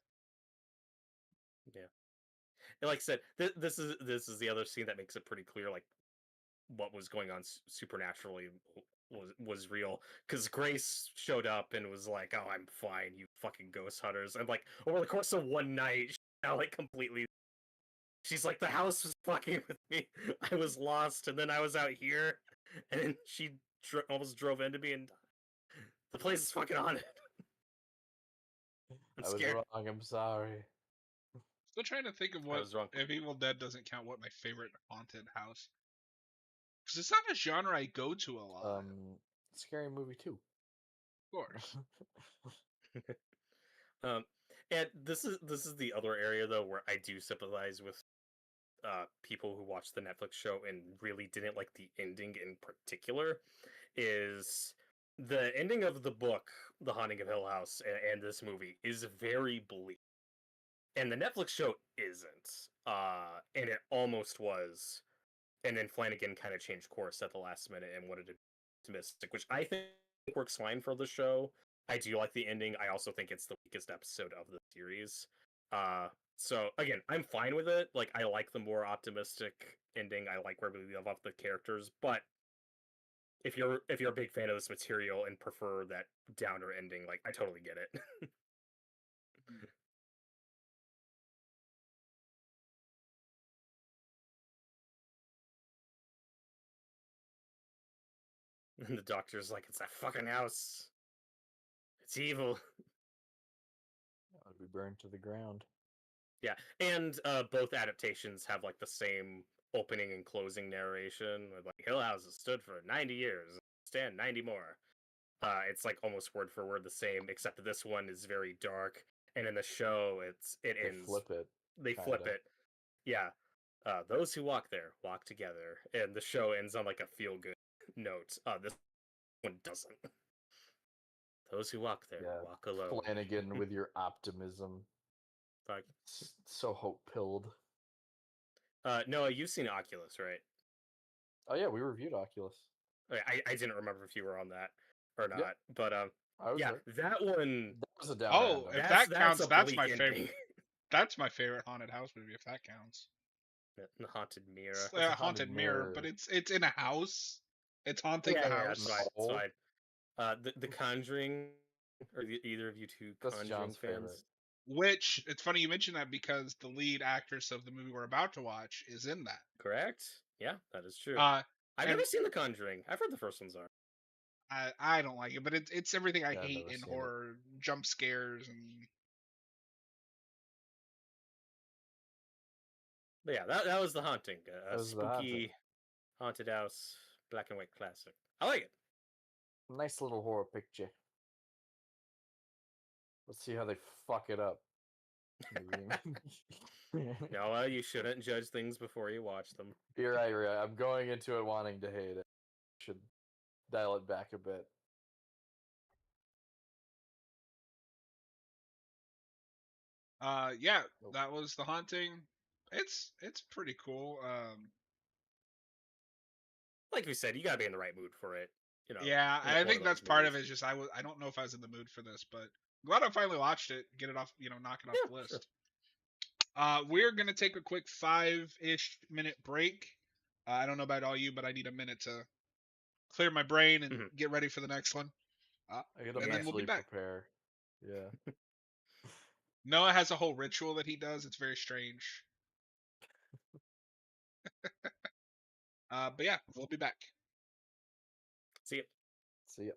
Yeah, and like I said, this is the other scene that makes it pretty clear, like what was going on supernaturally was real because Grace showed up and was like, "Oh, I'm fine, you fucking ghost hunters," and like over the course of one night, now like completely. She's like, the house was fucking with me. I was lost, and then I was out here, and then she almost drove into me, and the place is fucking haunted. I'm I was scared. wrong. I'm sorry. Still trying to think of I what was wrong. if Evil Dead doesn't count what my favorite haunted house. Because it's not a genre I go to a lot. Scary movie too. Of course. um, and this is the other area though where I do sympathize with people who watched the Netflix show and really didn't like the ending in particular. Is the ending of the book, The Haunting of Hill House, and this movie is very bleak. and the Netflix show isn't. And it almost was, and then Flanagan kind of changed course at the last minute and wanted to be optimistic, which I think works fine for the show. I do like the ending. I also think it's the weakest episode of the series. Uh, so again, I'm fine with it. Like, I like the more optimistic ending. I like where we leave off the characters, but if you're a big fan of this material and prefer that downer ending, like, I totally get it. And the doctor's like, it's that fucking house. It's evil. I'll be burned to the ground. Yeah, and both adaptations have like the same opening and closing narration. With, like, Hill House has stood for 90 years, stand 90 more. It's like almost word for word the same, except that this one is very dark, and in the show, it They ends. flip it. They flip kinda. it. Yeah. Those who walk there walk together, and the show ends on like a feel good note. This one doesn't. Those who walk there Yeah, walk alone. Flanagan with your optimism. Fuck. So hope-pilled. Noah, you've seen Oculus, right? Oh yeah, we reviewed Oculus. I didn't remember if you were on that or not, Yep. but I was yeah, there. that one. That was a downer Oh, ending. if That's that counts, a that's bleak my ending. favorite. That's my favorite haunted house movie. If that counts, The haunted mirror. it's That's a haunted mirror, but it's in a house. It's haunting Yeah, the yeah, house. that's fine. That's No. fine. The Conjuring. Are either of you two That's Conjuring John's fans? favorite. Which it's funny you mention that because the lead actress of the movie we're about to watch is in that. Correct. Yeah, that is true. Uh, I've and never seen The Conjuring. I've heard the first ones are. I don't like it, but it's everything I Yeah, I've hate never in seen it. horror, jump scares and But yeah, that was The Haunting. A That was The Haunting. spooky haunted house, black and white classic. I like it. Nice little horror picture. Let's see how they fuck it up. No, you shouldn't judge things before you watch them. You're right, you're right. I'm going into it wanting to hate it. Should dial it back a bit. yeah, Nope. that was The Haunting. It's pretty cool. Like we said, you gotta be in the right mood for it. You know. Yeah, one I of think that's those part of movies. it. Just I don't know if I was in the mood for this, but glad I finally watched it. Get it off, knock it off the Yeah, list. sure. We're gonna take a quick 5-ish minute break. I don't know about all you, but I need a minute to clear my brain and Mhm. get ready for the next one. I gotta And then we'll be mentally back. prepare. Yeah. Noah has a whole ritual that he does. It's very strange. But yeah, we'll be back. See ya. See ya.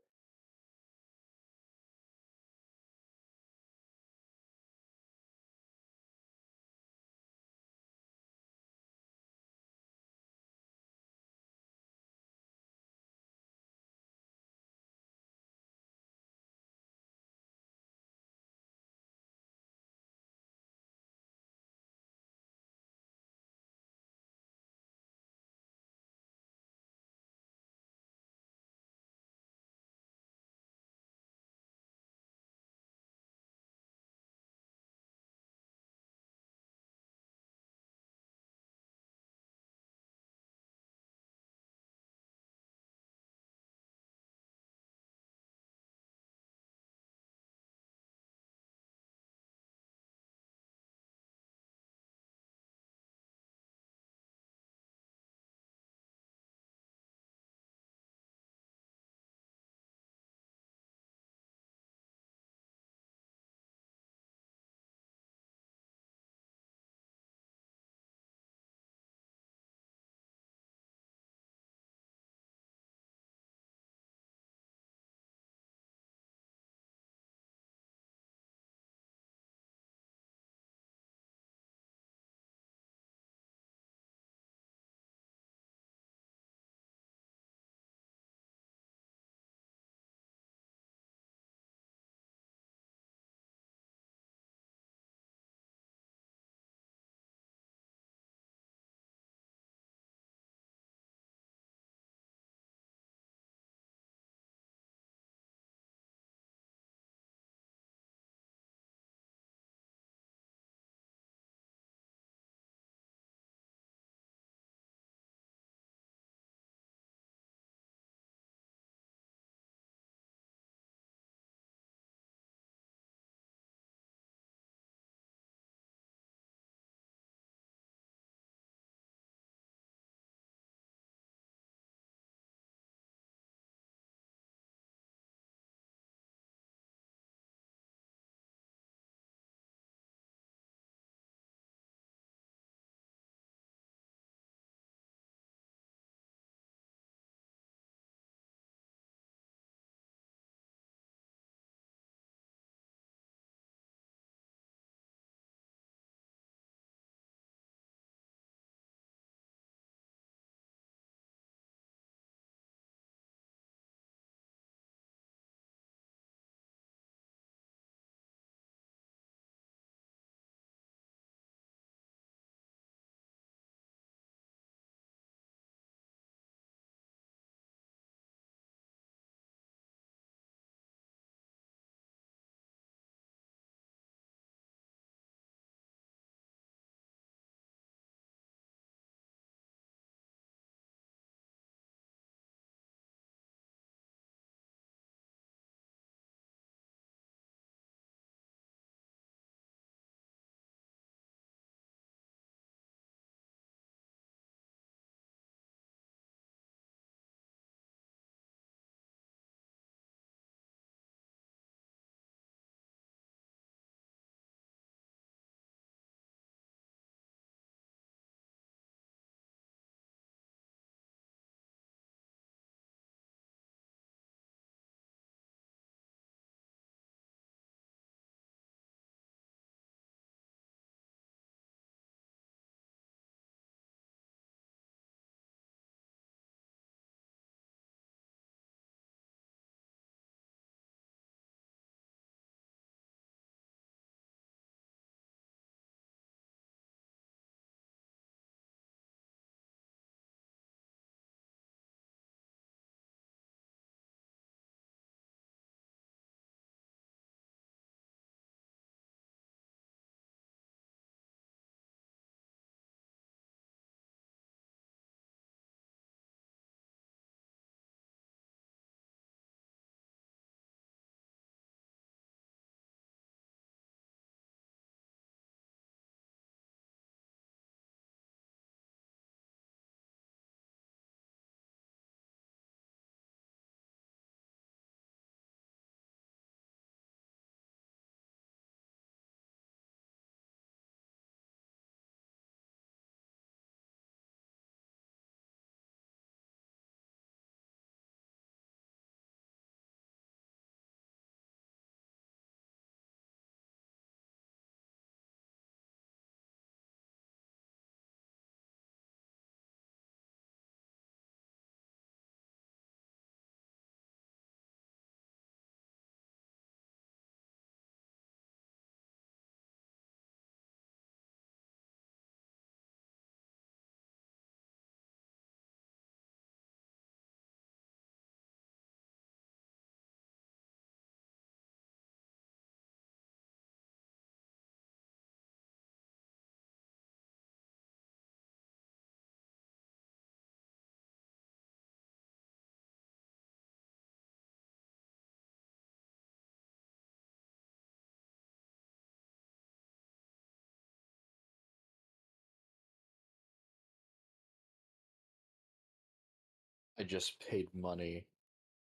I just paid money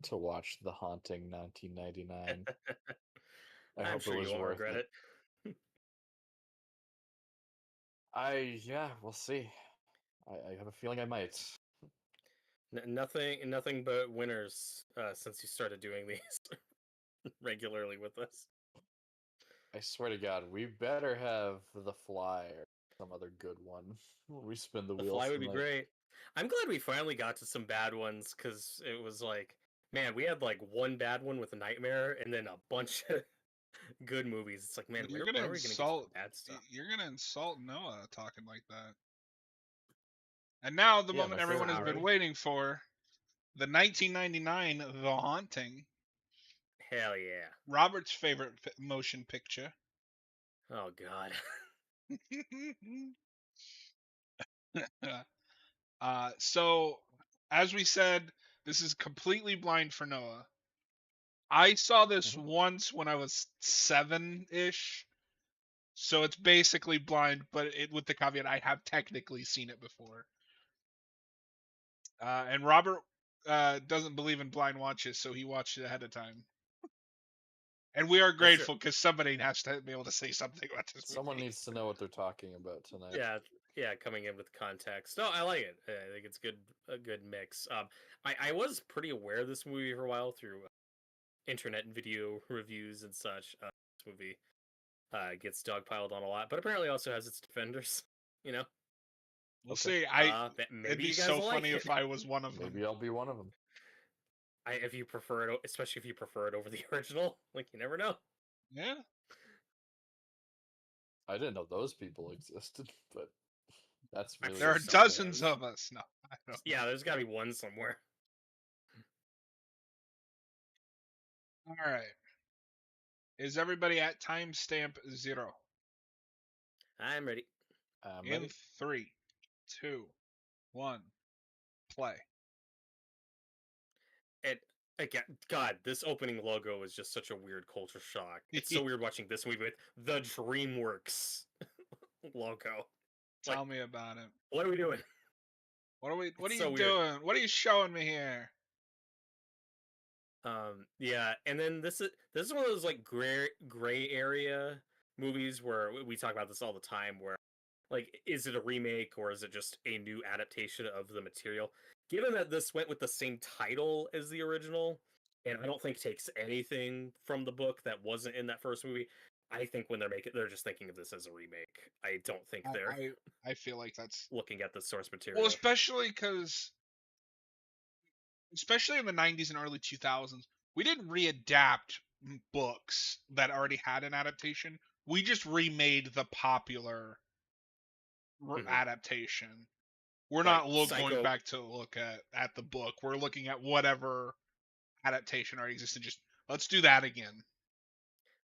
to watch The Haunting 1999. I I'm hope sure it you was won't worth regret it. it. We'll see. I have a feeling I might. Nothing but winners since you started doing these regularly with us. I swear to God, we better have The Fly or some other good one when we spin the The wheels Fly would be tonight. great. I'm glad we finally got to some bad ones because it was like, man, we had like one bad one with a Nightmare and then a bunch of good movies. It's like, man, You're when gonna are we gonna get to insult. the bad stuff? You're gonna insult Noah talking like that. And now the Yeah, my moment everyone has been Sorry. waiting for, the 1999 The Haunting, Hell yeah. Robert's favorite motion picture. Oh god. So, as we said, this is completely blind for Noah. I saw this Mhm. once when I was 7-ish, so it's basically blind, but with the caveat I have technically seen it before. And Robert doesn't believe in blind watches, so he watched it ahead of time. And we are That's true. grateful because somebody has to be able to say something about this movie. Someone needs to know what they're talking about tonight. Yeah, coming in with context. No, I like it. I think it's a good mix. I was pretty aware of this movie for a while through internet and video reviews and such. This movie gets dogpiled on a lot, but apparently also has its defenders. You know, We'll Okay. see. It'd maybe be you guys so will like funny it. if I was one of them. Maybe I'll be one of them. If you prefer it, especially if you prefer it over the original. Like you never know. Yeah. I didn't know those people existed, but that's I'm really There sure are someone upsetting. dozens does. of us. No, I don't. Yeah, there's got to be one somewhere. All right. Is everybody at timestamp 0? I'm ready. I'm In ready. 3, 2, 1, play. And again, God, this opening logo is just such a weird culture shock. It's so weird watching this movie with the DreamWorks logo. Like, Tell me about it. what are we doing? What are It's you so weird. doing? What are you showing me here? Yeah, and then this is one of those like gray area movies where we talk about this all the time. Where like, is it a remake or is it just a new adaptation of the material? Given that this went with the same title as the original, and I don't think takes anything from the book that wasn't in that first movie, I think when they're just thinking of this as a remake. I don't think they're I feel like that's looking at the source well, material. especially in the 90s and early 2000s, we didn't readapt books that already had an adaptation. We just remade the popular Mhm. adaptation. We're Like not going Psycho, back to look at the book. We're looking at whatever adaptation already existed. Just let's do that again.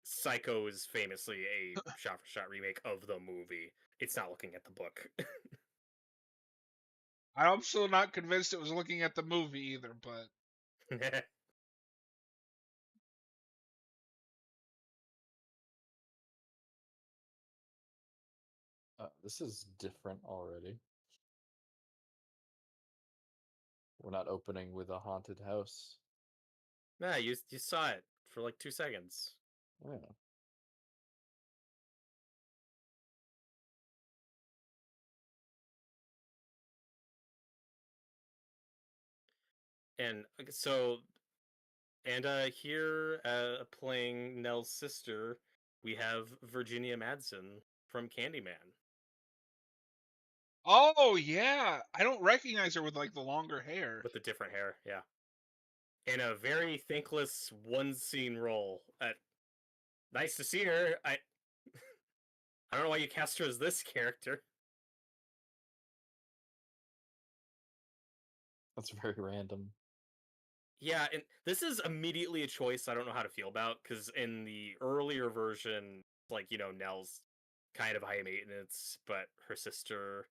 Psycho is famously a shot-for-shot remake of the movie. It's not looking at the book. I'm still not convinced it was looking at the movie either, but This is different already. We're not opening with a haunted house. Nah, you saw it for like 2 seconds. Yeah. And here playing Nell's sister, we have Virginia Madsen from Candyman oh yeah, I don't recognize her with like the longer hair. with the different hair. Yeah, in a very thankless one scene role. Nice to see her. I don't know why you cast her as this character. That's very random. Yeah, and this is immediately a choice I don't know how to feel about because in the earlier version, like Nell's kind of high maintenance, but her sister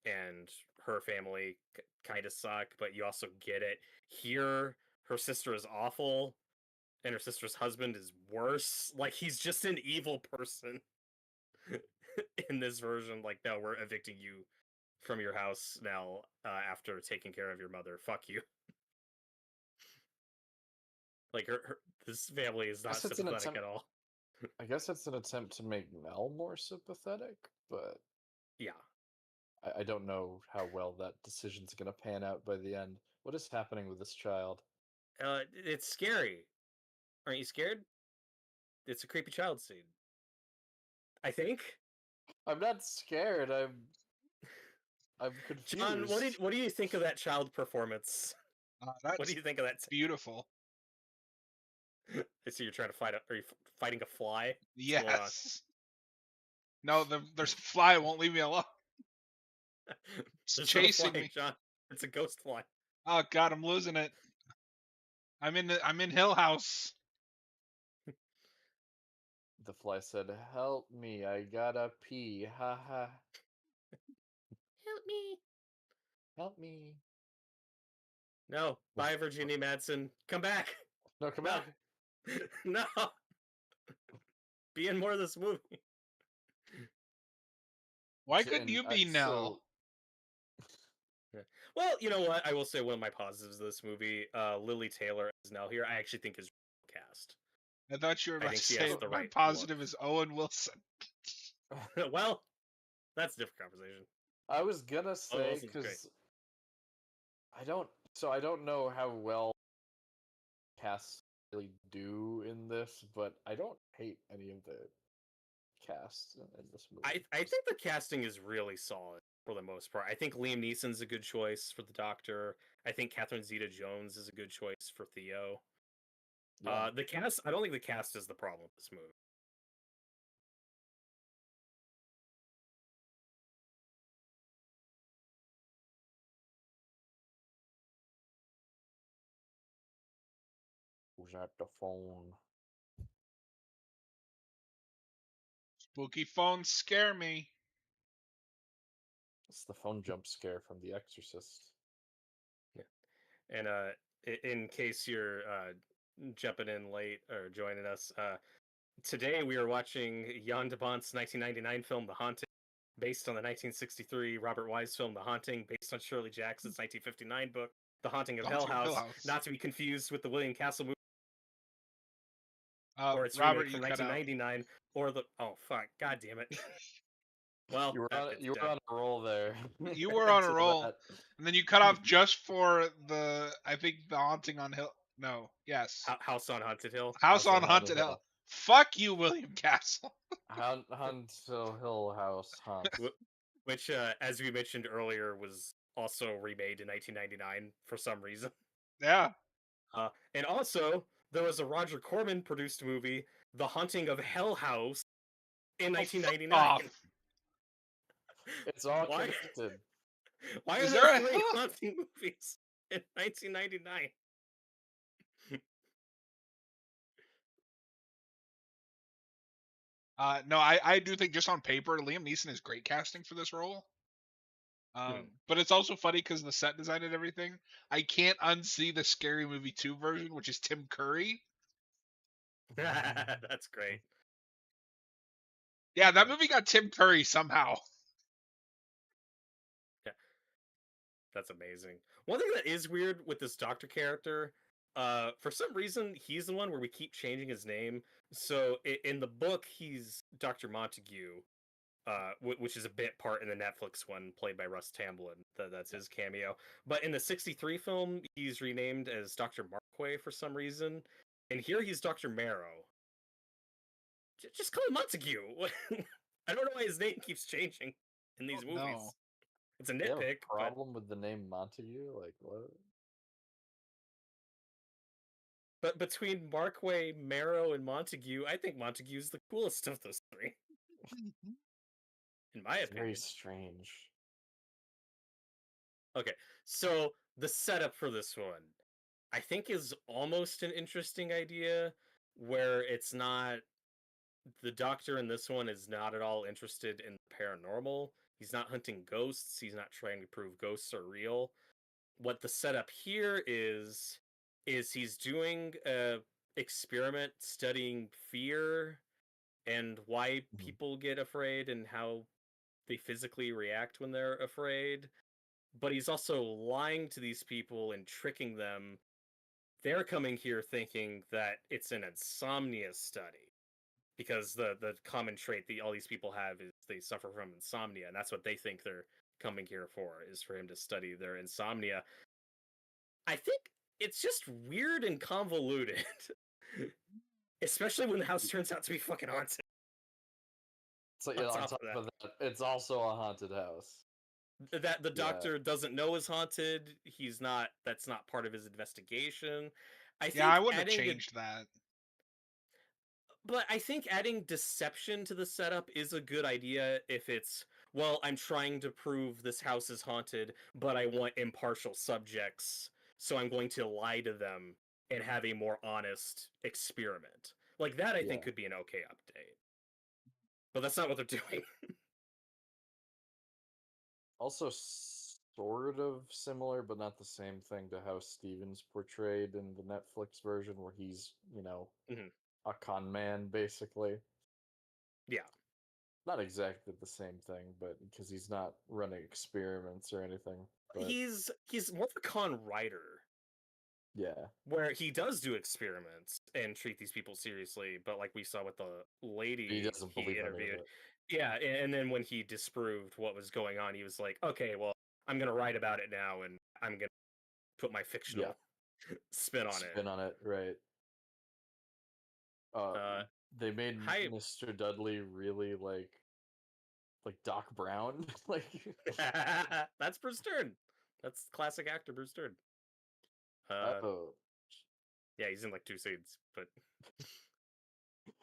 and her family kind of suck, but you also get it. Here, her sister is awful, and her sister's husband is worse. Like, he's just an evil person in this version. Like, no, we're evicting you from your house now after taking care of your mother. Fuck you. Like this family is not Guess it's an sympathetic attempt. at all. I guess it's an attempt to make Mel more sympathetic, but Yeah. I don't know how well that decision's gonna pan out by the end. What is happening with this child? It's scary. Aren't you scared? It's a creepy child scene. I think. I'm not scared. I'm John, confused. what do you think of that child performance? What do That's you think of that? beautiful. I see you're trying to fight. Are you fighting a fly? What's going on? Yes. No, there's a fly. Won't leave me alone. It's There's no chasing fly, me. John. It's a ghost fly. Oh God, I'm losing it. I'm in Hill House. The fly said, "Help me! I gotta pee! Ha ha! Help me. Help me!" No. Bye, Virginia Madsen. Come back. No, come No. back. No. Be in more of this movie. Why couldn't you be Nell? Well, you know what? I will say one of my positives of this movie, Lily Taylor as Nell here, I actually think is cast. I thought you were I about think to she say has the my right positive is Owen Wilson. Well, that's a different conversation. I was gonna say Wilson's great. because I don't know how well casts really do in this, but I don't hate any of the cast in this movie. I think the casting is really solid for the most part. I think Liam Neeson's a good choice for the Doctor. I think Catherine Zeta-Jones is a good choice for Theo. Yeah. The cast, I don't think the cast is the problem with this movie. Who's at the phone? Spooky phones scare me. It's the phone jump scare from The Exorcist. Yeah. And in case you're jumping in late or joining us, today we are watching Jan de Bont's 1999 film The Haunting, based on the 1963 Robert Wise film The Haunting, based on Shirley Jackson's 1959 book The Haunting of Hill House, not to be confused with the William Castle movie or its Robert, remake from you cut out. 1999, or the god damn it. Well, You were on a roll there. You were on a Until roll, that. and then you cut off just for I think the Haunting on Hill. No, yes, House on Haunted Hill. House on Haunted Hill. Fuck you, William Castle. Haunted Hill House Haunt. Which, as we mentioned earlier, was also remade in 1999 for some reason. Yeah. And also, there was a Roger Corman produced movie, The Haunting of Hell House, in 1999. It's all connected. Why are Is there there a three hell? haunting movies in 1999? No, I do think just on paper, Liam Neeson is great casting for this role. But it's also funny because the set design and everything. I can't unsee the Scary Movie 2 version, which is Tim Curry. That's great. Yeah, that movie got Tim Curry somehow. Yeah, that's amazing. One thing that is weird with this Doctor character, for some reason, he's the one where we keep changing his name. So in the book, he's Dr. Montague, which is a bit part in the Netflix one, played by Russ Tamblyn. That's his cameo. But in the '63 film, he's renamed as Dr. Marquay for some reason, and here he's Dr. Marrow. Just call him Montague. I don't know why his name keeps changing in these movies. No. It's a You have nitpick. a problem with the name Montague? Like what? But between Marquay, Marrow, and Montague, I think Montague's the coolest of those three. In my It's opinion. very strange. Okay, so the setup for this one, I think, is almost an interesting idea, where it's not... The Doctor in this one is not at all interested in paranormal. He's not hunting ghosts. He's not trying to prove ghosts are real. What the setup here is he's doing a experiment studying fear and why people get afraid and how they physically react when they're afraid. But he's also lying to these people and tricking them they're coming here thinking that it's an insomnia study because the common trait that all these people have is they suffer from insomnia, and that's what they think they're coming here for, is for him to study their insomnia. I think it's just weird and convoluted. Especially when the house turns out to be fucking haunted. So On yeah, on top top of of that, it's also a haunted house. that the Yeah. doctor doesn't know is haunted. He's not. That's not part of his investigation. I Yeah, I think wouldn't have adding changed that. but I think adding deception to the setup is a good idea if it's, well, I'm trying to prove this house is haunted, but I want impartial subjects, so I'm going to lie to them and have a more honest experiment. Like that I think Yeah. could be an okay update. But that's not what they're doing. Also, sort of similar, but not the same thing to how Steven's portrayed in the Netflix version, where he's, Mhm. a con man, basically. Yeah. Not exactly the same thing, but because he's not running experiments or anything. But He's more of a con writer, yeah, where he does do experiments and treat these people seriously, but like we saw with the lady he doesn't he believe any of interviewed, it. yeah, and then when he disproved what was going on, he was like, okay, well, I'm gonna write about it now, and I'm gonna put my Yeah, fictional spin on it. spin on it, right? Uh, They made hi, Mr. Dudley really like Doc Brown, like. that's Bruce Stern. That's classic actor Bruce Stern. Oh, Yeah, he's in like 2 scenes, but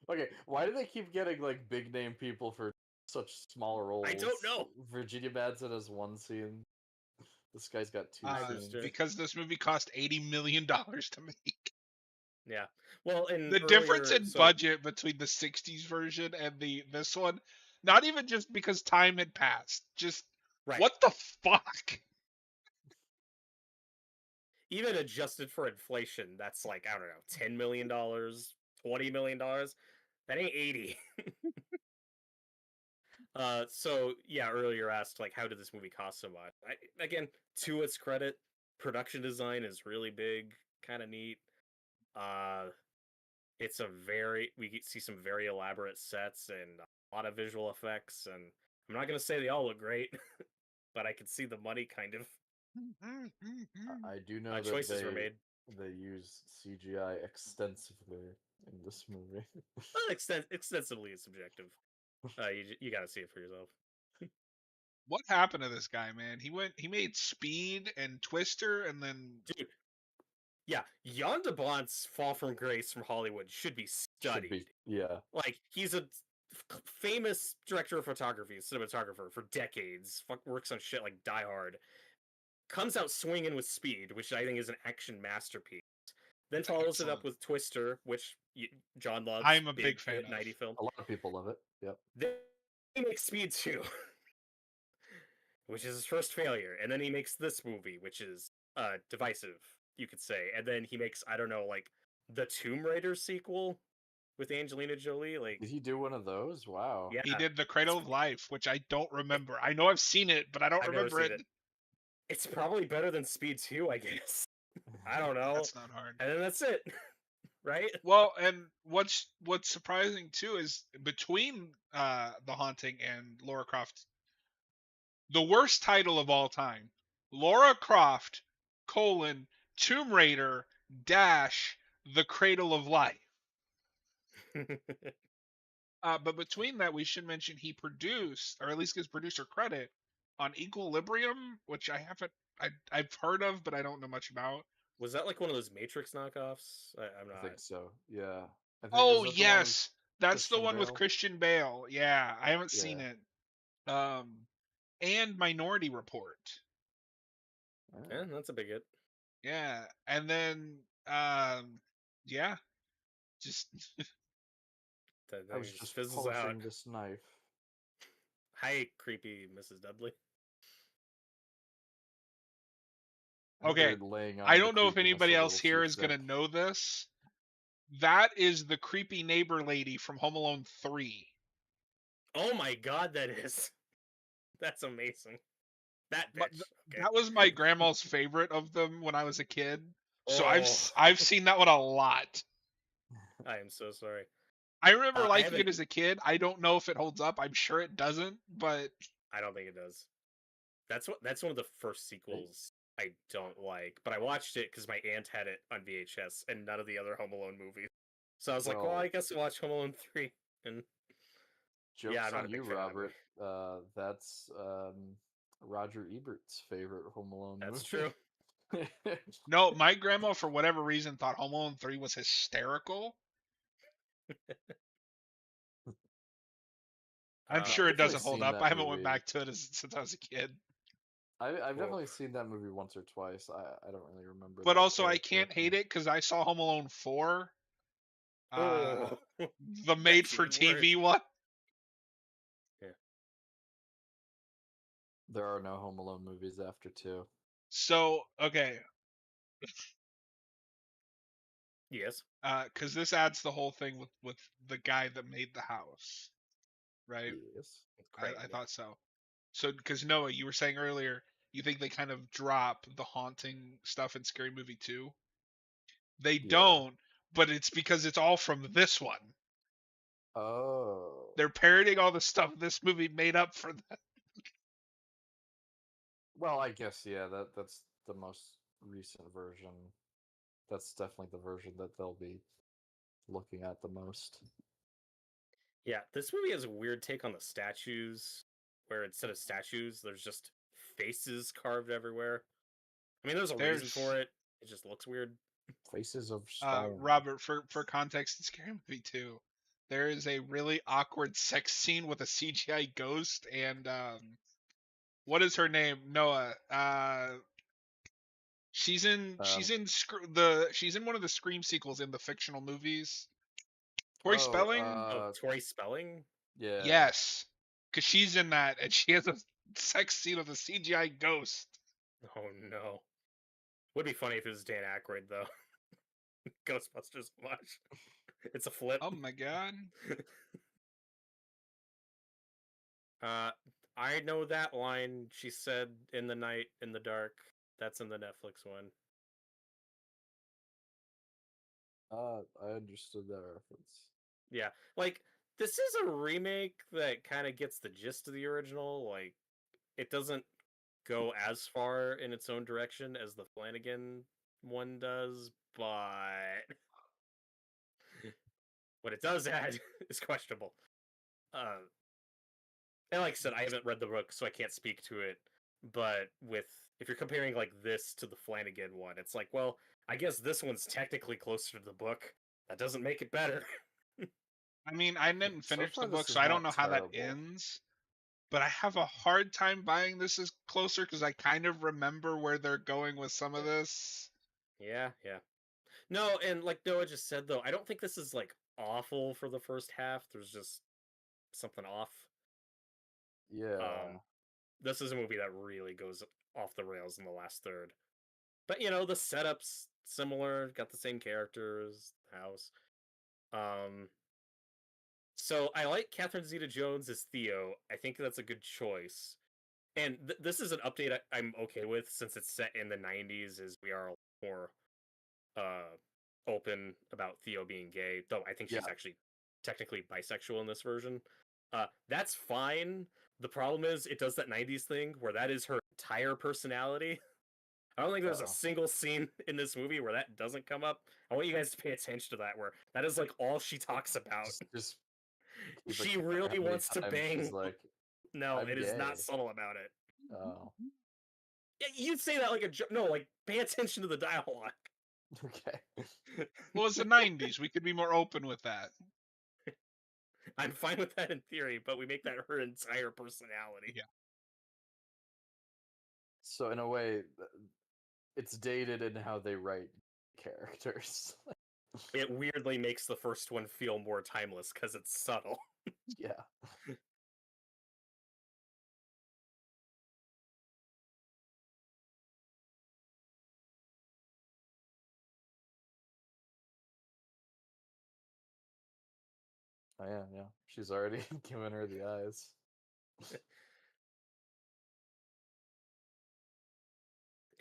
okay. Why do they keep getting like big name people for such small roles? I don't know. Virginia Madsen has one scene. This guy's got two Hi, Bruce scenes. Stern. Because this movie cost $80 million to make. Yeah, well, and The difference earlier, in so budget between the '60s version and this one, not even just because time had passed, just right. what the fuck? Even adjusted for inflation, that's like, I don't know, $10 million, $20 million. That ain't 80. So yeah, earlier asked like, how did this movie cost so much? Again, to its credit, production design is really big, kind of neat. Uh, it's we see some very elaborate sets and a lot of visual effects, and I'm not gonna say they all look great, but I can see the money kind of I do know that choices were made. they use CGI extensively in this movie. Well, extensively is subjective. You got to see it for yourself. What happened to this guy, man? He made Speed and Twister, and then Dude, yeah, Jan de Bont's fall from grace from Hollywood should be Should be, studied. yeah. Like, he's a famous director of photography, cinematographer for decades. Works on shit like Die Hard. Comes out swinging with Speed, which I think is an action masterpiece. Then follows it up excellent. with Twister, which John loves. I'm a big fan hit of. 90 film. A lot of people love it. Yep. Then he makes Speed 2, which is his first failure. And then he makes this movie, which is divisive, you could say. And then he makes, I don't know, like the Tomb Raider sequel with Angelina Jolie. Like, Did he do one of those? Wow. yeah, He did The Cradle of Life, which I don't remember. I know I've seen it, but I don't I've never remember seen it. it. It's probably better than Speed 2, I guess. I don't know. That's not hard. And then that's it, right? Well, and what's surprising too is between The Haunting and Lara Croft, the worst title of all time, Lara Croft, Tomb Raider, The Cradle of Life. But between that, we should mention he produced, or at least gives producer credit, on Equilibrium, which I've heard of, but I don't know much about. Was that like one of those Matrix knockoffs? I'm I not. think so. Yeah. I think, Oh is that the one with yes, that's the Christian one with Bale? Christian Bale. Yeah, I haven't seen Yeah. it. And Minority Report. Yeah, that's a big hit. Yeah, and then yeah, just That I was just just fizzles out. polishing this knife. Hi, creepy Mrs. Dudley. I think okay. they're laying on I the don't know if creepiness anybody a else little here too is gonna thick. know this. That is the creepy neighbor lady from Home Alone 3. Oh my god, that is. That's amazing. That bitch. Okay. That was my grandma's favorite of them when I was a kid. So Oh, I've seen that one a lot. I am so sorry. I remember I liking haven't. it as a kid. I don't know if it holds up. I'm sure it doesn't, but I don't think it does. That's one of the first sequels I don't like, but I watched it because my aunt had it on VHS and none of the other Home Alone movies. So I was like, well, I guess I'll watch Home Alone 3. And yeah, I'm Joke's not a on you, big fan of that movie. Robert. That's Roger Ebert's favorite Home Alone That's movie. true. no, my grandma for whatever reason thought Home Alone 3 was hysterical. I'm sure I've it definitely doesn't hold seen up. that I haven't went movie. back to it since I was a kid. I've Whoa. definitely seen that movie once or twice. I don't really remember. But that also I character. can't hate it because I saw Home Alone 4. Oh, The made for that's even TV worse. one. Yeah. There are no Home Alone movies after 2. So okay, Yes. because this adds the whole thing with the guy that made the house, right? Yes. Creighton, I yeah. thought so. So because Noah, you were saying earlier, you think they kind of drop the haunting stuff in Scary Movie 2. They Yeah. don't, but it's because it's all from this one. Oh. They're parodying all the stuff this movie made up for that. Well, I guess that's the most recent version. That's definitely the version that they'll be looking at the most. Yeah, this movie has a weird take on the statues, where instead of statues, there's just faces carved everywhere. I mean, there's a reason for There's it. It just looks weird. Faces of Stone. Robert, for context in Scary Movie 2, there is a really awkward sex scene with a CGI ghost and what is her name? Noah. She's in she's in one of the Scream sequels in the fictional movies. Tori Spelling? Oh, Tori Spelling? Yeah. Yes. Cuz she's in that and she has a sex scene with a CGI ghost. Oh no. Would be funny if it was Dan Aykroyd though. Ghostbusters watch. It's a flip. Oh my god. Uh, I know that line she said in the night, in the dark. That's in the Netflix one. I understood that reference. Yeah, like this is a remake that kind of gets the gist of the original. Like, it doesn't go as far in its own direction as the Flanagan one does, but what it does add is questionable. Uh, and like I said, I haven't read the book, so I can't speak to it. But with if you're comparing like this to the Flanagan one, it's like, well, I guess this one's technically closer to the book. That doesn't make it better. I mean, I didn't So finish far, the book, this so is I don't not know how that terrible. ends. But I have a hard time buying this as closer because I kind of remember where they're going with some of this. Yeah, yeah. No, and like Noah just said though, I don't think this is like awful for the first half. There's just something off. Yeah. This is a movie that really goes off the rails in the last third. But you know, the setup's similar, got the same characters, house. Um so I like Catherine Zeta-Jones as Theo. I think that's a good choice. And this is an update I'm okay with since it's set in the 90s as we are more uh open about Theo being gay, though I think she's Yeah. actually technically bisexual in this version. That's fine. The problem is it does that 90s thing where that is her entire personality. I don't think there's a single scene in this movie where that doesn't come up. I want you guys to pay attention to that, where that is like all she talks about. Just She really wants to bang. She's like, No, I'm it is not gay. subtle about it. Oh. Yeah, you'd say that like a joke. No, like pay attention to the dialogue. Okay. Well, it's the 90s. We could be more open with that. I'm fine with that in theory, but we make that her entire personality. Yeah. So in a way, it's dated in how they write characters. It weirdly makes the first one feel more timeless because it's subtle. Yeah. Oh yeah. She's already given her the eyes.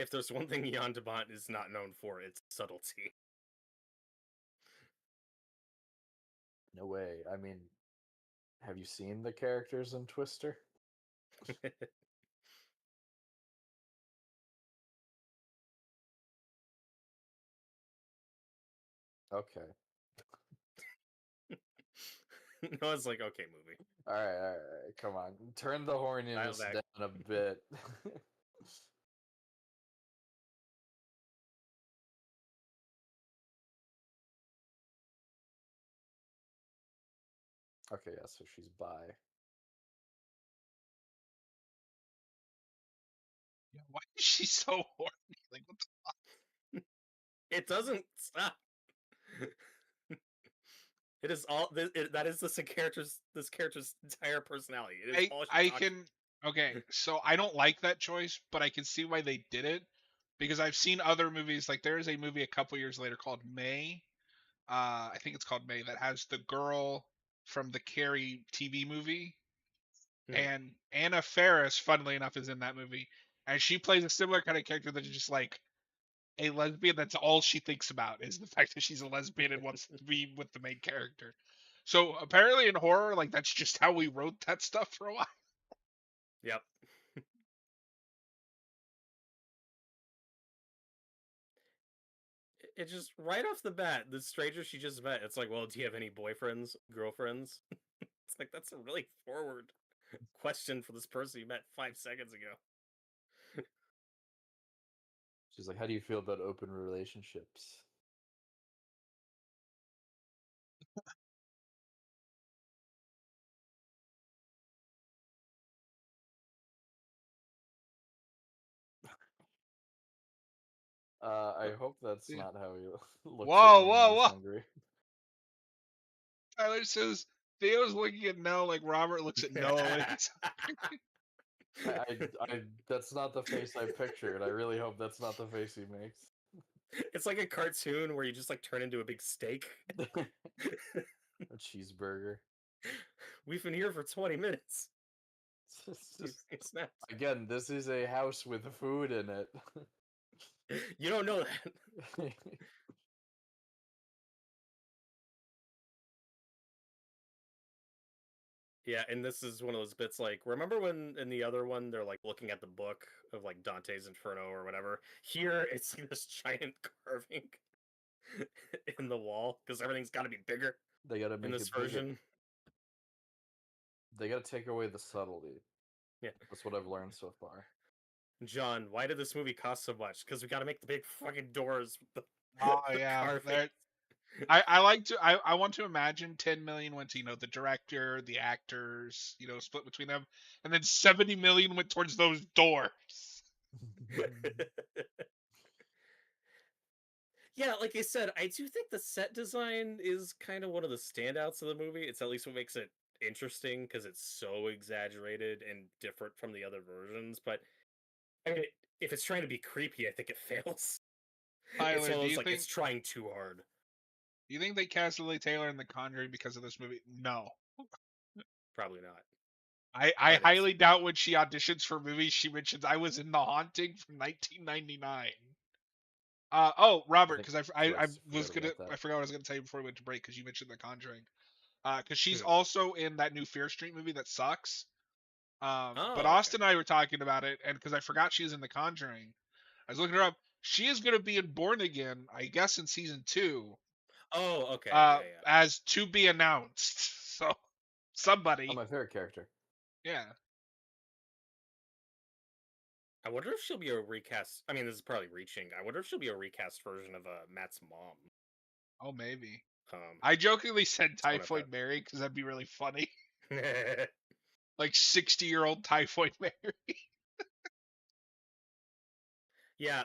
If there's one thing Jan de Bont is not known for, it's subtlety. No way. I mean, have you seen the characters in Twister? Okay. No, it's like, okay, movie. All right. Come on. Turn the horniness back. down a bit. Okay, yeah, so she's bi. Yeah, why is she so horny? Like, what the It doesn't stop. It is all that is this character's entire personality. It is all she I talks. can okay, so I don't like that choice, but I can see why they did it because I've seen other movies. Like there is a movie a couple years later called May. I think it's called May that has the girl from the Carrie TV movie, and Anna Faris, funnily enough, is in that movie, and she plays a similar kind of character that is just like a lesbian. That's all she thinks about is the fact that she's a lesbian and wants to be with the main character. So apparently in horror, like that's just how we wrote that stuff for a while. Yep. It just right off the bat, the stranger she just met, it's like, well, do you have any boyfriends, girlfriends? It's like that's a really forward question for this person you met 5 seconds ago. She's like, how do you feel about open relationships? I hope that's Yeah. not how he looks Whoa, at me whoa, when he's whoa! hungry. Tyler says Theo's looking at no like Robert looks at Noah when he's That's not the face I pictured. I really hope that's not the face he makes. It's like a cartoon where you just like turn into a big steak. A cheeseburger. We've been here for 20 minutes. It's just, He snaps. again, this is a house with food in it. You don't know that. Yeah, and this is one of those bits like, remember when in the other one they're like looking at the book of like Dante's Inferno or whatever? Here it's like this giant carving in the wall because everything's got to be bigger They gotta in make this it bigger. version. They gotta take away the subtlety. Yeah. That's what I've learned so far. John, why did this movie cost so much? Because we got to make the big fucking doors with oh the yeah, carving. I like to I want to imagine 10 million went to the director, the actors, split between them, and then 70 million went towards those doors. Yeah, like I said, I do think the set design is kind of one of the standouts of the movie. It's at least what makes it interesting because it's so exaggerated and different from the other versions. But I mean, if it's trying to be creepy, I think it fails. It's Tyler, almost like it's trying too hard. do you think they cast Lily Taylor in The Conjuring because of this movie? No. Probably not. I highly doubt when she auditions for movies she mentions I was in The Haunting from 1999. Robert, because I was gonna I forgot what I was gonna tell you before we went to break because you mentioned The Conjuring. Because she's also in that new Fear Street movie that sucks. But Austin and I were talking about it, and because I forgot she's in The Conjuring, I was looking her up. She is going to be in Born Again, I guess, in season 2. Oh, okay. As to be announced. So somebody. Oh, my favorite character. Yeah. I wonder if she'll be a recast. I mean, this is probably reaching. I wonder if she'll be a recast version of Matt's mom. Oh, maybe. I jokingly said Typhoid Mary because that'd be really funny. Like 60-year-old Typhoid Mary. Yeah,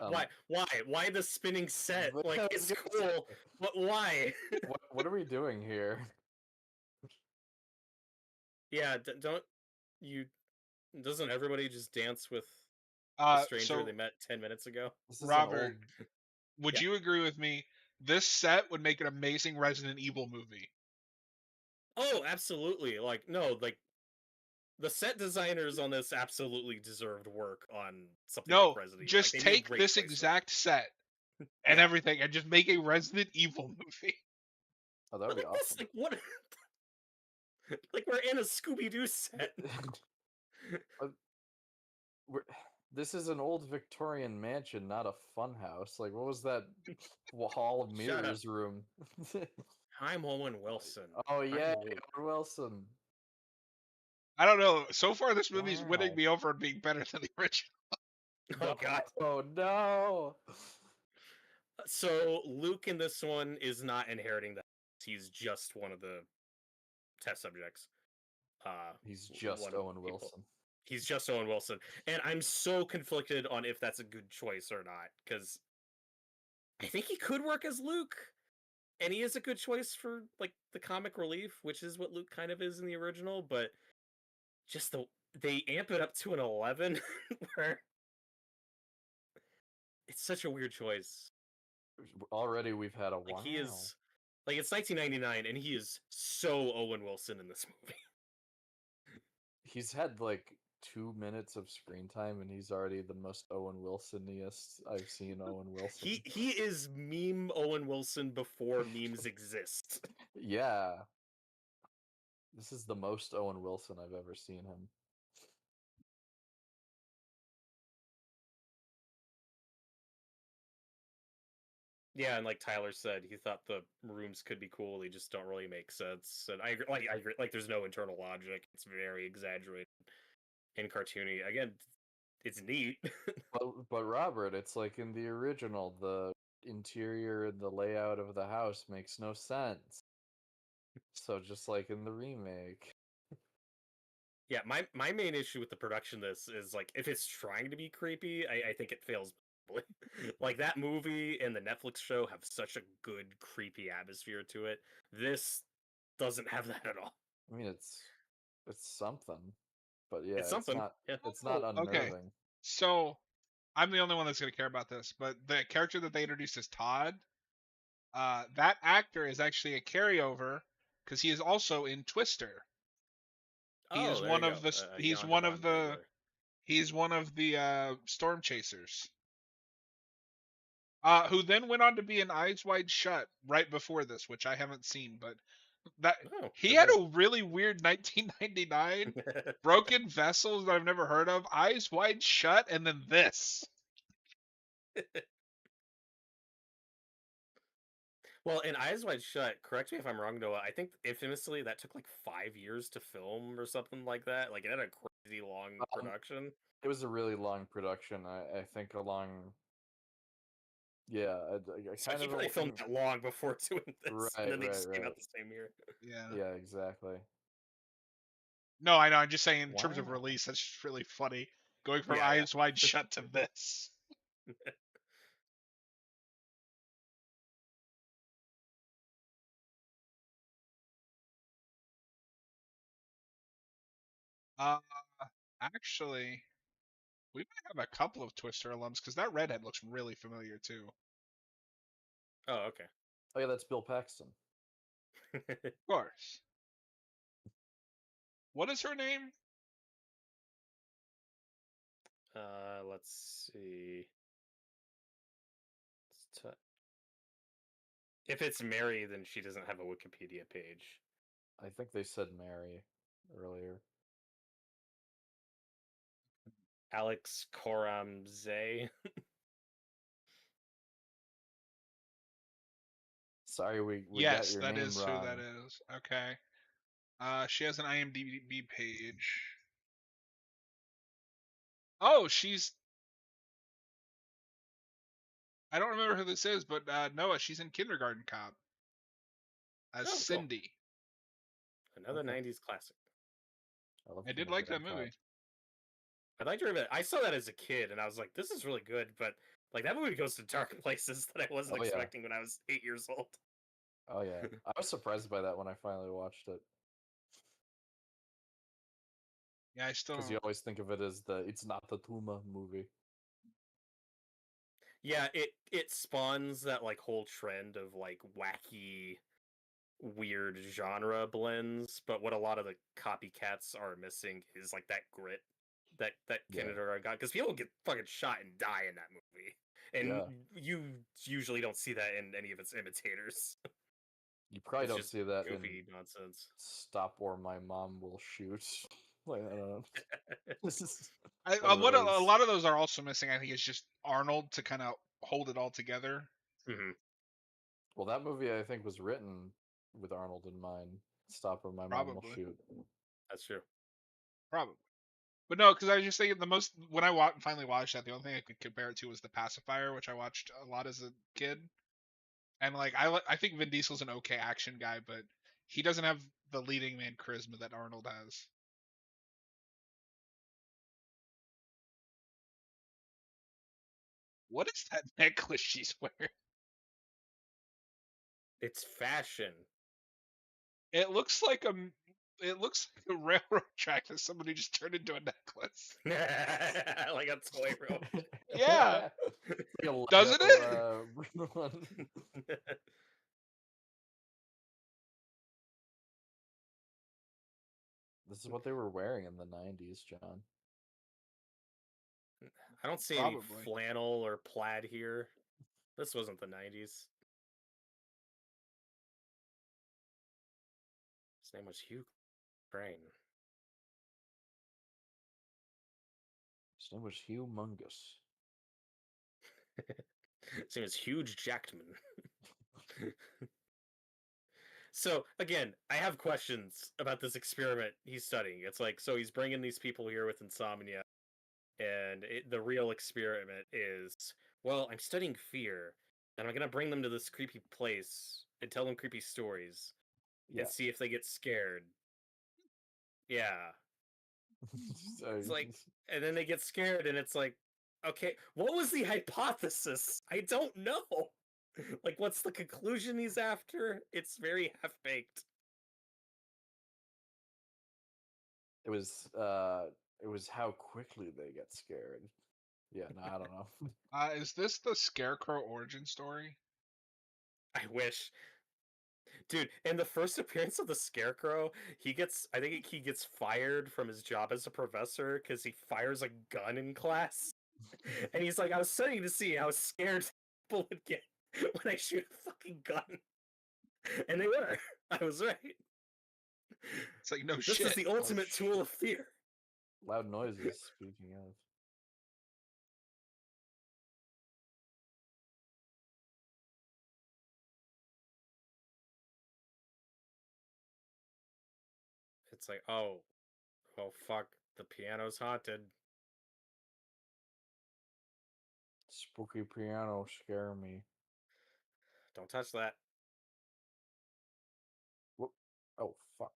why the spinning set? Like, it's cool, but why? What are we doing here? Yeah, doesn't everybody just dance with the stranger they met 10 minutes ago? Robert, would you agree with me? This set would make an amazing Resident Evil movie. Oh, absolutely. Like, no, like, the set designers on this absolutely deserved work on something No, like Resident Evil. Like, just they did a take great this choice for it. exact set and Yeah. everything, and just make a Resident Evil movie. Oh, that would Look be at this, awesome. like what? Like we're in a Scooby Doo set. We're, this is an old Victorian mansion, not a fun house. Like, what was that Hall of Shut up. Mirrors room? I'm Owen Wilson. Oh yeah, I'm Luke. Owen Wilson. I don't know. So far, this movie's winning Wow. me over and being better than the original. Oh God. Oh no. So Luke in this one is not inheriting the. He's just one of the test subjects. He's just one of the Owen people. Wilson. He's just Owen Wilson, and I'm so conflicted on if that's a good choice or not, because I think he could work as Luke, and he is a good choice for like the comic relief, which is what Luke kind of is in the original. But just they amp it up to an 11, where it's such a weird choice. Already we've had a Like he is, like it's 1999, and he is so Owen Wilson in this movie. He's had like 2 minutes of screen time, and he's already the most Owen Wilsoniest I've seen Owen Wilson. He is meme Owen Wilson before memes exist. Yeah. This is the most Owen Wilson I've ever seen him. Yeah, and like Tyler said, he thought the rooms could be cool. They just don't really make sense. And I agree. Like, there's no internal logic. It's very exaggerated and cartoony. Again, it's neat. But Robert, it's like in the original, the interior and the layout of the house makes no sense. So just like in the remake. Yeah, my main issue with the production of this is like if it's trying to be creepy, I think it fails. Like that movie and the Netflix show have such a good creepy atmosphere to it. This doesn't have that at all. I mean, it's something, but yeah, It's something. Yeah. it's not Oh, okay. unnerving. So I'm the only one that's going to care about this, but the character that they introduced as Todd, that actor is actually a carryover because he is also in Twister. He is Oh, there one you of go. the Jan de Bont regular. he's one of the storm chasers. Who then went on to be in Eyes Wide Shut right before this, which I haven't seen, but that Oh, he good had for a really weird 1999 him. Broken Vessels that I've never heard of, Eyes Wide Shut, and then this. Well, in Eyes Wide Shut, correct me if I'm wrong, Noah. I think infamously that took like 5 years to film or something like that. Like it had a crazy long production. It was a really long production. I think along. Yeah, So kind he of probably filmed that long before doing this, and then they just came right. out the same year. Yeah. Yeah, exactly. No, I know. I'm just saying in terms of Wow. release, that's just really funny. Going from Yeah, yeah. Eyes Wide Shut to this. Uh, actually, we might have a couple of Twister alums because that redhead looks really familiar too. Oh, okay. Oh yeah, that's Bill Paxton. Of course. What is her name? Let's see. If it's Mary, then she doesn't have a Wikipedia page. I think they said Mary earlier. Alex Koramzay. Sorry, we Yes, got your that name is wrong. who that is. Okay. She has an IMDb page. Oh, she's. I don't remember who this is, but Noah, she's in Kindergarten Cop as Oh, cool. Cindy. Another Okay. 90s classic. I did like that movie. I'd like to remember. I saw that as a kid, and I was like, "This is really good," but like that movie goes to dark places that I wasn't expecting when I was 8 years old. Oh yeah, I was surprised by that when I finally watched it. Yeah, I still. Because you always think of it as it's not the Tuma movie. Yeah, it spawns that like whole trend of like wacky weird genre blends, but what a lot of the copycats are missing is like that grit that Yeah. Kindergarten got, because people get fucking shot and die in that movie, and Yeah. you usually don't see that in any of its imitators. You probably It's don't just see that goofy in nonsense. Stop or My Mom Will Shoot. Like, I don't know. This is I, one of what a those. lot of those are also missing. I think it's just Arnold to kind of hold it all together. Hmm. Well, that movie I think was written with Arnold in mind. Stop or My Mom Will Probably. Shoot. That's true. Probably. But no, because I was just thinking when I finally watched that, the only thing I could compare it to was The Pacifier, which I watched a lot as a kid. And like I think Vin Diesel's an okay action guy, but he doesn't have the leading man charisma that Arnold has. What is that necklace she's wearing? It's fashion. It looks like a railroad track that somebody just turned into a necklace. Like a toy rope. Yeah. Like a Doesn't Lego, one. This is what they were wearing in the 90s, John. I don't see Probably. any flannel or plaid here. This wasn't the 90s. His name was Hugh Crane. His name was Humongous. His name is Huge Jackman. So again, I have questions about this experiment he's studying. It's like, so he's bringing these people here with insomnia, and the real experiment is, well, I'm studying fear, and I'm gonna bring them to this creepy place and tell them creepy stories Yeah. and see if they get scared. Yeah, it's like, and then they get scared, and it's like, okay, what was the hypothesis? I don't know. Like, what's the conclusion he's after? It's very half baked. It was how quickly they get scared. Yeah, no, I don't know. Is this the Scarecrow origin story? I wish. Dude, in the first appearance of the Scarecrow, I think he gets fired from his job as a professor because he fires a gun in class. And he's like, I was studying to see how scared people would get when I shoot a fucking gun. And they were. I was right. It's like, no This shit. is the ultimate tool of fear. Loud noises, speaking of. It's like, oh fuck, the piano's haunted. Spooky piano scare me. Don't touch that. Whoop. Oh, fuck.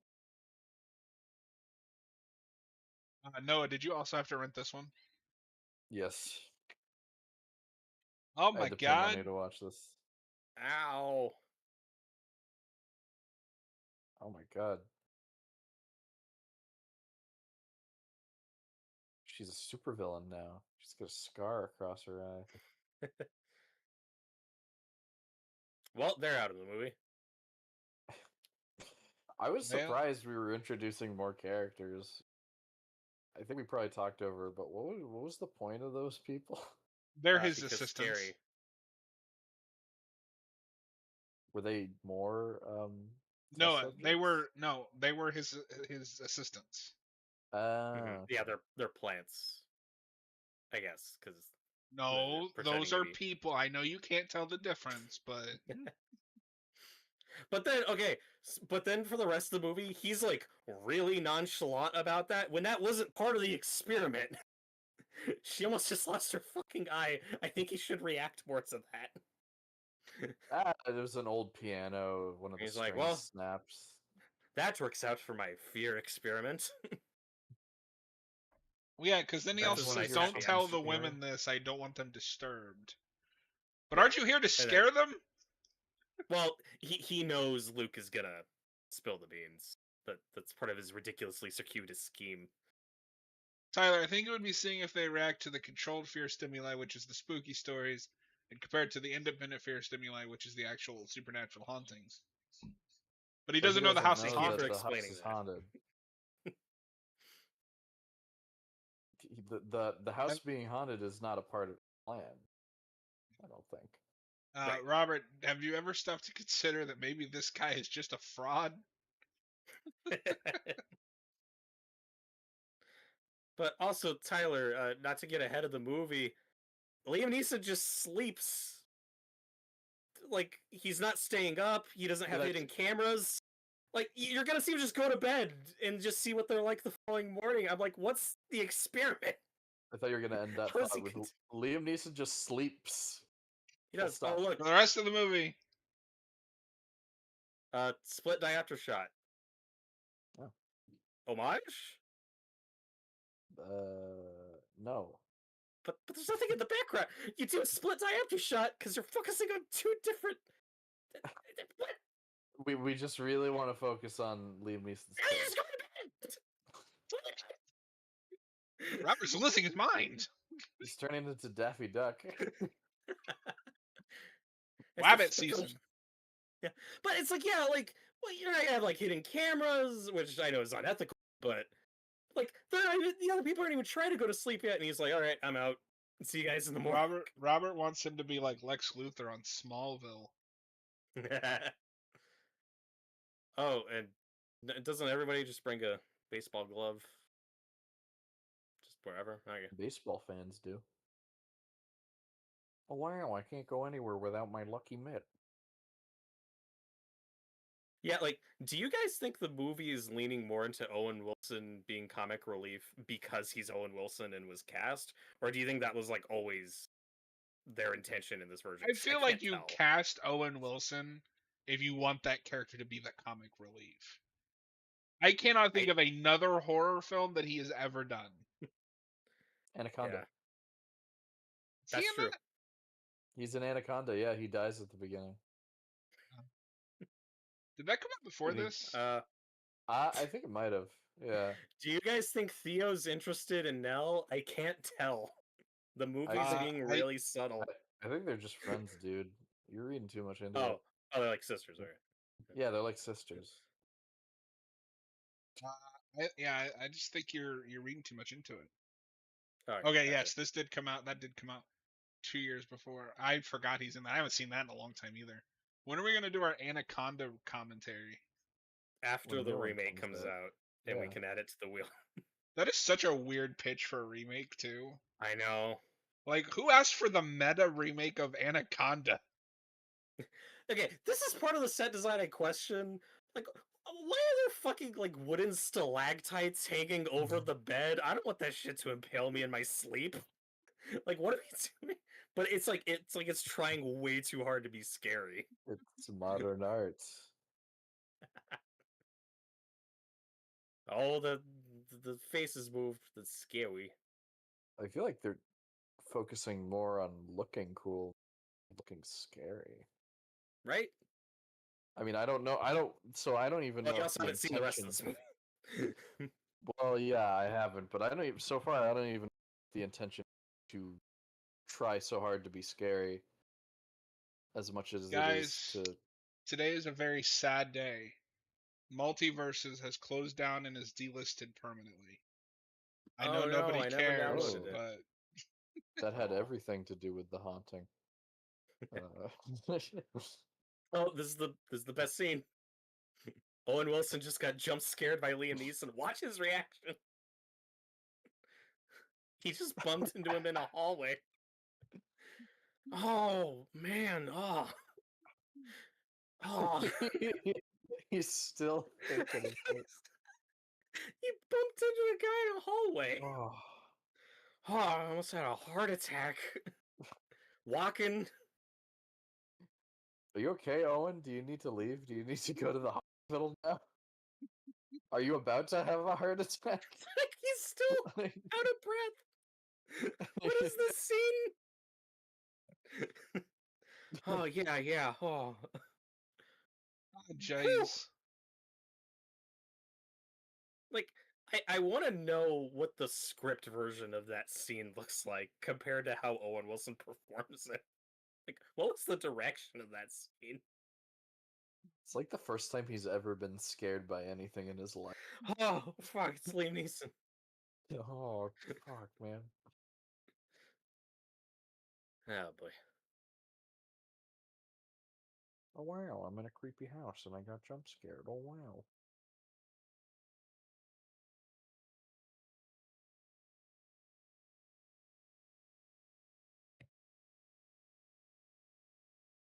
Noah, did you also have to rent this one? Yes. Oh I my had to pay god. money to watch this. Ow. Oh my god. She's a supervillain now. She's got a scar across her eye. Well, they're out of the movie. I was Well- surprised we were introducing more characters. I think we probably talked over it, but what was the point of those people? They're his Because assistants. scary. Were they more No, test they were subjects? his assistants. Yeah, they're plants, I guess, because No, pretending those to are be- people. I know you can't tell the difference, but But then, okay, but then for the rest of the movie, he's like really nonchalant about that when that wasn't part of the experiment. She almost just lost her fucking eye. I think he should react more to that. There's an old piano. One of the He's like, strings well, snaps. that works out for my fear experiment. yeah, because then he That's also when I says, "Don't snapped tell the the piano. women this. I don't want them disturbed." But Yeah. aren't you here to scare them? Well, he knows Luke is gonna spill the beans. That's part of his ridiculously circuitous scheme. Tyler, I think it would be seeing if they react to the controlled fear stimuli, which is the spooky stories, and compared to the independent fear stimuli, which is the actual supernatural hauntings. But he But doesn't know the house is Thank you for haunted. the house explaining is that. haunted. The house being haunted is not a part of the plan. I don't think. Right. Robert, have you ever stopped to consider that maybe this guy is just a fraud? But also, Tyler, not to get ahead of the movie, Liam Neeson just sleeps. Like, he's not staying up. He doesn't have hidden cameras. Like, you're gonna see him just go to bed and just see what they're like the following morning. I'm like, what's the experiment? I thought you were gonna end that How does thought he with cont- Liam Neeson just sleeps. He Full does. stop. Oh, look. For the rest of the movie, Split diopter shot. Oh. Homage? No. But there's nothing in the background. You do a split diopter shot because you're focusing on two different. What? We just really want to focus on Liam Neeson's How are you face. just going to bed? Robert's losing his mind. He's turning into Daffy Duck. It's Wabbit the- season. Yeah, but it's like, yeah, like, well, you're not gonna have like hidden cameras, which I know is unethical, but like, the other people aren't even trying to go to sleep yet, and he's like, "All right, I'm out. See you guys in the morning." Robert wants him to be like Lex Luthor on Smallville. Oh, and doesn't everybody just bring a baseball glove? Just wherever. Okay. Baseball fans do. Oh wow, I can't go anywhere without my lucky mitt. Yeah, like, do you guys think the movie is leaning more into Owen Wilson being comic relief because he's Owen Wilson and was cast, or do you think that was like always their intention in this version? I 'Cause feel like can't you tell. cast Owen Wilson if you want that character to be the comic relief. I cannot think of another horror film that he has ever done. Anaconda. Yeah, Is he that's in true. that? He's an anaconda. Yeah, he dies at the beginning. Did that come out before And he- this? I think it might have. Yeah. Do you guys think Theo's interested in Nell? I can't tell. The movie's being really subtle. I think they're just friends, dude. You're reading too much into it. Oh, they're like sisters, right? Yeah, they're like sisters. I just think you're reading too much into it. Alright, Okay, gotcha. yes, this did come out. That did come out 2 years before. I forgot he's in that. I haven't seen that in a long time either. When are we gonna do our Anaconda commentary? After When the the new one remake comes comes out. out, and we Yeah. can add it to the wheel. That is such a weird pitch for a remake too. I know. Like, who asked for the meta remake of Anaconda? Okay, this is part of the set design I question. Like, why are there fucking like wooden stalactites hanging over the bed? I don't want that shit to impale me in my sleep. Like, what are we doing? But it's trying way too hard to be scary. It's modern art. Oh, the faces moved. That's scary. I feel like they're focusing more on looking cool, looking scary. Right? I mean, I don't know. I don't even know. Well, you if also the haven't seen the rest of this intention- movie. Well, yeah, I haven't, but I don't even. So far, I don't even know the intention to try so hard to be scary as much as it is Guys, to. today is a very sad day. Multiverses has closed down and is delisted permanently. I know Oh, no, nobody I never cares, downloaded it. but That had Oh. everything to do with the haunting. Oh, this is the best scene. Owen Wilson just got jump scared by Liam Neeson. Watch his reaction. He just bumped into him in a hallway. Oh man! Oh, oh! He's still thinking of it. He bumped into a guy in a hallway. Oh. Oh, I almost had a heart attack. Walking. Are you okay, Owen? Do you need to leave? Do you need to go to the hospital now? Are you about to have a heart attack? He's still out of breath. What is this scene? Oh yeah. Oh. jeez. Like, I want to know what the script version of that scene looks like compared to how Owen Wilson performs it. Like, what was the direction of that scene? It's like the first time he's ever been scared by anything in his life. Oh fuck! It's Liam Neeson. Oh, fuck, man. Oh boy. Oh, wow, I'm in a creepy house and I got jump scared. Oh, wow.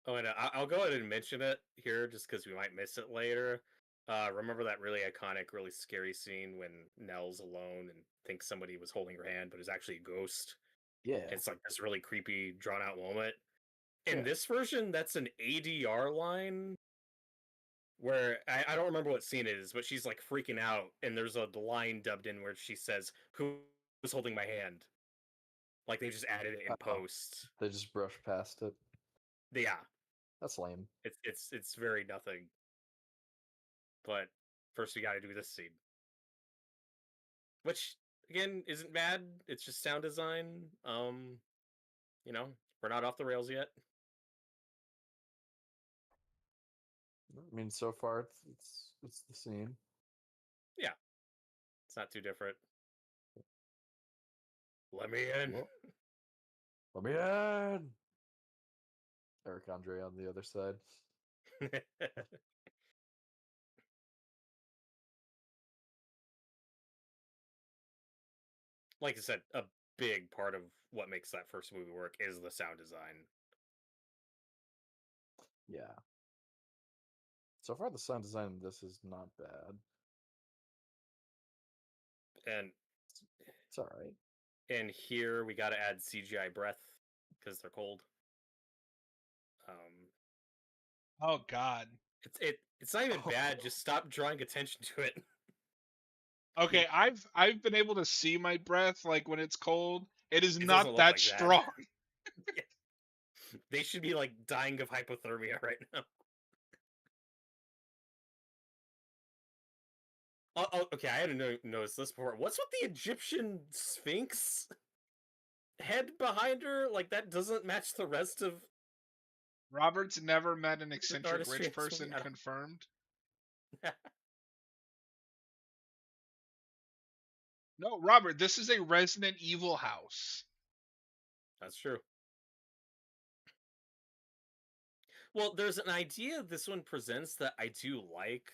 Oh, and I'll go ahead and mention it here just because we might miss it later. Remember that really iconic, really scary scene when Nell's alone and thinks somebody was holding her hand, but it's actually a ghost. Yeah. And it's like this really creepy, drawn out moment. In Yeah. this version, that's an ADR line where I don't remember what scene it is, but she's like freaking out, and there's a line dubbed in where she says, "Who was holding my hand?" Like they just added it in post. They just brushed past it. Yeah, That's lame. it's very nothing. But first, we got to do this scene, which again isn't bad. It's just sound design. You know, we're not off the rails yet. I mean, so far it's the scene. Yeah, it's not too different. Let me in. Well, let me in. Eric Andre on the other side. Like I said, a big part of what makes that first movie work is the sound design. Yeah. So far, the sound design in this is not bad. And It's all right. and here we got to add CGI breath because they're cold. Oh God. It's not even bad. Just stop drawing attention to it. Okay, I've been able to see my breath like when it's cold. It is It not doesn't look that like that. strong. They should be like dying of hypothermia right now. Oh, okay. I hadn't noticed this before. What's with the Egyptian Sphinx head behind her? Like that doesn't match the rest of Robert's never met an eccentric artistry rich in this movie. person confirmed. No, Robert, this is a Resident Evil house. That's true. Well, there's an idea this one presents that I do like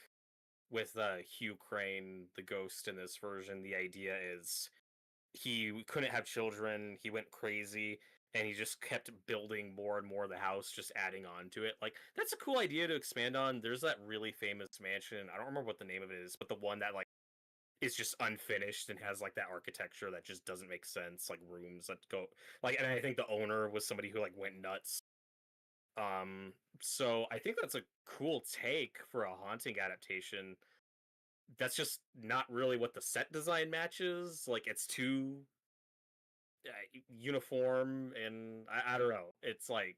with Hugh Crane, the ghost in this version. The idea is he couldn't have children, he went crazy, and he just kept building more and more of the house, just adding on to it. Like, that's a cool idea to expand on. There's that really famous mansion. I don't remember what the name of it is, but the one that, like, is just unfinished and has, like, that architecture that just doesn't make sense. Like, rooms that go. Like, and I think the owner was somebody who, like, went nuts. So I think that's a cool take for a haunting adaptation. That's just not really what the set design matches. Like it's too uniform, and I don't know. It's like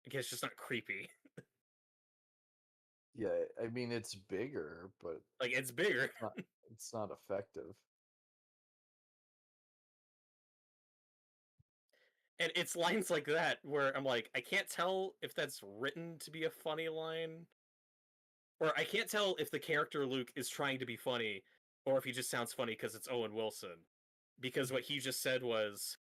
it's just not creepy. Yeah, I mean it's bigger, but Like it's bigger, it's not effective. and it's lines like that where I'm like, I can't tell if that's written to be a funny line, or I can't tell if the character Luke is trying to be funny, or if he just sounds funny because it's Owen Wilson. Because what he just said was,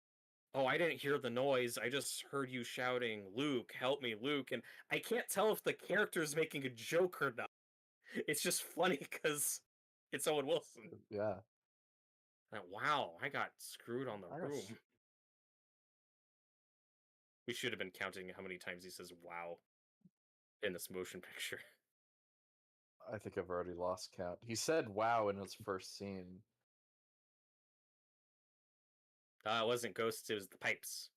"Oh, I didn't hear the noise. I just heard you shouting, 'Luke, help me, Luke.'" And I can't tell if the character is making a joke or not. It's just funny because it's Owen Wilson. Yeah. Wow, I got screwed on the I got room. We should have been counting how many times he says "wow" in this motion picture. I think I've already lost count. He said "wow" in his first scene. It wasn't ghosts. It was the pipes.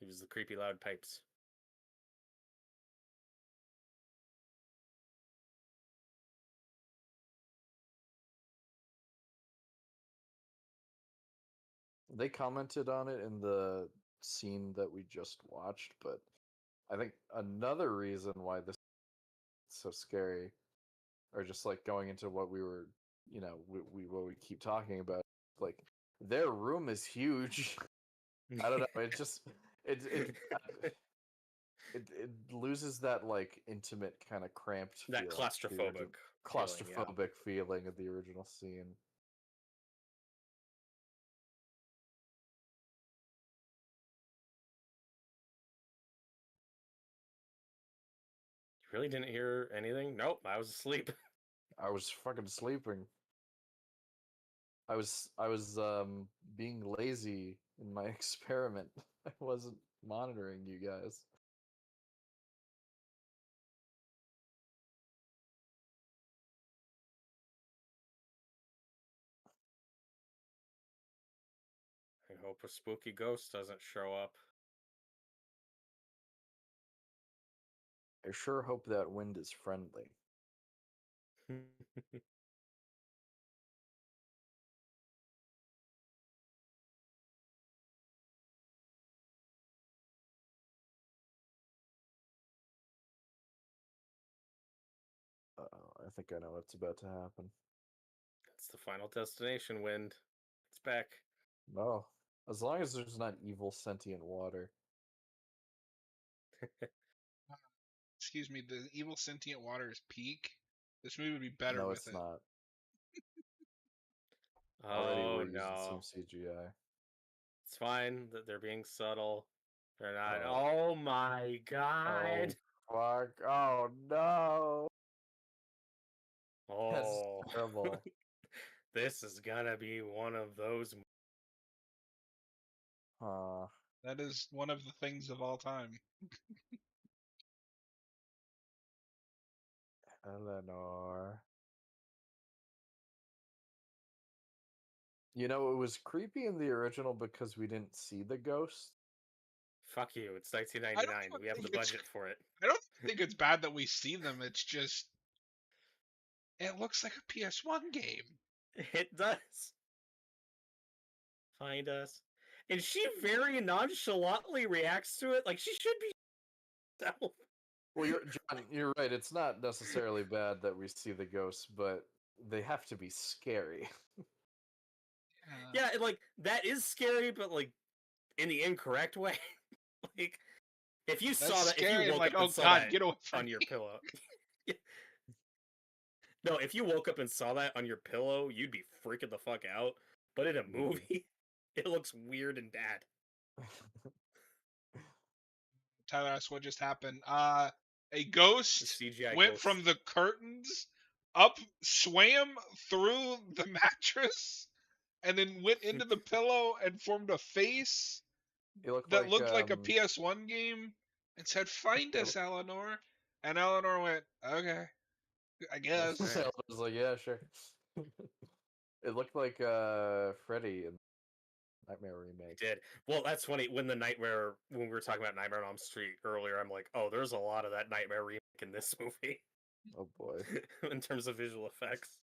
It was the creepy loud pipes. They commented on it in the scene that we just watched, but I think another reason why this is so scary, or just like going into what we were, what we keep talking about, like their room is huge. I don't know. It just it it loses that like intimate kind of cramped That feel. claustrophobic feeling, yeah. Claustrophobic feeling of the original scene. You really didn't hear anything? Nope, I was asleep. I was fucking sleeping. I was being lazy in my experiment. I wasn't monitoring you guys. I hope a spooky ghost doesn't show up. I sure hope that wind is friendly. I think I know what's about to happen. It's the final destination, wind. It's back. No, as long as there's not evil sentient water. Excuse me, the evil sentient water is peak. This movie would be better No, with it's it. not. Already Oh we're using some no. CGI. It's fine that they're being subtle. They're not. Oh. Oh my god. Fuck. Oh no. That's Oh. terrible. This is gonna be one of those. That is one of the things of all time. Eleanor. You know, it was creepy in the original because we didn't see the ghost. Fuck you. It's I 1999. don't We have the think it's. budget for it. I don't think it's bad that we see them. It's just it looks like a PS1 game. It does. Find us. And she very nonchalantly reacts to it like she should be self. Well, John, you're right. It's not necessarily bad that we see the ghosts, but they have to be scary. Yeah, like that is scary, but like in the incorrect way. Like if you That's saw that, if scary. you I'm woke like, up oh and saw god, that get away from on me. your pillow. No, if you woke up and saw that on your pillow, you'd be freaking the fuck out. But in a movie, it looks weird and bad. Tyler asked what just happened. A The ghost CGI went ghosts. from the curtains up, swam through the mattress, and then went into the pillow and formed a face that looked like a PS1 game and said, "Find us, Eleanor." And Eleanor went, "Okay, I guess." I was like, yeah, sure. It looked like Freddy in Nightmare Remake. It did. Well, that's funny. When we were talking about Nightmare on Elm Street earlier, I'm like, oh, there's a lot of that Nightmare remake in this movie. Oh boy. In terms of visual effects.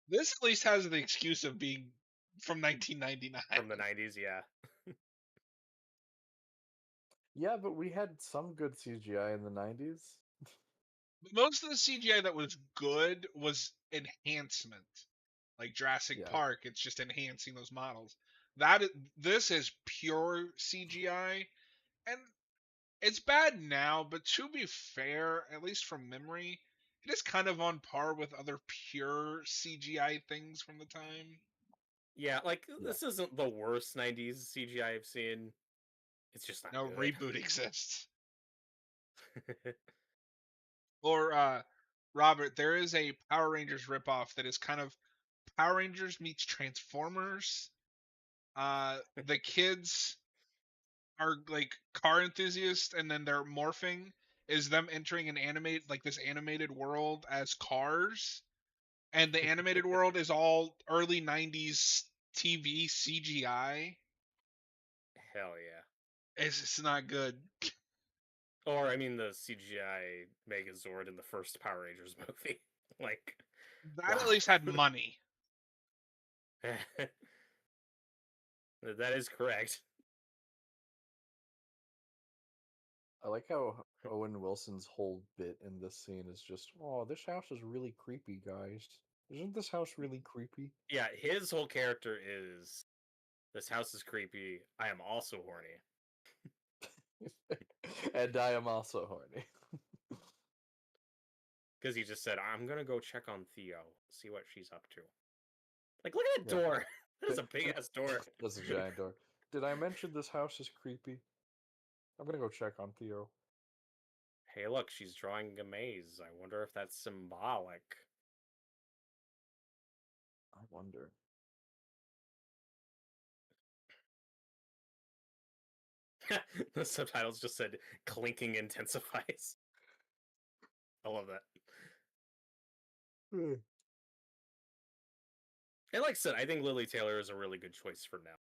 This at least has the excuse of being from 1999. From the 90s, yeah. Yeah, but we had some good CGI in the 90s. Most of the CGI that was good was enhancement. Like Jurassic Park, it's just enhancing those models. This is pure CGI, and it's bad now, but to be fair, at least from memory, it is kind of on par with other pure CGI things from the time. Yeah, like this isn't the worst 90s CGI I've seen. It's just not No good. reboot exists. Or Robert, there is a Power Rangers ripoff that is kind of Power Rangers meets Transformers. The kids are like car enthusiasts, and then their morphing is them entering this animated world as cars, and the animated world is all early 90s TV CGI. Hell yeah. It's not good. Or, I mean, the CGI Megazord in the first Power Rangers movie. Like, That at least had money. That is correct. I like how Owen Wilson's whole bit in this scene is just, oh, this house is really creepy, guys. Isn't this house really creepy? Yeah, his whole character is, this house is creepy. I am also horny. And I am also horny. Because he just said, I'm gonna go check on Theo, see what she's up to. Like, look at that Yeah. door. That is a big ass door. That's a giant door. Did I mention this house is creepy? I'm gonna go check on Theo. Hey, look, she's drawing a maze. I wonder if that's symbolic. I wonder. The subtitles just said clinking intensifies. I love that. And like I said, I think Lily Taylor is a really good choice for now.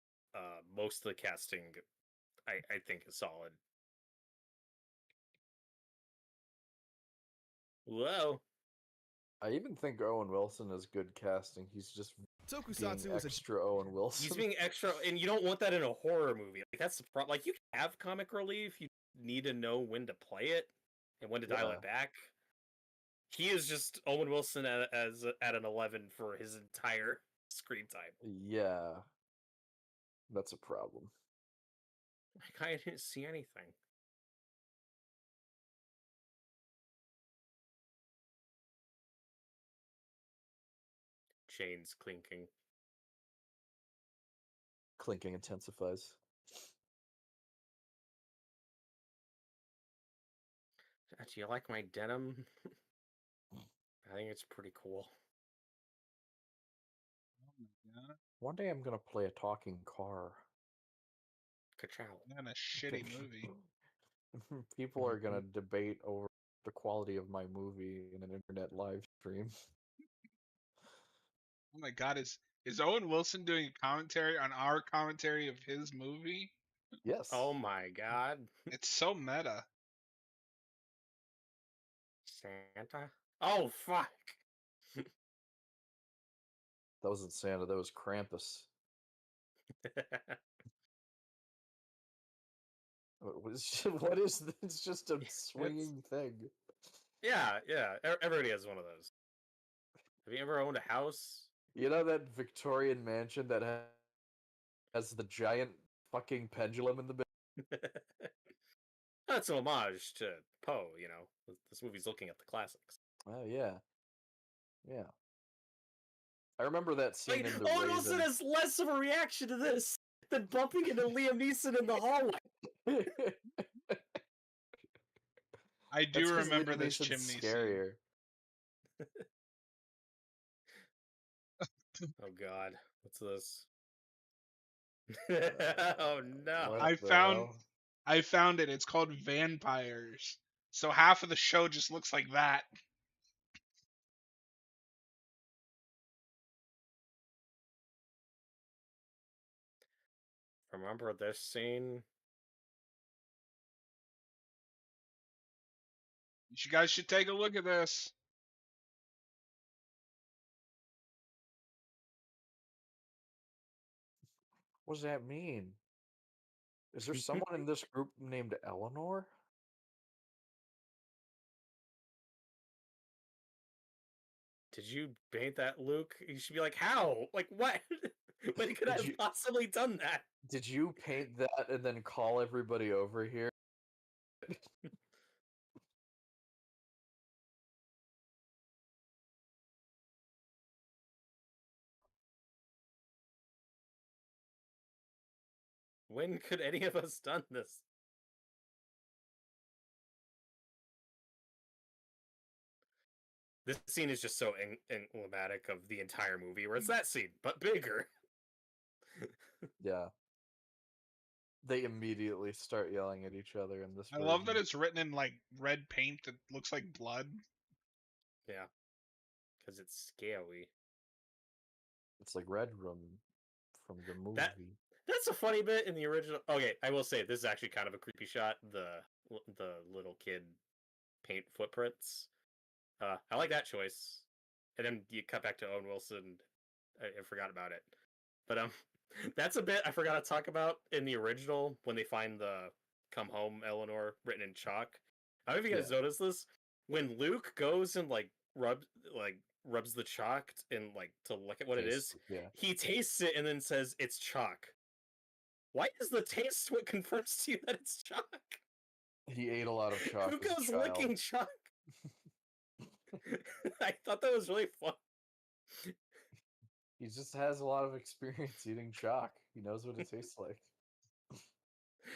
Most of the casting, I think, is solid. Whoa. I even think Owen Wilson is good casting. He's just being extra Owen Wilson. He's being extra, and you don't want that in a horror movie. Like, that's the problem. Like, you can have comic relief. You need to know when to play it and when to dial it back. He is just Owen Wilson at an 11 for his entire screen time. Yeah, that's a problem. Like, I didn't see anything. Chains clinking. Clinking intensifies. Do you like my denim? I think it's pretty cool. Oh my god. One day I'm gonna play a talking car. Ka-chow. Not a shitty movie. People are gonna debate over the quality of my movie in an internet live stream. Oh my god, is Owen Wilson doing commentary on our commentary of his movie? Yes. Oh my god. It's so meta. Santa? Oh, fuck. That wasn't Santa, that was Krampus. What is this? It's just a swinging thing. Yeah. Everybody has one of those. Have you ever owned a house? You know that Victorian mansion that has the giant fucking pendulum in the middle? That's an homage to Poe, you know. This movie's looking at the classics. Oh, yeah. Yeah. I remember that scene in The Owen Wilson Raven. has less of a reaction to this than bumping into Liam Neeson in the hallway. I do That's 'cause remember Liam this Neeson's chimney scene. scarier. Oh god, what's this? Oh no. What I found it. It's called Vampires. So half of the show just looks like that. Remember this scene? You guys should take a look at this. What does that mean? Is there someone in this group named Eleanor? Did you paint that, Luke? You should be like, how? Like, what? When could I have possibly done that? Did you paint that and then call everybody over here? When could any of us done this? This scene is just so emblematic of the entire movie, where it's that scene, but bigger. Yeah. They immediately start yelling at each other in this I love that version. it's written in like red paint that looks like blood. Yeah. Because it's scary. It's like Red Room from the movie. That's a funny bit in the original. Okay, I will say this is actually kind of a creepy shot. The little kid paint footprints. I like that choice. And then you cut back to Owen Wilson. I forgot about it, but that's a bit I forgot to talk about in the original when they find the "Come Home, Eleanor" written in chalk. I don't know if you guys noticed this. When Luke goes and rubs the chalk and to look at what it is, he tastes it and then says it's chalk. Why is the taste what confirms to you that it's chalk? He ate a lot of chalk Who as a goes child. licking chalk? I thought that was really fun. He just has a lot of experience eating chalk. He knows what it tastes like.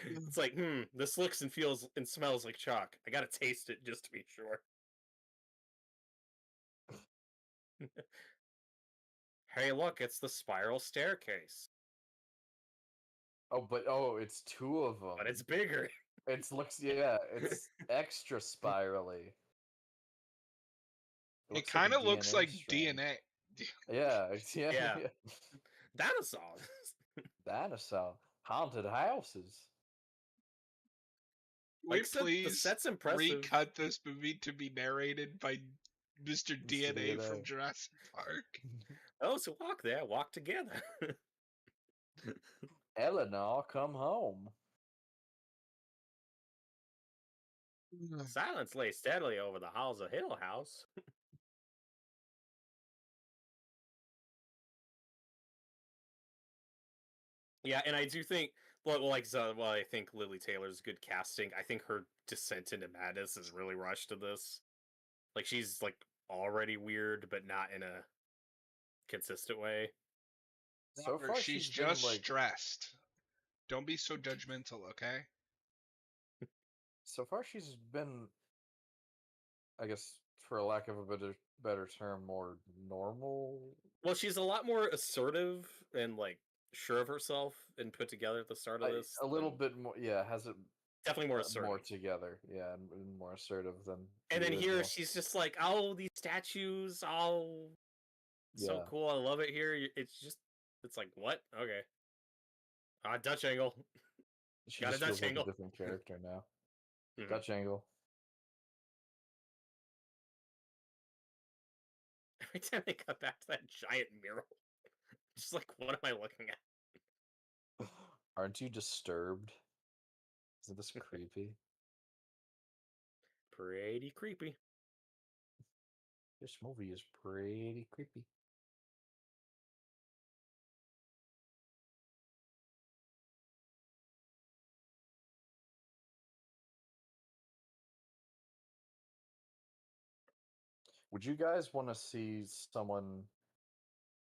It's like, this looks and feels and smells like chalk. I gotta taste it just to be sure. Hey, look, it's the spiral staircase. Oh, it's two of them. But it's bigger. It's extra spirally. It Like a kind of looks DNA like strand. DNA. Yeah, Yeah. yeah. Dinosaurs. Dinosaur haunted houses. Can we Except the please set's impressive. recut this movie to be narrated by Mr. DNA from DNA. Jurassic Park? Those who walk there walk together. Eleanor, come home. Silence lay steadily over the halls of Hill House. Yeah, and I do think, I think Lily Taylor's good casting. I think her descent into madness is really rushed to this. Like, she's like already weird, but not in a consistent way. So Robert, far, she's been just like. stressed. Don't be so judgmental, okay? So far, she's been, I guess, for a lack of a better term, more normal. Well, she's a lot more assertive and like sure of herself and put together at the start of this. A little bit more, yeah. Has it Definitely more assertive. more together, yeah, and more assertive than. And the then here original. she's just like, oh, these statues, oh, so Yeah. cool. I love it here. It's like, what? Okay. Dutch angle. She Got a just feels Dutch like angle. a different character now. Mhm. Dutch angle. Every time they cut back to that giant mural, just like, what am I looking at? Aren't you disturbed? Isn't this creepy? Pretty creepy. This movie is pretty creepy. Would you guys want to see someone?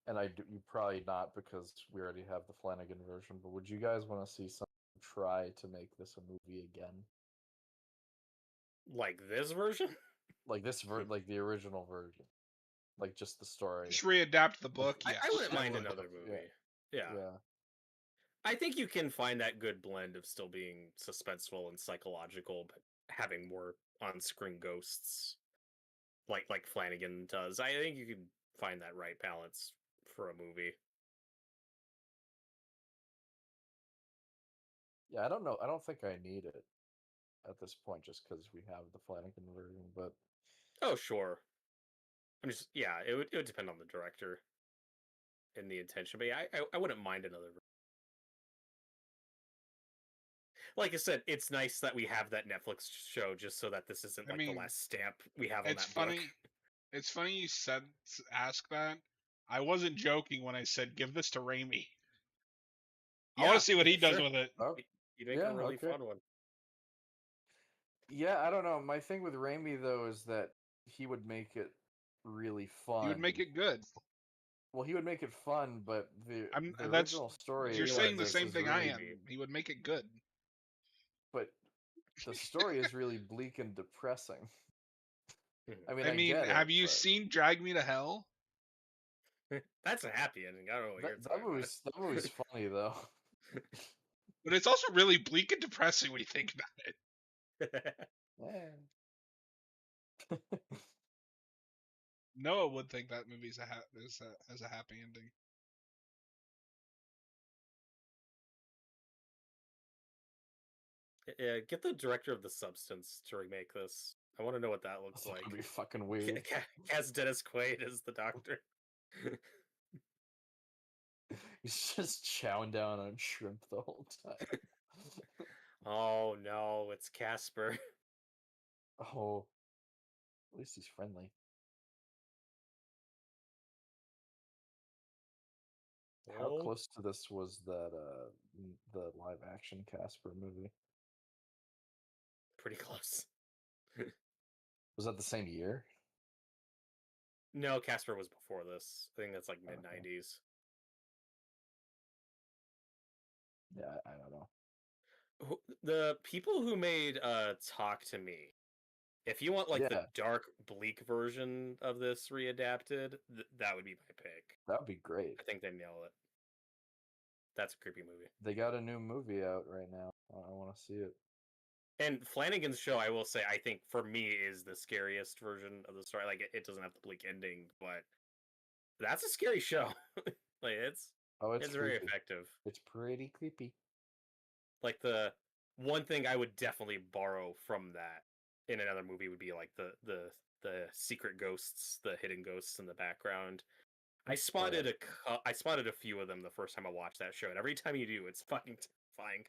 And you probably not because we already have the Flanagan version. But would you guys want to see someone try to make this a movie again? Like this version? Like like the original version, like just the story. Just readapt the book. Yes, I wouldn't mind Similar another book, movie. Yeah. Yeah. I think you can find that good blend of still being suspenseful and psychological, but having more on-screen ghosts, like Flanagan does. I think you can find that right balance for a movie. Yeah, I don't know. I don't think I need it at this point, just because we have the Flanagan version. But Oh, sure. It would depend on the director and the intention, but yeah, I wouldn't mind another. Like I said, it's nice that we have that Netflix show just so that this isn't the last stamp we have on it's that funny. book. It's funny you ask that. I wasn't joking when I said give this to Raimi. I want to see what he does with it. oh, You'd make a really fun one. Yeah, I don't know. My thing with Raimi though is that he would make it really fun. He would make it good. Well, he would make it fun, but the that's original story. You're saying the same thing I really, am. He would make it good. But the story is really bleak and depressing. I mean, have you seen Drag Me to Hell? That's a happy ending. I don't know what you're talking about. That movie's funny though. But it's also really bleak and depressing when you think about it. Noah would think that movie's has a happy ending. Yeah, get the director of The Substance to remake this. I want to know what that looks like. That'd be fucking weird. As Dennis Quaid as the doctor. He's just chowing down on shrimp the whole time. Oh no, it's Casper. Oh, at least he's friendly. How close to this was that the live action Casper movie? pretty close. Was that the same year? No, Casper was before this. I think that's like Okay. mid-90s. Yeah, I don't know. The people who made Talk to Me, if you want like the Yeah. dark, bleak version of this readapted, that would be my pick. That would be great. I think they nail it. That's a creepy movie. They got a new movie out right now. I want to see it. And Flanagan's show, I will say, I think for me is the scariest version of the story. Like it doesn't have the bleak ending, but that's a scary show. Like it's very creepy. effective. It's pretty creepy. Like the one thing I would definitely borrow from that in another movie would be like the secret ghosts, the hidden ghosts in the background. I spotted a few of them the first time I watched that show, and every time you do, it's fucking terrifying.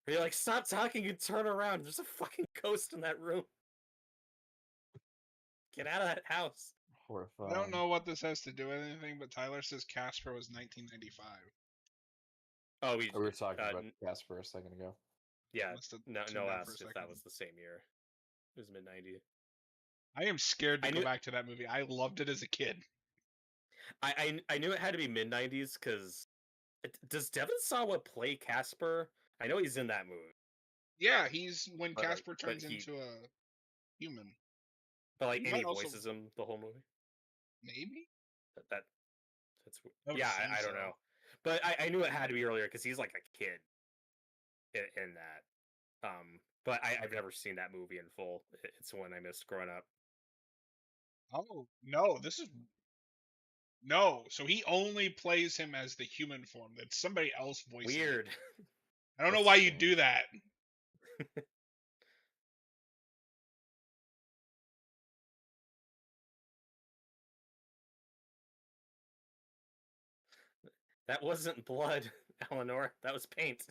You're like, stop talking and turn around. There's a fucking ghost in that room. Get out of that house. Horrifying. I don't know what this has to do with anything, but Tyler says Casper was 1995. Oh, we were talking about Casper a second ago. Yeah, Must have no tuned out for a asked if that second. was the same year. It was mid-90s. I am scared to I go knew- back to that movie. I loved it as a kid. I knew it had to be mid-90s because does Devin Sawa play Casper? I know he's in that movie, Yeah, he's when But, like, Casper but turns he- into a human. but like He and he might also- voices him the whole movie. Maybe? That's I would yeah. think I don't so. know, but I knew it had to be earlier because he's like a kid in that. But I've never seen that movie in full. It's one I missed growing up. Oh, no, this is... No, so he only plays him as the human form. That's somebody else voicing it. Weird. I don't know That's why you strange. do that. That wasn't blood, Eleanor. That was paint.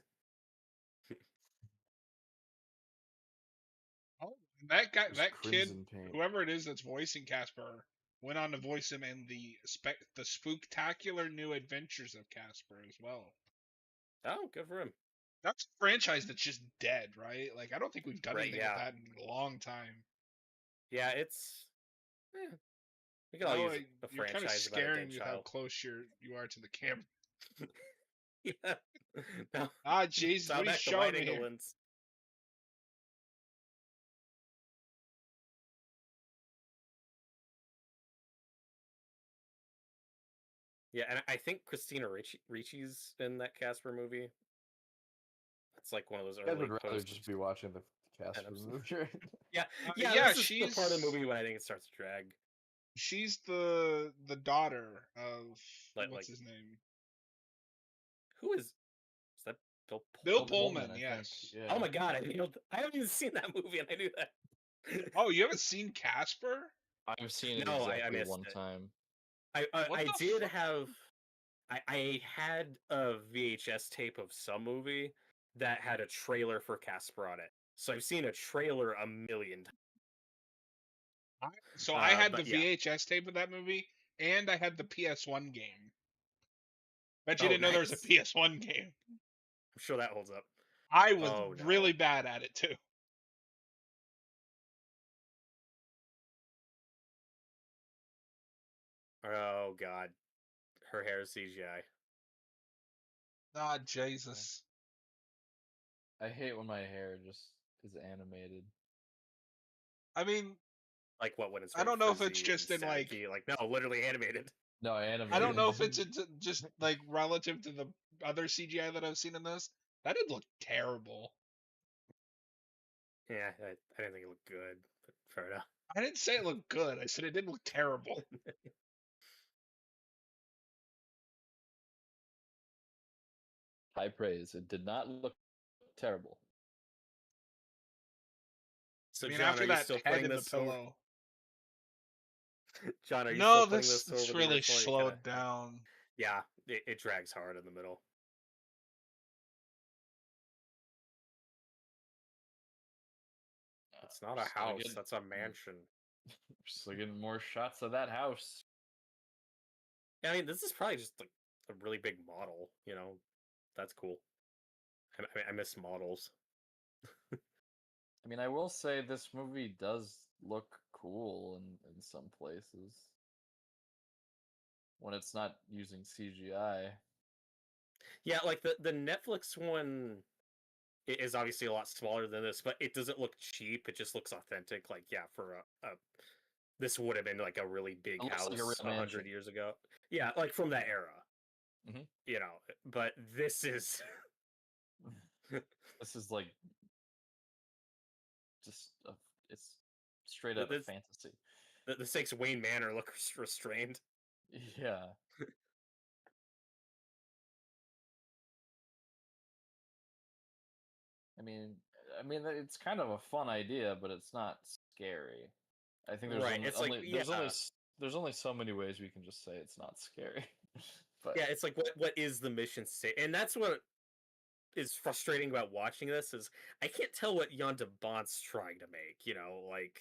Oh, that guy, Just that kid, crimson paint. whoever it is that's voicing Casper, went on to voice him in the spooktacular new adventures of Casper as well. Oh, good for him. That's a franchise that's just dead, right? Like, I don't think we've done Right, anything yeah. with that in a long time. Yeah, it's. We could all use a You're kind of franchise about a scaring dead me how child. close you are to the camera. Yeah. No. Ah, Jesus, Dial what are you back the showing wide me angle here? lens. Yeah, and I think Christina Ricci's in that Casper movie. That's like one of those I early would rather post. just be watching the Casper Adams. movie. Yeah, Yeah, this is the part of the movie when I think it starts to drag. She's the daughter of Like- what's his name? Who is that? Bill Bill Pullman? Pullman, I yes. think. Yeah. Oh my god! I haven't even seen that movie, and I knew that. Oh, you haven't seen Casper? I've seen it No, I exactly missed one it. time. What I the did fuck? have. I had a VHS tape of some movie that had a trailer for Casper on it. So I've seen a trailer a million times. So I had the but yeah. VHS tape of that movie, and I had the PS1 game. Bet you Oh, didn't know there was a nice. PS1 game. I'm sure that holds up. I was Oh, no. really bad at it too. Oh god, her hair is CGI. Ah, Jesus. I hate when my hair just is animated. I mean, Like what when it's I don't know if it's frizzy just and in, like- saggy, no, literally animated. No, animated. I don't know if it's just like relative to the other CGI that I've seen in this. That did look terrible. Yeah, I didn't think it looked good, but fair enough. I didn't say it looked good. I said it didn't look terrible. High praise. It did not look terrible. So I mean, John, after are you that still head putting in the this over? pillow. John, are you No, still putting this this over it's the really original? You slowed kinda- down. Yeah, it drags hard in the middle. It's not a Just gotta house, get- that's a mansion. Just getting more shots of that house. Yeah, I mean, this is probably just like a really big model, That's cool. I miss models. I mean, I will say this movie does look cool in some places when it's not using CGI. Yeah, like the Netflix one is obviously a lot smaller than this, but it doesn't look cheap. It just looks authentic. Like, yeah, for a this would have been like a really big It looks like a house real 100 mansion. years ago. Yeah, like from that era. Mhm. You know, but this is This is like just it's straight out of this, fantasy. the stakes Wayne Manor look restrained. Yeah. I mean, it's kind of a fun idea, but it's not scary. I think there's Right. It's like, yeah. there's only so many ways we can just say it's not scary. But Yeah, it's like what is the mission state? And that's what is frustrating about watching this is I can't tell what Jan de Bont's trying to make, you know, like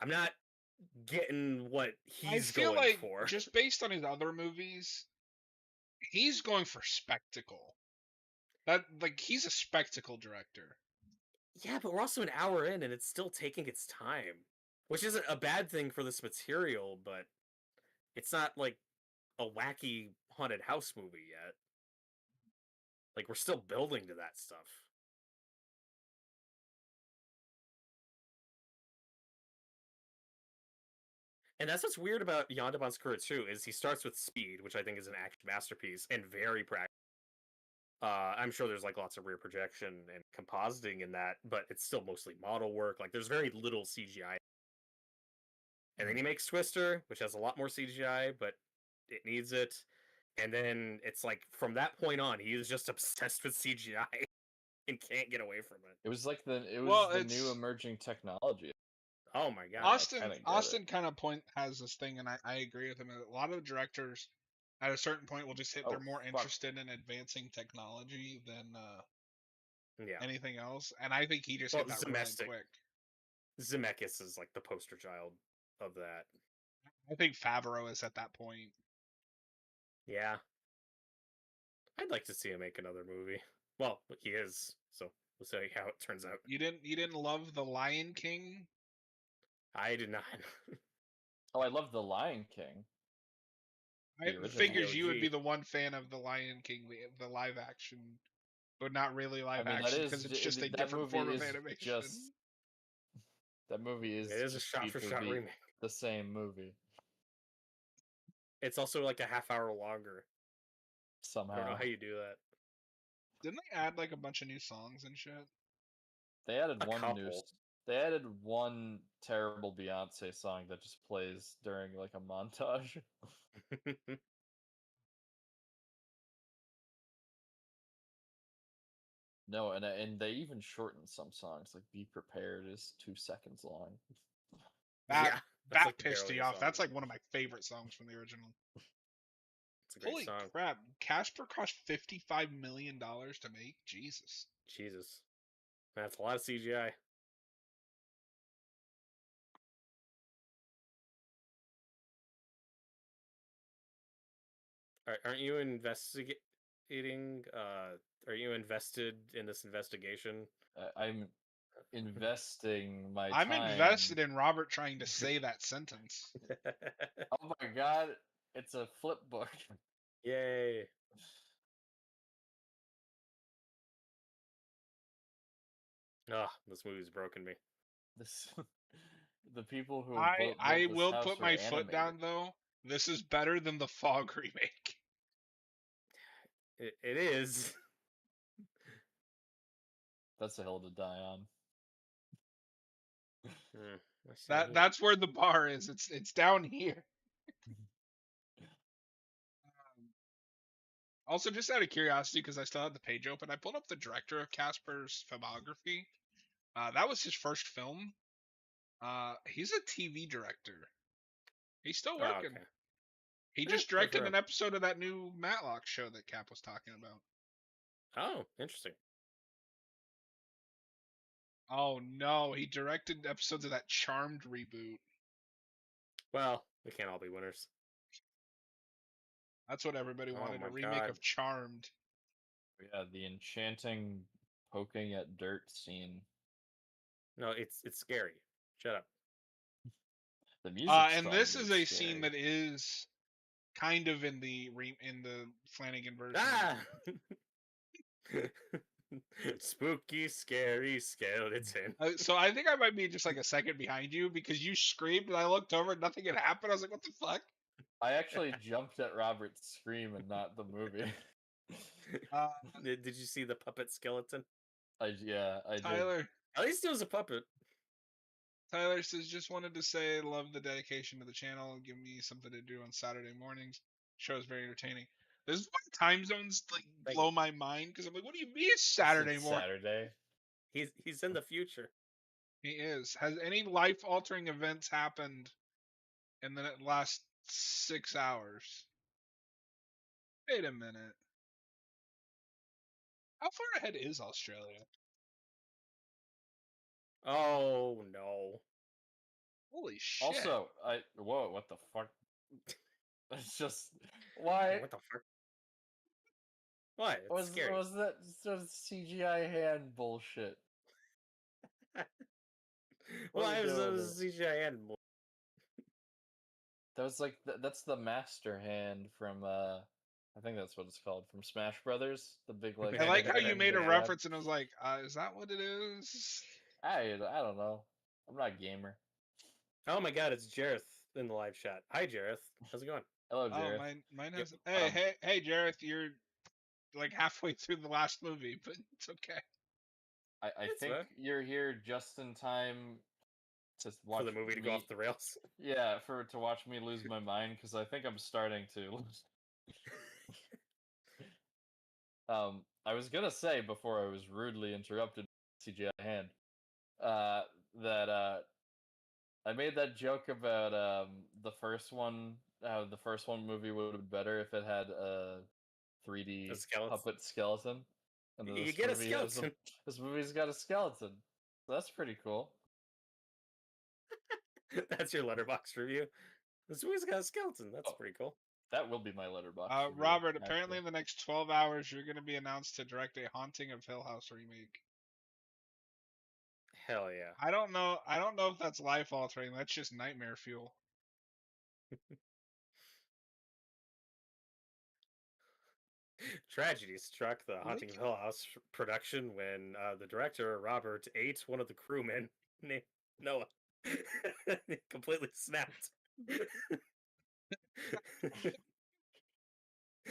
I'm not getting what I he's feel going like for. just based on his other movies, he's going for spectacle. That like he's a spectacle director. Yeah, but we're also an hour in and it's still taking its time, which isn't a bad thing for this material, but it's not like a wacky haunted house movie yet. Like we're still building to that stuff. And that's what's weird about Jan de Bont's career too, is he starts with Speed, which I think is an action masterpiece and very practical. I'm sure there's like lots of rear projection and compositing in that, but it's still mostly model work. Like there's very little CGI. And then he makes Twister, which has a lot more CGI, but it needs it. And then it's like from that point on, he is just obsessed with CGI and can't get away from it. it was Well, the new it's emerging technology. Oh my god. Austin. get it. Austin kind of has this thing, and I agree with him. A lot of directors at a certain point will just hit. They're Oh, more fuck. interested in advancing technology than Yeah. anything else, and I think he just Well, hit that really quick. Zemeckis is like the poster child of that. I think Favreau is at that point. Yeah. I'd like to see him make another movie. Well, he is, so we'll see how it turns out. You didn't love The Lion King? I did not. Oh, I love The Lion King. I The original. figures you would OG. be the one fan of The Lion King, the live action, but not really live I mean, action because it's just a different form of animation. That movie is It is a just shot for shot be remake. the same movie It's also like a half hour longer. I don't know somehow. how you do that. Didn't they add like a bunch of new songs and shit? They added A couple. They added one terrible Beyonce song that just plays during like a montage. No, and they even shortened some songs. Like "Be Prepared" is 2 seconds long. Yeah, that's That like pissed barely me a off. song. That's like one of my favorite songs from the original. It's a great Holy song. crap! Casper cost $55 million to make. Jesus. Jesus, that's a lot of CGI. Aren't you investigating? Are you invested in this investigation? I'm investing my I'm time. invested in Robert trying to say that sentence. Oh my god, it's a flip book. Yay! Ah, this movie's broken me. This the people who I built this will house put were my foot animated. down though. This is better than the Fog remake. It is. That's a hill to die on. That's where the bar is. It's down here. Also, just out of curiosity, because I still had the page open, I pulled up the director of Casper's filmography. That was his first film. He's a TV director. He's still working. Okay. He Yeah, just good for directed him. an episode of that new Matlock show that Cap was talking about. Oh, interesting. Oh no, he directed episodes of that Charmed reboot. Well, we can't all be winners. That's what everybody Oh wanted, my a remake God. of Charmed. Yeah, the enchanting poking at dirt scene. No, it's scary. Shut up. The music's And this is strongly a scene scary. that is kind of in the Flanagan version. Ah! Spooky, scary skeleton. So I think I might be just like a second behind you because you screamed and I looked over and nothing had happened. I was like, "What the fuck?" I actually jumped at Robert's scream and not the movie. Uh, Did you see the puppet skeleton? I did. Tyler At least it was a puppet. says, "Just wanted to say, love the dedication to the channel and give me something to do on Saturday mornings. Show is very entertaining." This is why time zones like Thank blow my mind because I'm like, "What do you mean it's You said Saturday morning?" Saturday. He's in the future. He is. Has any life altering events happened in the last 6 hours? Wait a minute. How far ahead is Australia? Oh no. Holy shit. Also, whoa, what the fuck? It's just why What the fuck? What? It's was scary. that sort of CGI hand bullshit? What are Why we was doing those here? CGI animal? That was like that's the master hand from I think that's what it's called from Smash Brothers. The big like I like how you hand made a they grab. reference and I was like, is that what it is? I don't know. I'm not a gamer. Oh my god, it's Jareth in the live chat. Hi Jareth. How's it going? Hello, Oh, Jareth. mine Yep. has. Hey, Jareth, you're like halfway through the last movie, but it's okay. I It's think fine. you're here just in time to watch For the movie to go me. off the rails. Yeah, to watch me lose my mind because I think I'm starting to. I was gonna say before I was rudely interrupted by CGI hand, uh, that I made that joke about the first one. How the first one movie would have been better if it had a A 3D skeleton. puppet skeleton, and then You get a skeleton. this movie's got a skeleton. So that's pretty cool. That's your letterbox review. This movie's got a skeleton. That's Oh, pretty cool. that will be my letterbox review. Robert, apparently Actually. in the next 12 hours, you're going to be announced to direct a Haunting of Hill House remake. Hell yeah. I don't know if that's life altering. That's just nightmare fuel. Tragedy struck the Haunting of Hill House production when the director, Robert, ate one of the crewmen named Noah. He completely snapped.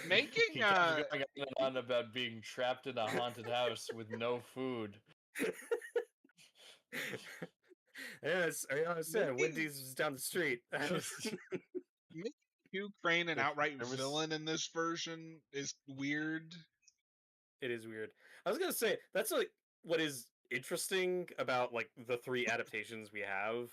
Making He kept going on and on about being trapped in a haunted house with no food. Yeah, I said Making- Wendy's was down the street. making Hugh Crane an outright There was- villain in this version is weird. It is weird. I was gonna say that's like what is interesting about like the three adaptations we have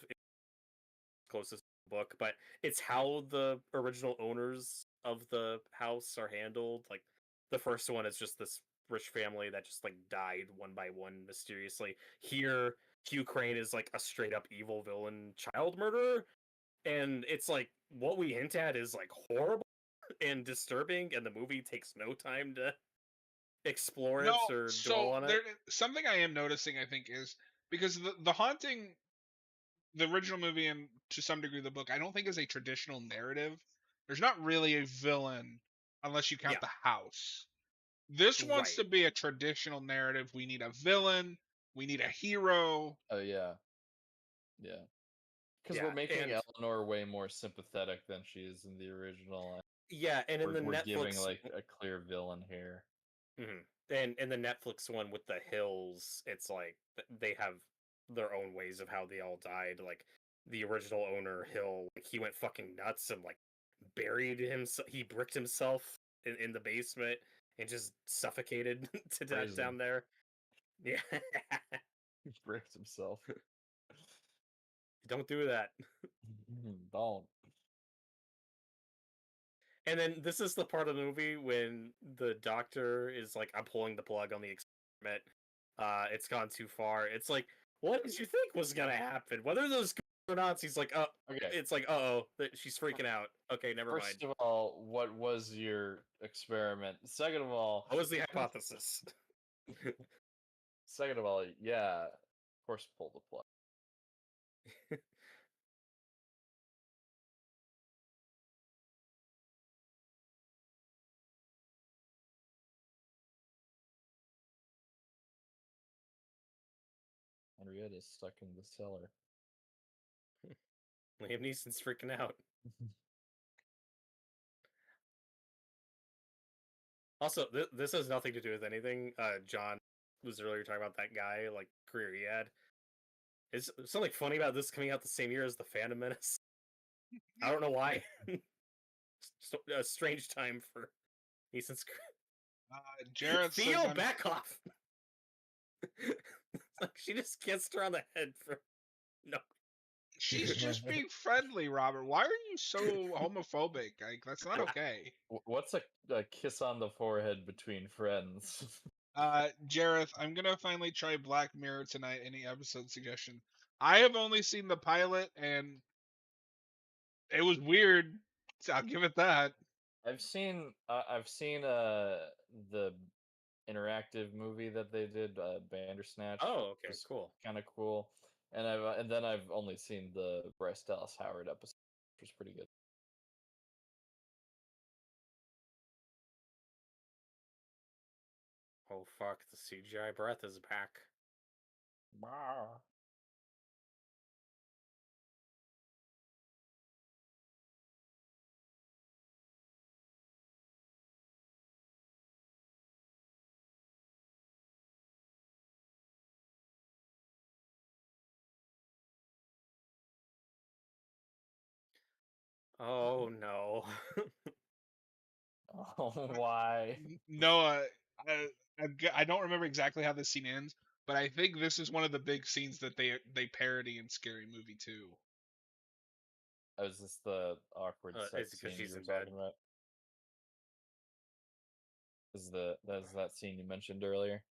closest to the book, but it's how the original owners of the house are handled. Like the first one is just this rich family that just like died one by one mysteriously. Here, Hugh Crane is like a straight up evil villain child murderer, and it's like what we hint at is like horrible and disturbing, and the movie takes no time to explore it or dwell on it. Something I am noticing, I think, is because the Haunting, the original movie, and to some degree the book, I don't think is a traditional narrative. There's not really a villain unless you count Yeah. the house. This wants Right. to be a traditional narrative. We need a villain. We need a hero. Oh yeah, yeah. Because Yeah, we're making and Eleanor way more sympathetic than she is in the original. yeah, and in the We're giving Netflix like a clear villain here. and in the Netflix one with the hills, it's like they have their own ways of how they all died. Like the original owner Hill, like he went fucking nuts and like buried himself. He bricked himself in the basement and just suffocated to death Crazy. down there. Yeah, He bricks himself. don't do that. Don't. And then this is the part of the movie when the doctor is like, "I'm pulling the plug on the experiment. It's gone too far." It's like, what did you think was gonna happen? Whether those or not, he's like, "Oh," Okay. it's like, "Uh-oh, she's freaking out." Okay, never mind. First of all, what was your experiment? Second of all, What was the hypothesis? yeah, Of course, pull the plug. Henrietta's stuck in the cellar. Liam Neeson's freaking out. Also, this has nothing to do with anything. John was earlier talking about that guy, like, career he had. Is something funny about this coming out the same year as The Phantom Menace? I don't know why. So, a strange time for Neeson's career. Jareth says Theo, back off! Like, she just kissed her on the head for... No. she's just being friendly, Robert. Why are you so homophobic? Like, that's not okay. What's a kiss on the forehead between friends? Jareth, I'm gonna finally try Black Mirror tonight. Any episode suggestion? I have only seen the pilot, and it was weird. So I'll give it that. I've seen the interactive movie that they did, Bandersnatch. Oh, okay, cool. Kind of cool. And then I've only seen the Bryce Dallas Howard episode, which was pretty good. Oh fuck, the CGI breath is back. Bah. Oh no. Oh, why? Noah, I don't remember exactly how this scene ends, but I think this is one of the big scenes that they parody in Scary Movie 2. Oh, is this the awkward Is sex it 'cause scene she's you were in bed? talking about? That's that scene you mentioned earlier?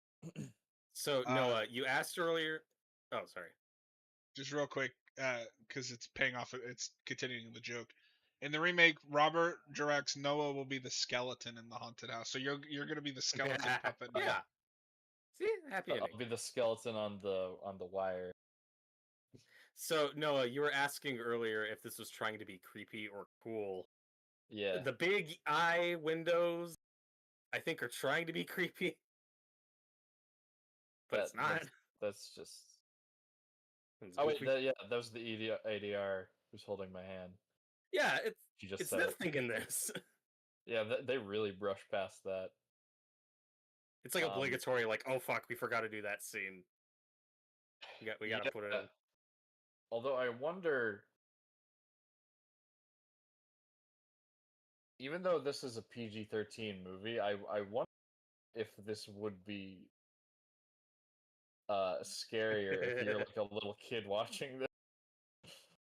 So, Noah, you asked earlier... Oh, sorry. Just real quick, because it's paying off. It's continuing the joke. In the remake, Robert directs Noah will be the skeleton in the haunted house. So you're gonna be the skeleton puppet. Noah. Yeah. See? Happy ending. I'll be the skeleton on the wire. So, Noah, you were asking earlier if this was trying to be creepy or cool. Yeah. The big eye windows, I think, are trying to be creepy. But it's not. That's just... It's Oh, wait, goofy. that was the ADR who's holding my hand. Yeah, She just it's said it. nothing in this. Yeah, they really brush past that. It's like obligatory, like, oh fuck, we forgot to do that scene. We gotta put it in. Although I wonder, even though this is a PG-13 movie, I wonder if this would be scarier if you're like a little kid watching this.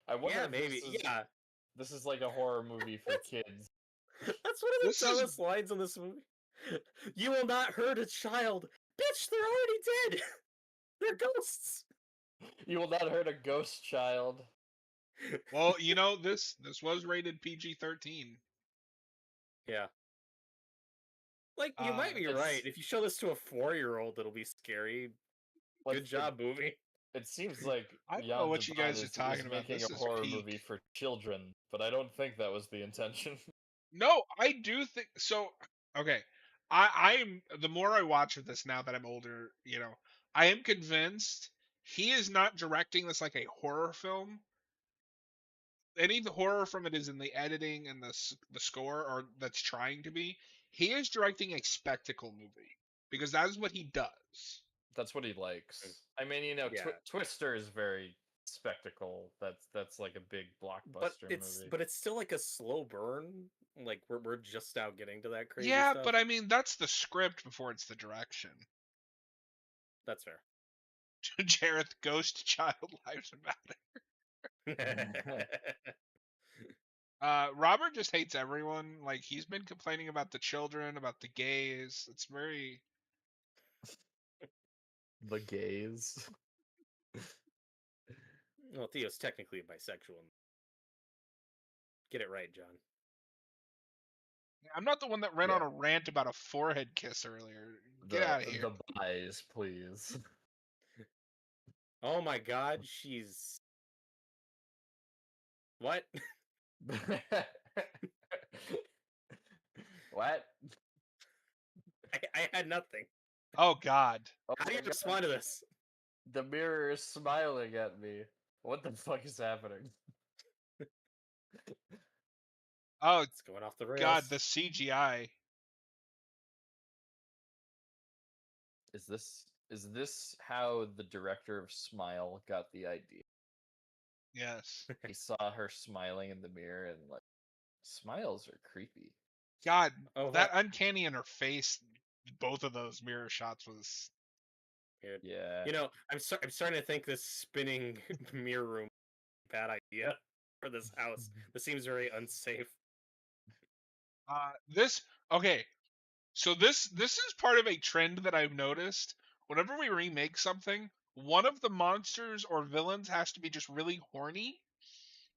I wonder Yeah, if maybe. this is like a horror movie for kids. That's one of the dumbest lines in this movie. You will not hurt a child. Bitch, they're already dead. They're ghosts. You will not hurt a ghost child. Well, you know, this was rated PG-13. Yeah. Like, you might be right. If you show this to a 4-year-old, it'll be scary. Good job, movie. It seems like I don't know what you guys are talking about. Making a horror movie for children, but I don't think that was the intention. No, I do think so. Okay, I'm the more I watch of this now that I'm older, you know, I am convinced he is not directing this like a horror film. Any of the horror from it is in the editing and the score, or that's trying to be. He is directing a spectacle movie because that is what he does. That's what he likes. I mean, you know, Twister is very spectacle. That's like a big blockbuster movie. But it's still like a slow burn. Like we're just now getting to that crazy stuff. stuff. But I mean, that's the script before it's the direction. That's fair. Jareth, Ghost Child Lives Matter. Robert just hates everyone. Like, he's been complaining about the children, about the gays. It's very... The gays? Well, Theo's technically bisexual. Get it right, John. I'm not the one that ran on a rant about a forehead kiss earlier. Get out of here. The buys, please. Oh my god, she's what? What? I had nothing. Oh God. Oh How do my you god, respond to this? the mirror is smiling at me. What the fuck is happening? Oh It's going off the God, rails. the CGI. Is this how the director of Smile got the idea? Yes. He saw her smiling in the mirror and like, smiles are creepy. God, Oh, that uncanny in her face. Both of those mirror shots was. weird. Yeah. You know, I'm starting to think this spinning mirror room bad idea for this house. This seems very unsafe. This okay. So this is part of a trend that I've noticed. Whenever we remake something, one of the monsters or villains has to be just really horny,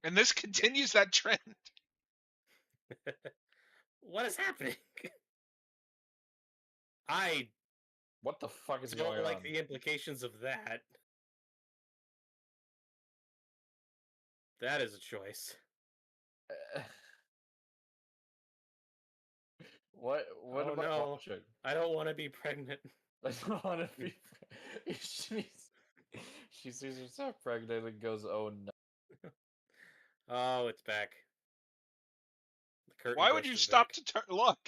and this continues that trend. What is happening? I What the fuck is don't going like on? the implications of that. That is a choice. What Oh am I no, watching? I don't want to be pregnant. I don't want to be. She sees herself pregnant and goes, "Oh no!" Oh, it's back. The curtain Why would ghost you is stop back. to look?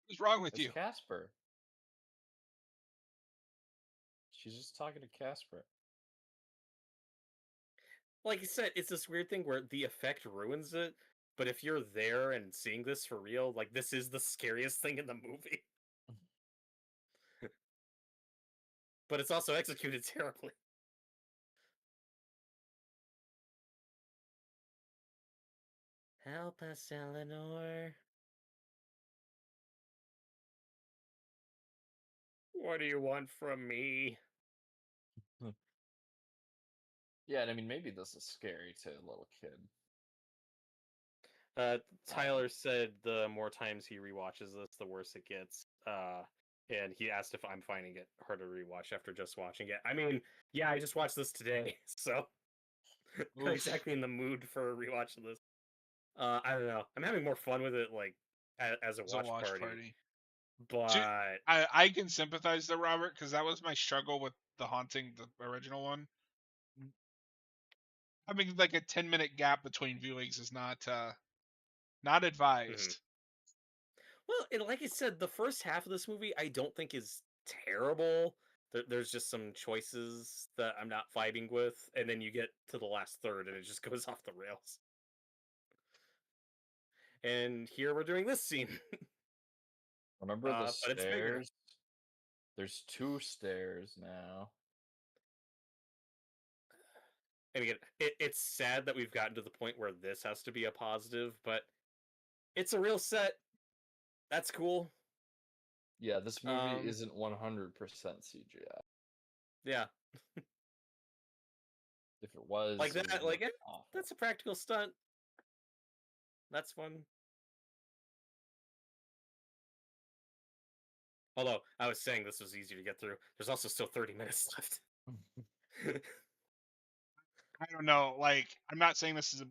What's wrong with It's you? Casper. She's just talking to Casper. Like you said, it's this weird thing where the effect ruins it. But if you're there and seeing this for real, like this is the scariest thing in the movie. But it's also executed terribly. Help us, Eleanor. What do you want from me? Yeah, and I mean, maybe this is scary to a little kid. Tyler said the more times he rewatches this, the worse it gets. And he asked if I'm finding it hard to rewatch after just watching it. I mean, yeah, I just watched this today, so not Oof. exactly in the mood for rewatching this. I don't know. I'm having more fun with it, like as a It's a watch watch party. party. But I can sympathize though, Robert, because that was my struggle with The Haunting, the original one. Having like a 10-minute gap between viewings is not advised. well, like I said, the first half of this movie I don't think is terrible. There's just some choices that I'm not vibing with, and then you get to the last third, and it just goes off the rails. And here we're doing this scene. Remember the But it's bigger. stairs? There's 2 stairs now. And again, it's sad that we've gotten to the point where this has to be a positive, but it's a real set. That's cool. Yeah, this movie Um, isn't 100% CGI. yeah, If it was, like it would that. Like look awful. that's a practical stunt. That's fun. Although I was saying this was easy to get through, there's also still 30 minutes left. I don't know. Like, I'm not saying this is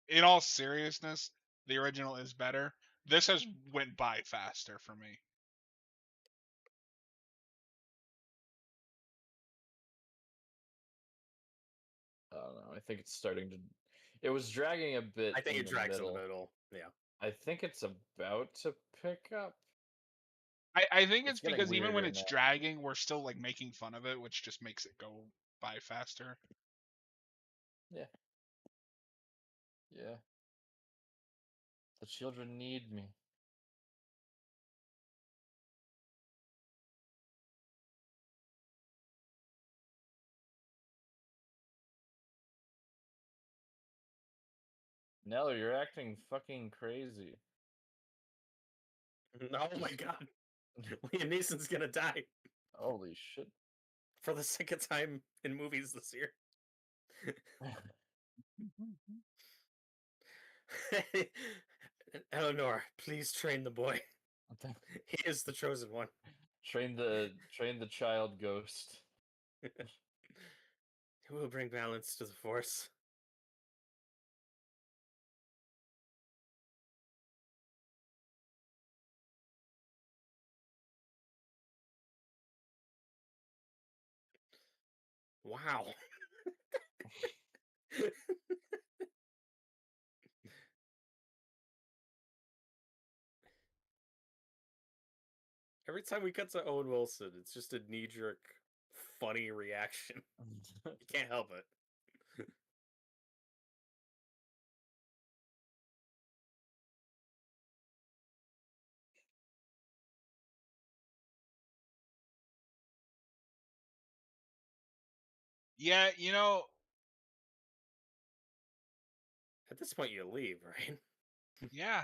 in all seriousness, the original is better. This has went by faster for me. I don't know. I think it's starting to. It was dragging a bit. I think in it the drags middle. in the middle. Yeah. I think it's about to pick up. I think It's it's getting because even when weirder it's now. dragging, we're still like making fun of it, which just makes it go by faster. Yeah. Yeah. The children need me. Nello, you're acting fucking crazy. Oh my god. Liam Neeson's gonna die Holy shit. for the second time in movies this year. Eleanor, please train the boy. He is the chosen one. train the child ghost. Who will bring balance to the Force? Wow. Every time we cut to Owen Wilson, it's just a knee-jerk, funny reaction. You can't help it. Yeah, At this point, you leave, right? yeah.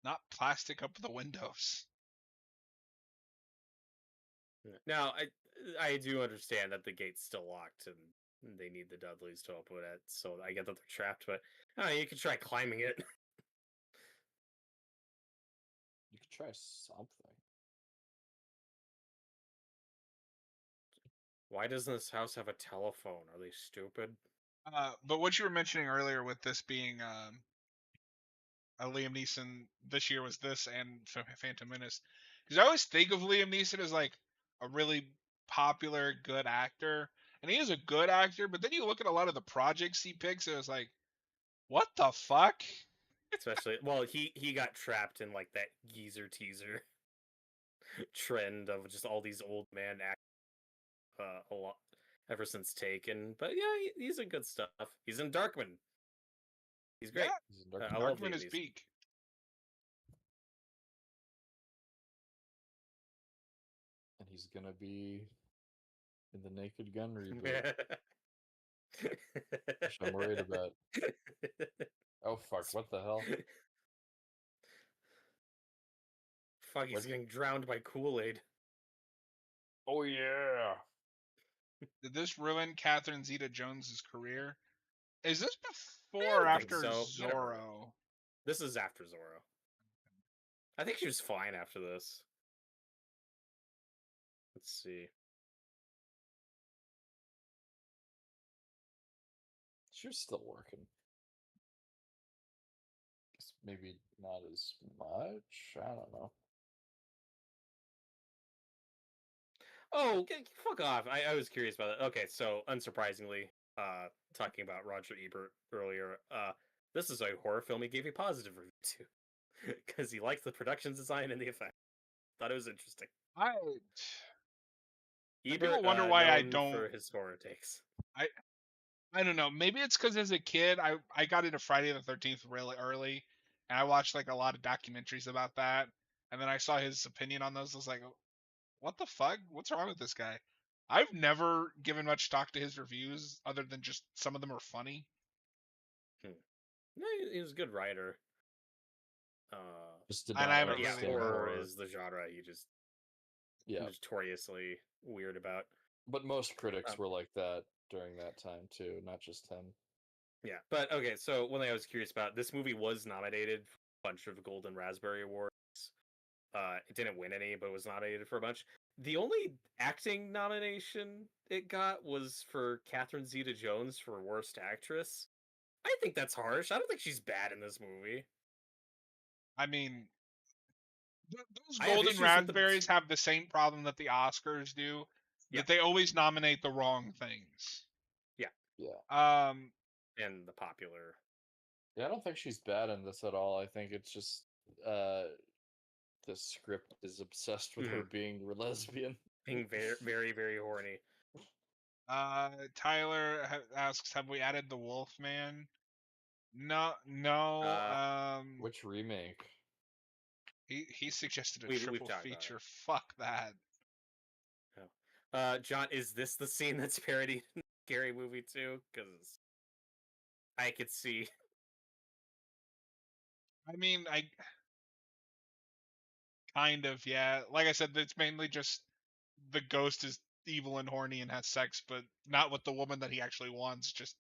Not plastic up the windows. Now, I do understand that the gate's still locked and they need the Dudleys to open it, so I get that they're trapped, but you could try climbing it. You could try something. Why doesn't this house have a telephone? Are they stupid? But what you were mentioning earlier with this being Liam Neeson this year was this and Phantom Menace, because I always think of Liam Neeson as like a really popular, good actor, and he is a good actor. But then you look at a lot of the projects he picks, and it was like, what the fuck? Especially, well, he got trapped in like that geezer teaser trend of just all these old man act a lot ever since Taken. But yeah, he's in good stuff. He's in Darkman. He's great. Yeah, He's in Dark I love Darkman Liam is Neeson. peak. and he's gonna be in the Naked Gun reboot, which I'm worried about. Oh fuck! What the hell? Fuck, he's What? getting drowned by Kool-Aid. Oh yeah! Did this ruin Catherine Zeta-Jones's career? Is this I before or don't think after so. I don't know. Zorro? This is after Zorro. I think she was fine after this. Let's see. She was still working. Maybe not as much. I don't know. Oh, fuck off. I was curious about it. Okay, so unsurprisingly, talking about Roger Ebert earlier, this is a horror film he gave a positive review to because he liked the production design and the effect. Thought it was interesting. People Ebert, wonder why I known don't. for his horror takes. I don't know. Maybe it's because as a kid, I got into Friday the 13th really early, and I watched like a lot of documentaries about that. And then I saw his opinion on those. I was like, what the fuck? What's wrong with this guy? I've never given much stock to his reviews, other than just some of them are funny. No, he was a good writer. Just did And not I haven't But yeah, understand horror horror. is the genre he just Yeah, notoriously weird about. but most critics Um, were like that during that time too, not just him. Yeah, but okay, so one thing I was curious about, this movie was nominated for a bunch of Golden Raspberry Awards. It didn't win any, but was nominated for a bunch. The only acting nomination it got was for Catherine Zeta-Jones for Worst Actress. I think that's harsh. I don't think she's bad in this movie. I mean, those I have Golden issues with the Raspberries have the same problem that the Oscars do, yeah, that they always nominate the wrong things. yeah, Yeah. and the popular. Yeah, I don't think she's bad in this at all. I think it's just the script is obsessed with her being lesbian. Being very, very, very horny. Tyler asks, have we added the Wolfman? No. Which remake? He suggested a We've triple talked about feature. Fuck that. Oh. John, is this the scene that's parodied in the Scary Movie too? Because I could see. I mean, I kind of, yeah. Like I said, it's mainly just the ghost is evil and horny and has sex, but not with the woman that he actually wants, just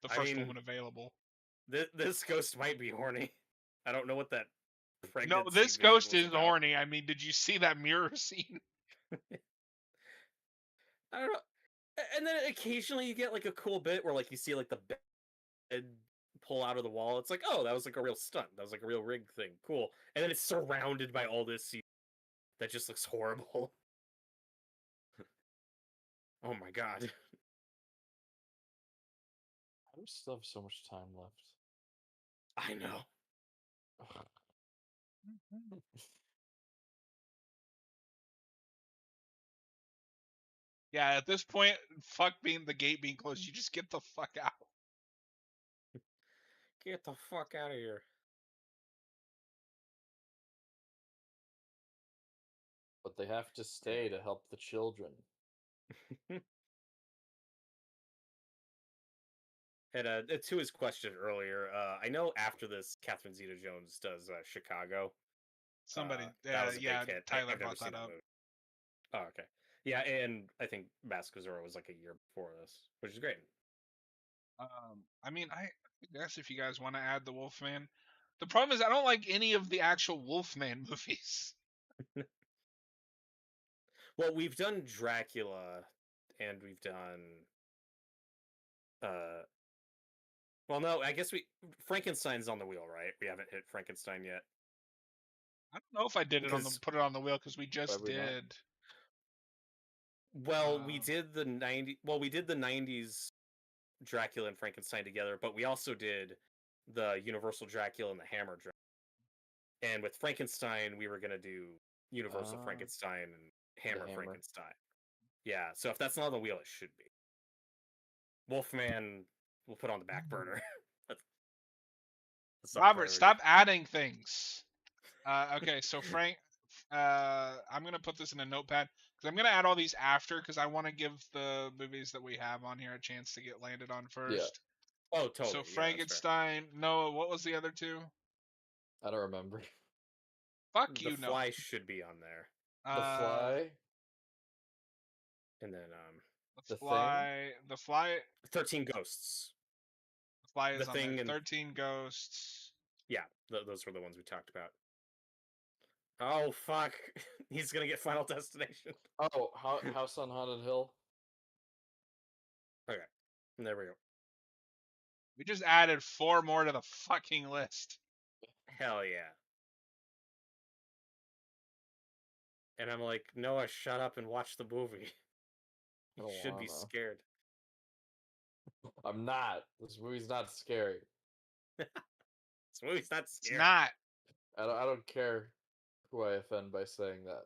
the first woman available. This ghost might be horny. I don't know what that No, pregnancy this vision ghost was is about. horny. I mean, did you see that mirror scene? I don't know. And then occasionally you get like a cool bit where like you see like the bed pull out of the wall. It's like, oh, that was like a real stunt. That was like a real rig thing. Cool. And then it's surrounded by all this that just looks horrible. Oh my god. I still have so much time left. I know. Yeah, at this point, fuck being the gate being closed. You just get the fuck out. Get the fuck out of here. But they have to stay to help the children. And to his question earlier, I know after this, Catherine Zeta-Jones does Chicago. Somebody, That was a yeah, big hit. Tyler I've never brought seen that that up. movie. Oh, okay. Yeah, and I think Mask of Zorro was like a year before this, which is great. I mean, I guess if you guys want to add the Wolfman, the problem is I don't like any of the actual Wolfman movies. Well, we've done Dracula, and we've done. Well, no, I guess Frankenstein's on the wheel, right? We haven't hit Frankenstein yet. I don't know if I did it Because put it on the wheel because we just Probably not. did. well, we did the 90. Well, we did the 90s Dracula and Frankenstein together, but we also did the Universal Dracula and the Hammer Dracula. And with Frankenstein, we were gonna do Universal Frankenstein and Hammer Hammer. Frankenstein. Yeah, so if that's not on the wheel, it should be. Wolfman, we'll put on the back burner. That's not a Robert, priority. stop adding things. Okay, so Frank, I'm gonna put this in a notepad because I'm gonna add all these after because I want to give the movies that we have on here a chance to get landed on first. Oh, totally. So Yeah, that's fair. Frankenstein, Noah, what was the other two? I don't remember. Fuck The you, Noah. Fly should be on there, The Fly. and then The The Fly 13 Ghosts. The Fly is The on there. Thing and 13 Ghosts. yeah, those were the ones we talked about. Oh fuck, he's gonna get Final Destination. Oh, House on Haunted Hill. Okay, and there we go. We just added 4 more to the fucking list. Hell yeah. And I'm like, Noah, shut up and watch the movie. You should be scared. I'm not. This movie's not scary. This movie's not scary. It's not. I don't care who I offend by saying that.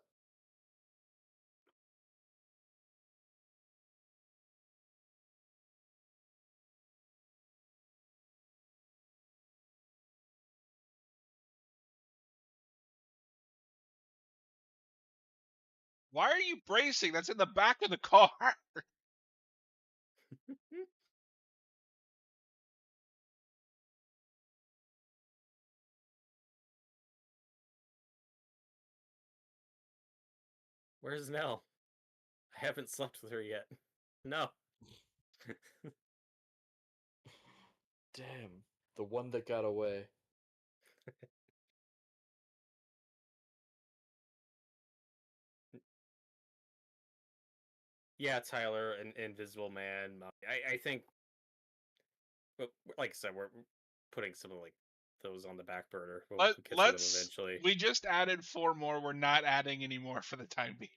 Why are you bracing? That's in the back of the car. Where's Nell? I haven't slept with her yet. No. Damn, the one that got away. Yeah, Tyler and Invisible Man. I think, but like I said, we're putting some of like those on the back burner. We'll get to them eventually. We just added 4 more. We're not adding any more for the time being.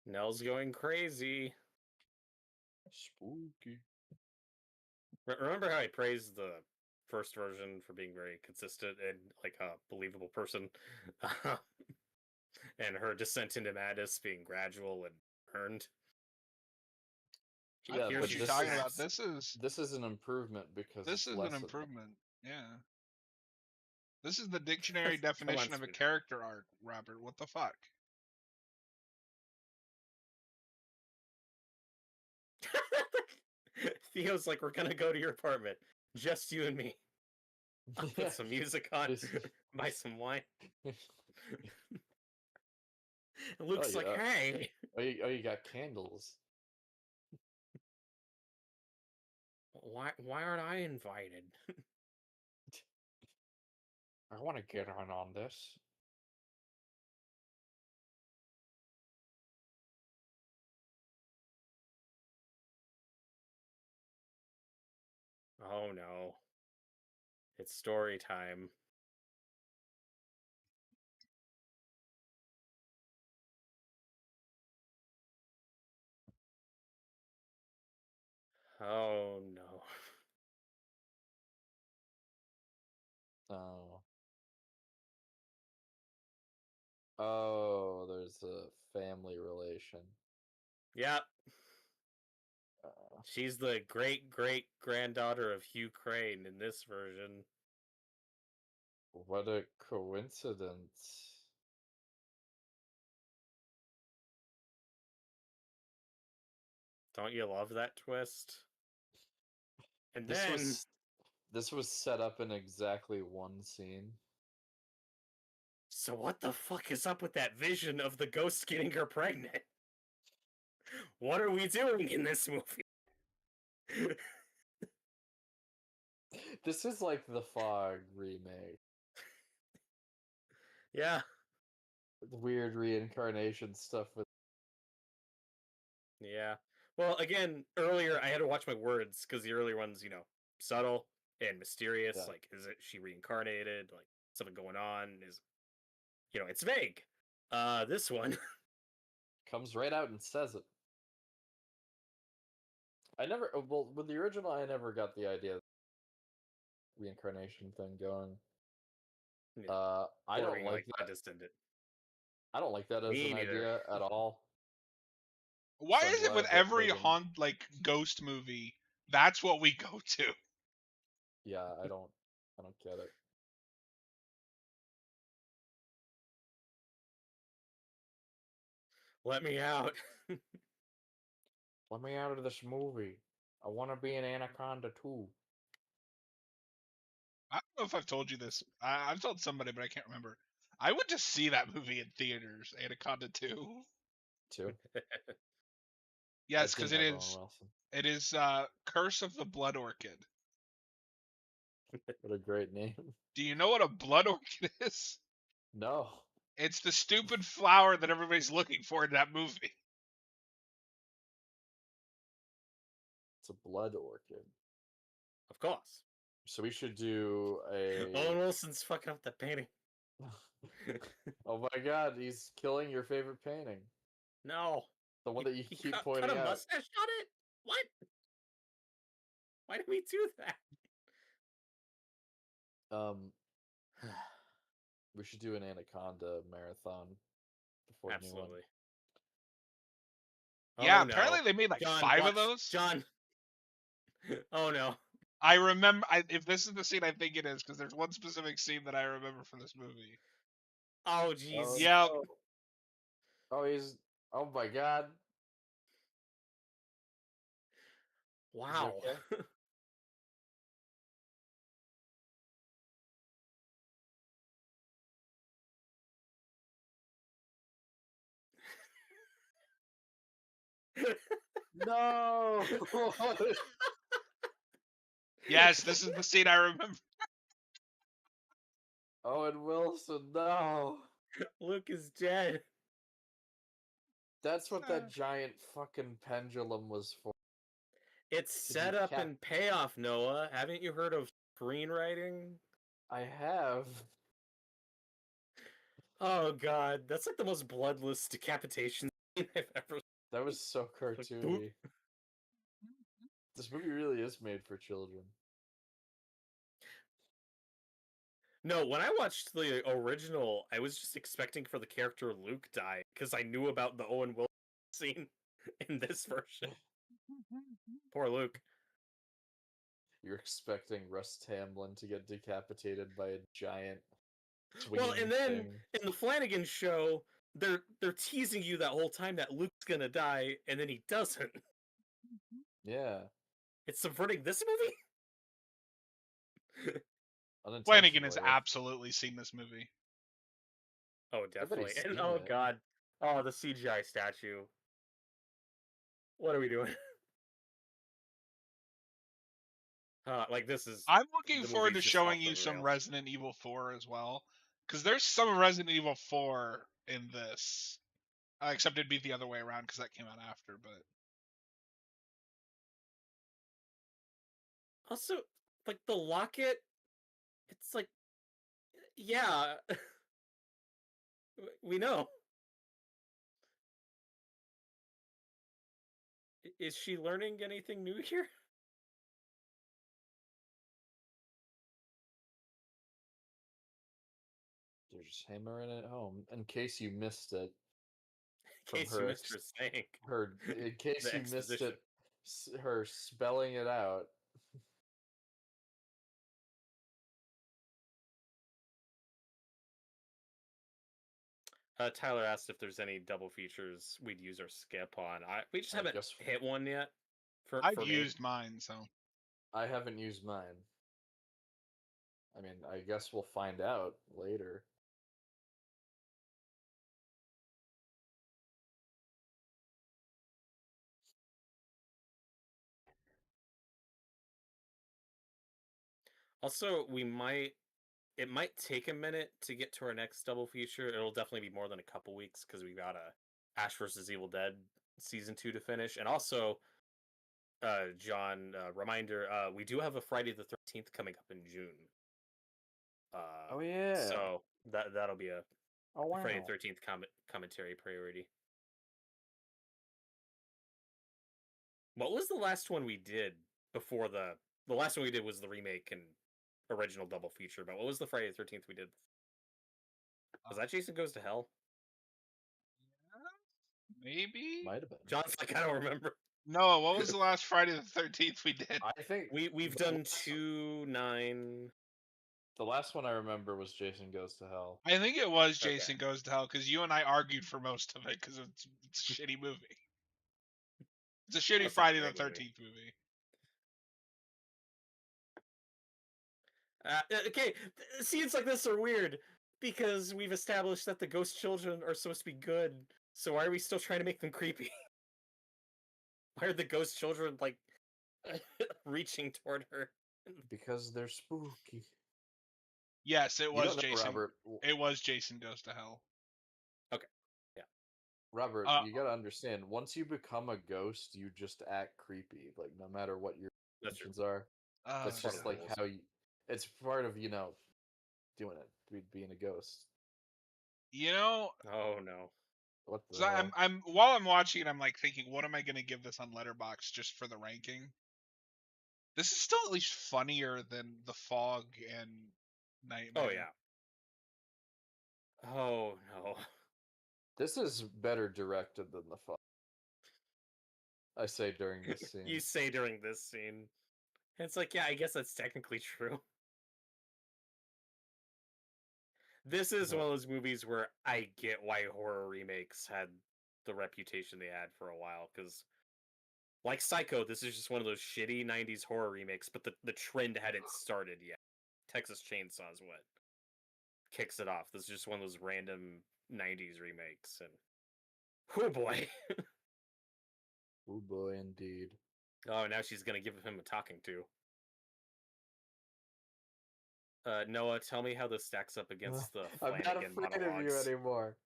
Nell's going crazy. Spooky. Remember how I praised the first version for being very consistent and like a believable person, and her descent into madness being gradual and earned. Yeah, I but what you're talking about. This is an improvement because this is an improvement. Yeah. This is the dictionary definition of a character arc, Robert. What the fuck? Theo's like, we're gonna go to your apartment, just you and me. I'll put some music on, buy some wine. Luke's like, hey. Oh, you got candles. Why aren't I invited? I want to get on this. Oh no. It's story time. Oh no. Oh. Oh, there's a family relation. Yep. Uh, She's the great-great-granddaughter of Hugh Crane in this version. what a coincidence. Don't you love that twist? And This then was this was set up in exactly one scene. so what the fuck is up with that vision of the ghost getting her pregnant? What are we doing in this movie? This is like the Fog remake. Yeah. The weird reincarnation stuff with Yeah. Well, again, earlier I had to watch my words because the earlier ones, subtle and mysterious. Yeah. Like, is it she reincarnated? Like, something going on? Is it's vague. This one, comes right out and says it. I never well with the original I never got the idea of the reincarnation thing going. I don't boring like I that. just did it. I don't like that as Me an neither. idea at all. Why So I'm is it with glad that every Logan- ghost movie, that's what we go to? Yeah, I don't get it. Let me out. Let me out of this movie. I want to be an Anaconda too. I don't know if I've told you this. I've told somebody, but I can't remember. I would just see that movie in theaters, Anaconda 2. Too. Yes, That because didn't have Owen Wilson. it is Curse of the Blood Orchid. What a great name. Do you know what a blood orchid is? No. It's the stupid flower that everybody's looking for in that movie. It's a blood orchid. Of course. So we should do a Owen Wilson's fucking up the painting. Oh my god, he's killing your favorite painting. No. The one that you He keep cut pointing a out. mustache on it? What? Why did we do that? We should do an Anaconda marathon before the new one. Absolutely. Yeah, Oh, no. apparently they made like John, 5 watch. of those. John. Oh no. I remember. If this is the scene I think it is, because there's one specific scene that I remember from this movie. Oh jeez. Yeah. no. Oh, he's. Oh my god. Wow. Okay? No. Yes, this is the scene I remember. Owen Wilson, no. Luke is dead. That's what that giant fucking pendulum was for. It's set up and payoff, Noah. Haven't you heard of screenwriting? I have. Oh god, that's like the most bloodless decapitation scene I've ever. That was so cartoony. This movie really is made for children. No, when I watched the original, I was just expecting for the character Luke die because I knew about the Owen Wilson scene in this version. Poor Luke. You're expecting Russ Tamblyn to get decapitated by a giant Well, and then thing. in the Flanagan show, they're teasing you that whole time that Luke's gonna die, and then he doesn't. Yeah. It's subverting this movie. Flanagan has absolutely seen this movie. Oh, definitely. Everybody's And seen oh it. god, oh the CGI statue. What are we doing? Like this is I'm looking the forward to movie's just off showing the you some rails. Resident Evil 4 as well, because there's some Resident Evil 4 in this. Except it'd be the other way around because that came out after. But Also, like the locket, it's like, yeah, we know. Is she learning anything new here? They're just hammering it home. In case you missed it, In from case you missed her saying in case the you missed exposition. it, her spelling it out. Tyler asked if there's any double features we'd use or skip on. We just I haven't guess hit one yet. I've For me, used mine, so I haven't used mine. I mean, I guess we'll find out later. also it might take a minute to get to our next double feature. It'll definitely be more than a couple weeks because we got a Ash vs. Evil Dead season 2 to finish, and also, John, reminder, we do have a Friday the 13th coming up in June. Oh yeah. So that'll be a Oh wow. Friday the 13th commentary priority. What was the last one we did before the last one we did was the remake and original double feature, but what was the Friday the 13th we did? Was that Jason Goes to Hell? maybe. Might have been. John's like, I don't remember. No, what was the last Friday the 13th we did? I think We've done 2, 9. the last one I remember was Jason Goes to Hell. I think it was Okay. Jason Goes to Hell because you and I argued for most of it because it's a shitty movie. It's a shitty That's not a Friday the great movie. 13th movie. Okay, scenes like this are weird because we've established that the ghost children are supposed to be good. So why are we still trying to make them creepy? Why are the ghost children like reaching toward her? Because they're spooky. Yes, it You was don't know, Jason. Robert. It was Jason Goes to Hell. Okay, yeah. Robert, Uh, you gotta understand. Once you become a ghost, you just act creepy. Like no matter what your That's true. intentions are. That's part of just the like rules. how you. It's part of doing it, being a ghost. you know, Oh no. What the so hell? I'm while I'm watching it, I'm like thinking, what am I going to give this on Letterboxd just for the ranking? This is still at least funnier than The Fog and Nightmare. Oh yeah. Oh no. This is better directed than the fun. I say during this scene. You say during this scene. And it's like, yeah, I guess that's technically true. This is one of those movies where I get why horror remakes had the reputation they had for a while, because like Psycho, this is just one of those shitty 90s horror remakes, but the trend hadn't started yet. Texas Chainsaw is what kicks it off. This is just one of those random 90s remakes, and oh boy. Oh boy, indeed. Oh, now she's gonna give him a talking to. Noah, tell me how this stacks up against the I'm not Flanagan afraid of you monologues. anymore.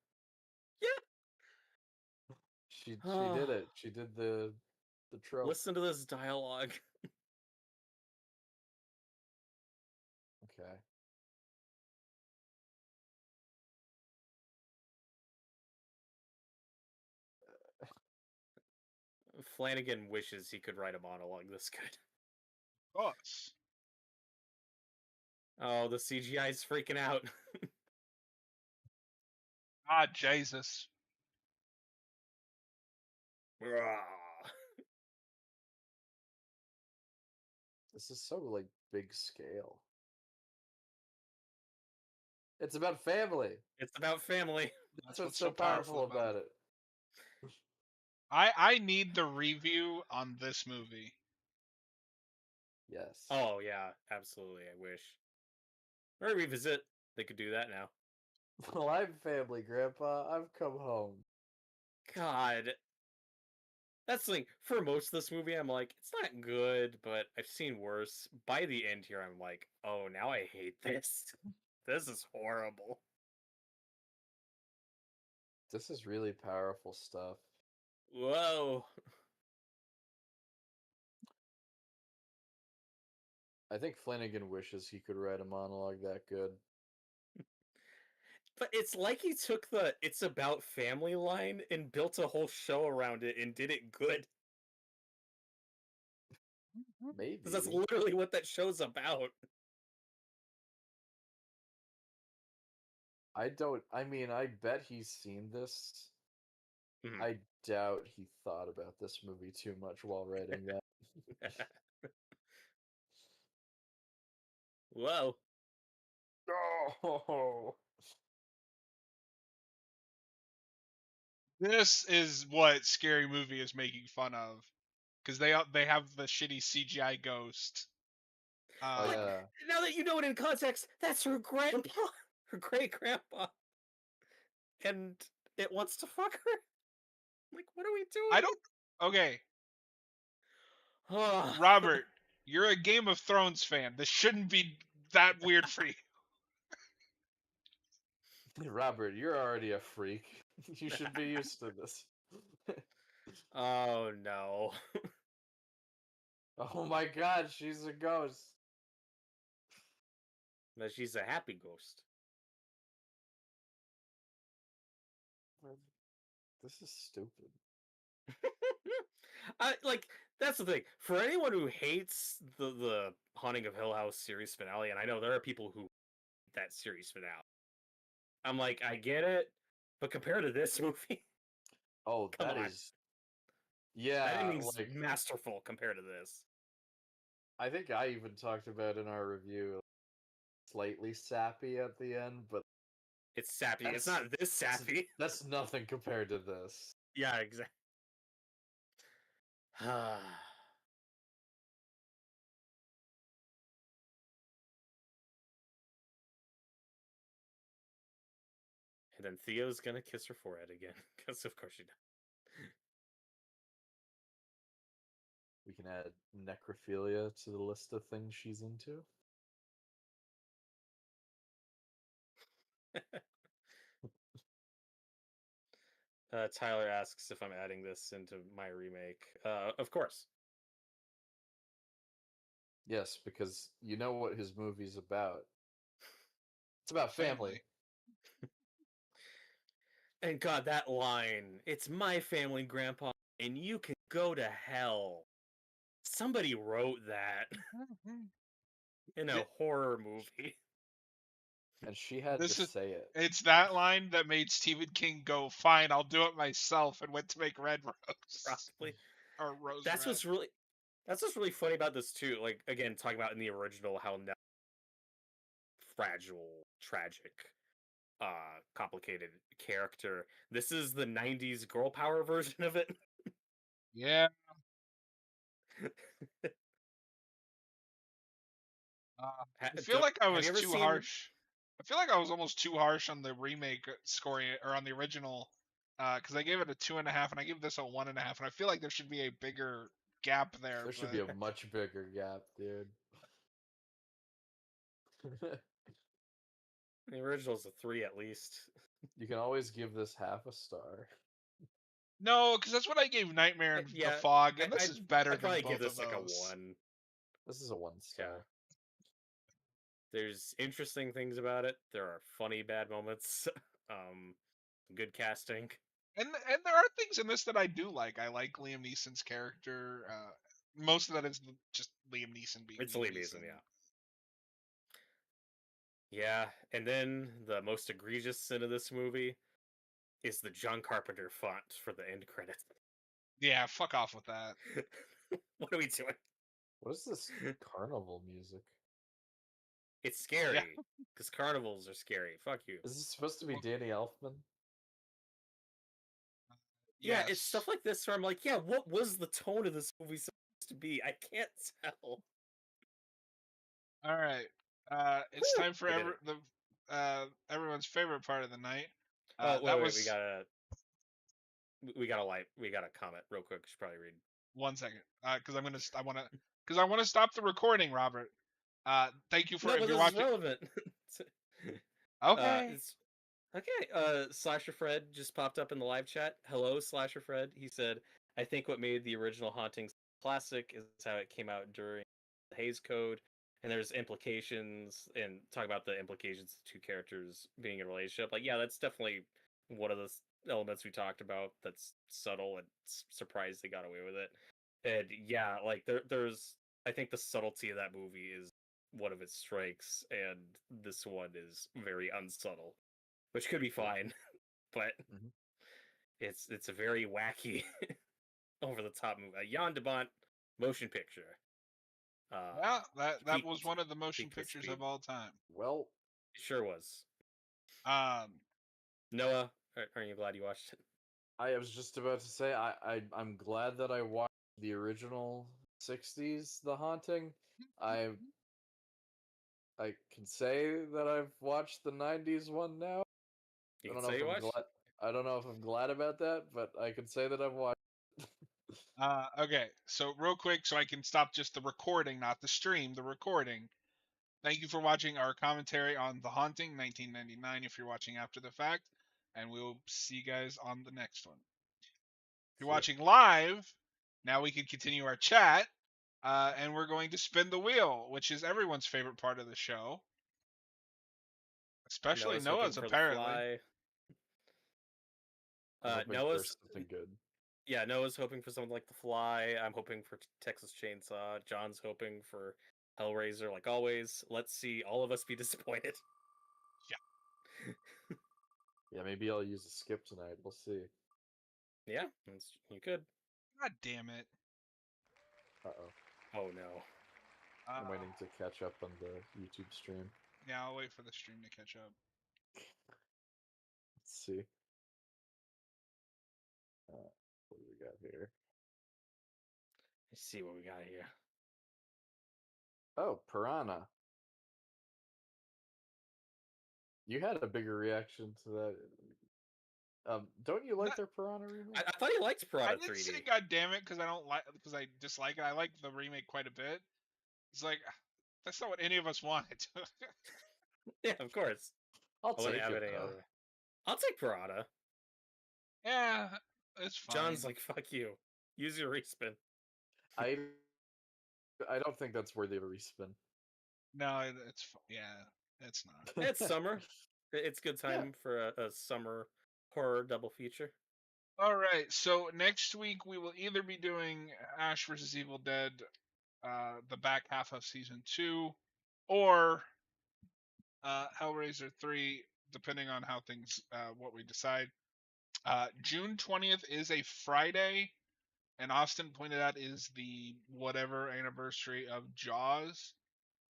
Yeah. She did it. She did the trope. Listen to this dialogue. Okay. Flanagan wishes he could write a monologue this good. Of course. Oh, the CGI's freaking out. Ah, Jesus. This is so like big scale. It's about family. It's about family. That's what's so powerful about it. I need the review on this movie. Yes. Oh yeah, absolutely. I wish. Or revisit. They could do that now. Well, I'm family, Grandpa. I've come home. God. That's the thing. For most of this movie, I'm like, it's not good, but I've seen worse. By the end here, I'm like, oh, now I hate this. This is horrible. This is really powerful stuff. Whoa. I think Flanagan wishes he could write a monologue that good. But it's like he took the "it's about family" line and built a whole show around it and did it good. Maybe. Because that's literally what that show's about. I mean, I bet he's seen this. Mhm. I doubt he thought about this movie too much while writing that. Whoa. Oh, This is what Scary Movie is making fun of, because they have the shitty CGI ghost. oh But yeah. now that you know it in context, that's her grandpa, her great grandpa, and it wants to fuck her. Like, what are we doing? I don't. Okay, Oh. Robert, you're a Game of Thrones fan. This shouldn't be that weird for you. Robert, you're already a freak. You should be used to this. Oh no. Oh my god, she's a ghost. But she's a happy ghost. This is stupid. Like, that's the thing. For anyone who hates the Haunting of Hill House series finale, and I know there are people who hate that series finale. I'm like, I get it, but compared to this movie, Oh, come that on. is. Yeah, That ending's like masterful compared to this. I think I even talked about in our review slightly sappy at the end, but It's sappy. It's That's- not this sappy. that's nothing compared to this. Yeah, exactly. And then Theo's gonna kiss her forehead again, because of course she does. We can add necrophilia to the list of things she's into. Tyler asks if I'm adding this into my remake. Of course. Yes, because you know what his movie's about. It's about family. And God, that line, it's my family, Grandpa, and you can go to hell. Somebody wrote that in a horror movie. And she had This to is- say it. It's that line that made Stephen King go, "Fine, I'll do it myself," and went to make Red Rose. Probably. Or Rose That's Red. what's really funny about this too. Like, again, talking about in the original how fragile, tragic, complicated character. This is the 90s girl power version of it. Yeah. I feel like I was too harsh. I feel like I was almost too harsh on the remake scoring or on the original, because I gave it a 2.5 and I gave this a 1.5, and I feel like there should be a bigger gap there. There should be a much bigger gap, dude. The original's a 3 at least. You can always give this half a star. No, because that's what I gave Nightmare and Yeah, The Fog, and this is better I'd than probably both give this of like a those. 1. This is a 1 star. Yeah. There's interesting things about it. There are funny bad moments. Good casting. And there are things in this that I do like. I like Liam Neeson's character. Most of that is just Liam Neeson being. It's Liam Neeson, yeah. Yeah, and then the most egregious sin of this movie is the John Carpenter font for the end credits. Yeah, fuck off with that. What are we doing? What is this carnival music? It's scary, because carnivals are scary. Fuck you. Is this supposed to be Danny Elfman? Yeah, it's stuff like this where I'm like, yeah, what was the tone of this movie supposed to be? I can't tell. All right. It's time for everyone's favorite part of the night. Wait, we gotta. we got a comment real quick. We should probably read. 1 second, because I want to stop the recording, Robert. Thank you for No, if but you're this is watching. relevant. Okay. It's okay. Slasher Fred just popped up in the live chat. Hello, Slasher Fred. He said, "I think what made the original Hauntings classic is how it came out during the Hays Code, and there's implications and talk about the implications of two characters being in a relationship. Like, yeah, that's definitely one of the elements we talked about. That's subtle and surprised they got away with it. And yeah, like there's I think the subtlety of that movie is one of its strengths, and this one is very unsubtle, which could be fine, but Mhm. it's a very wacky, over the top movie. A Jan de Bont motion picture. Yeah, that Peak, was one of the motion peak with pictures speed. of all time. Well, It sure was. Um, Noah, aren't you glad you watched it? I was just about to say I'm glad that I watched the original '60s The Haunting. I I can say that I've watched the '90s one now. You I can don't know say if you I'm watched. glad. I don't know if I'm glad about that, but I can say that I've watched. okay, so real quick, so I can stop just the recording, not the stream, the recording. Thank you for watching our commentary on The Haunting, 1999. If you're watching after the fact, and we'll see you guys on the next one. If you're See ya. watching live, now we can continue our chat, and we're going to spin the wheel, which is everyone's favorite part of the show, especially Noah's hoping Noah's. for the Apparently, fly. I'm hoping for something good. Yeah, Noah's hoping for something like The Fly. I'm hoping for Texas Chainsaw. John's hoping for Hellraiser, like always. Let's see all of us be disappointed. Yeah, maybe I'll use a skip tonight. We'll see. Yeah, you could. God damn it. Uh-oh. Oh no. I'm waiting to catch up on the YouTube stream. Yeah, I'll wait for the stream to catch up. Let's see. What do we got here? Let's see what we got here. Oh, Piranha. You had a bigger reaction to that. Don't you like Not- their Piranha remake? I thought he liked I Piranha didn't 3D. say God damn it because I dislike it. I like the remake quite a bit. It's like that's not what any of us wanted. Yeah, of course. I'll I wouldn't take have it it any though. other way. I'll take Piranha. Yeah, it's fine. John's like, fuck you. Use your respin. I don't think that's worthy of a respin. No, yeah, it's not. It's summer. It's good time for a summer horror double feature. All right, so next week we will either be doing Ash vs. Evil Dead, the back half of season 2, or Hellraiser 3, depending on how things, what we decide. June 20th is a Friday, and Austin pointed out is the whatever anniversary of Jaws.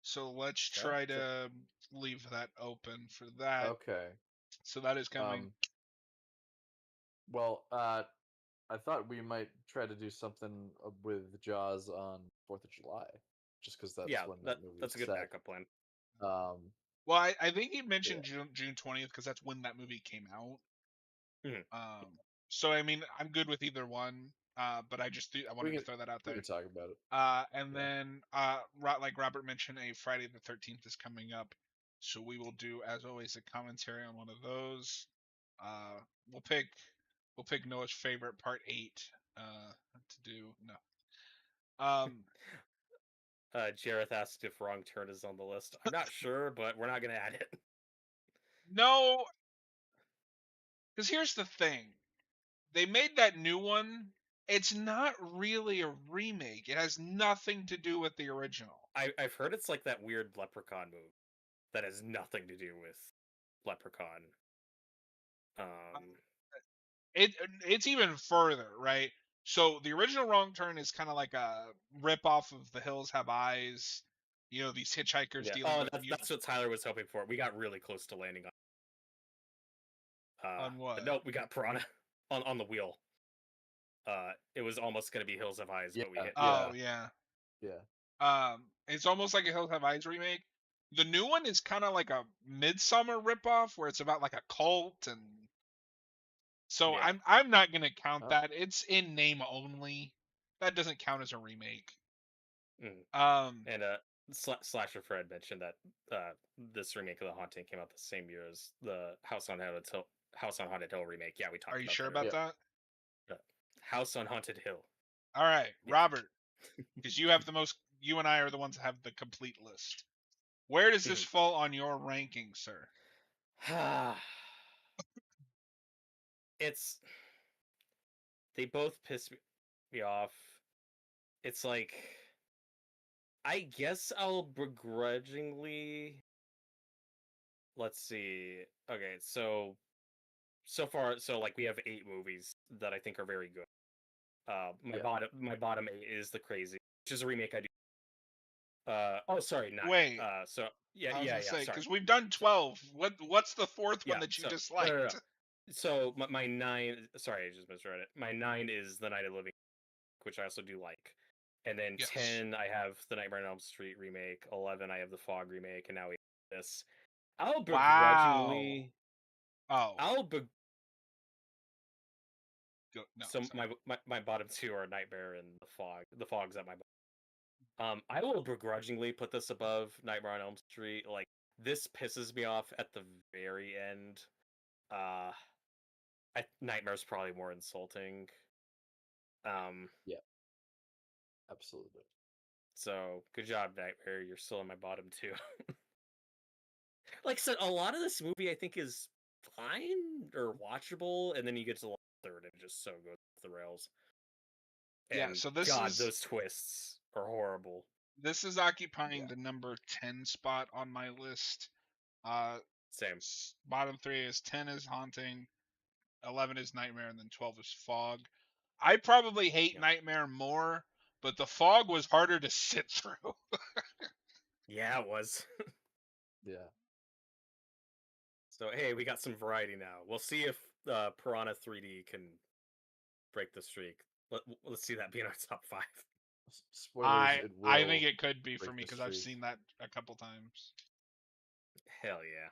So let's try to leave that open for that. Okay. So that is coming. Well, I thought we might try to do something with Jaws on 4th of July, just because that's when that movie that's a good set. backup plan. Well, I think he mentioned June 20th because that's when that movie came out. Mm-hmm. So I mean, I'm good with either one. But I wanted to throw that out there. We can talk about it. And then, like Robert mentioned, a Friday the 13th is coming up, so we will do, as always, a commentary on one of those. We'll pick Noah's favorite part 8 to do. No. Jareth asked if Wrong Turn is on the list. I'm not sure, but we're not gonna add it. No, because here's the thing: they made that new one. It's not really a remake. It has nothing to do with the original. I've heard it's like that weird Leprechaun movie that has nothing to do with Leprechaun. It's even further, right? So the original Wrong Turn is kind of like a rip off of The Hills Have Eyes. You know, these hitchhikers dealing with that's what Tyler was hoping for. We got really close to landing on what? But nope, we got Piranha on the wheel. It was almost gonna be Hills Have Eyes, but we hit. Oh yeah. It's almost like a Hills Have Eyes remake. The new one is kind of like a Midsummer ripoff, where it's about like a cult and So Yeah. I'm not gonna count Oh. that. It's in name only. That doesn't count as a remake. Mm. Um, And Slasher Fred mentioned that this remake of The Haunting came out the same year as the House on Haunted Hill remake. Yeah, we talked are you about sure that about earlier. Yeah. that? House on Haunted Hill. All right, Yes. Robert, because you have the most. You and I are the ones that have the complete list. Where does this fall on your ranking, sir? It's they both piss me off. It's like I guess I'll begrudgingly. Let's see. Okay, so far, like we have 8 movies that I think are very good. My bottom 8 is The Crazy, which is a remake I do. Oh, sorry, 9. Wait, So I was gonna say sorry. because we've done 12. What's the fourth one Yeah, that you so disliked? no. So my 9. Sorry, I just misread it. My 9 is The Night of the Living, which I also do like. And then Yes. 10, I have the Nightmare on Elm Street remake. 11, I have the Fog remake, and now we have this. I'll begrudgingly. Wow. Oh. I'll No, So sorry. my bottom 2 are Nightmare and the Fog. The Fog's at my bottom. I will begrudgingly put this above Nightmare on Elm Street. Like, this pisses me off at the very end. Nightmare's probably more insulting. Yeah. Absolutely. So good job, Nightmare. You're still in my bottom 2. Like I said, a lot of this movie I think is fine or watchable, and then you get to the third and it just so goes off the rails. Yeah, And so this God, is those twists are horrible. this is occupying Yeah. the number 10 spot on my list. Same. Bottom 3 is 10 is Haunting, 11 is Nightmare, and then 12 is Fog. I probably hate Yep. Nightmare more, but the Fog was harder to sit through. Yeah, it was. Yeah. So hey, we got some variety now. We'll see if Piranha 3D can break the streak. Let's see that be in our top 5. Spoilers. It will. I think it could be for break me the because I've streak. seen that a couple times. Hell yeah.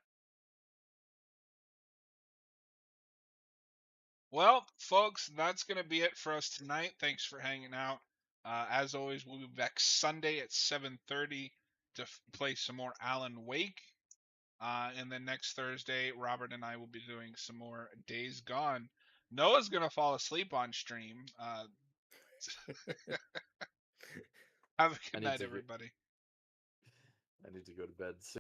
Well, folks, that's going to be it for us tonight. Thanks for hanging out. As always, we'll be back Sunday at 7:30 to play some more Alan Wake. And then next Thursday, Robert and I will be doing some more Days Gone. Noah's going to fall asleep on stream. Have a good night, everybody. I need to go to bed soon.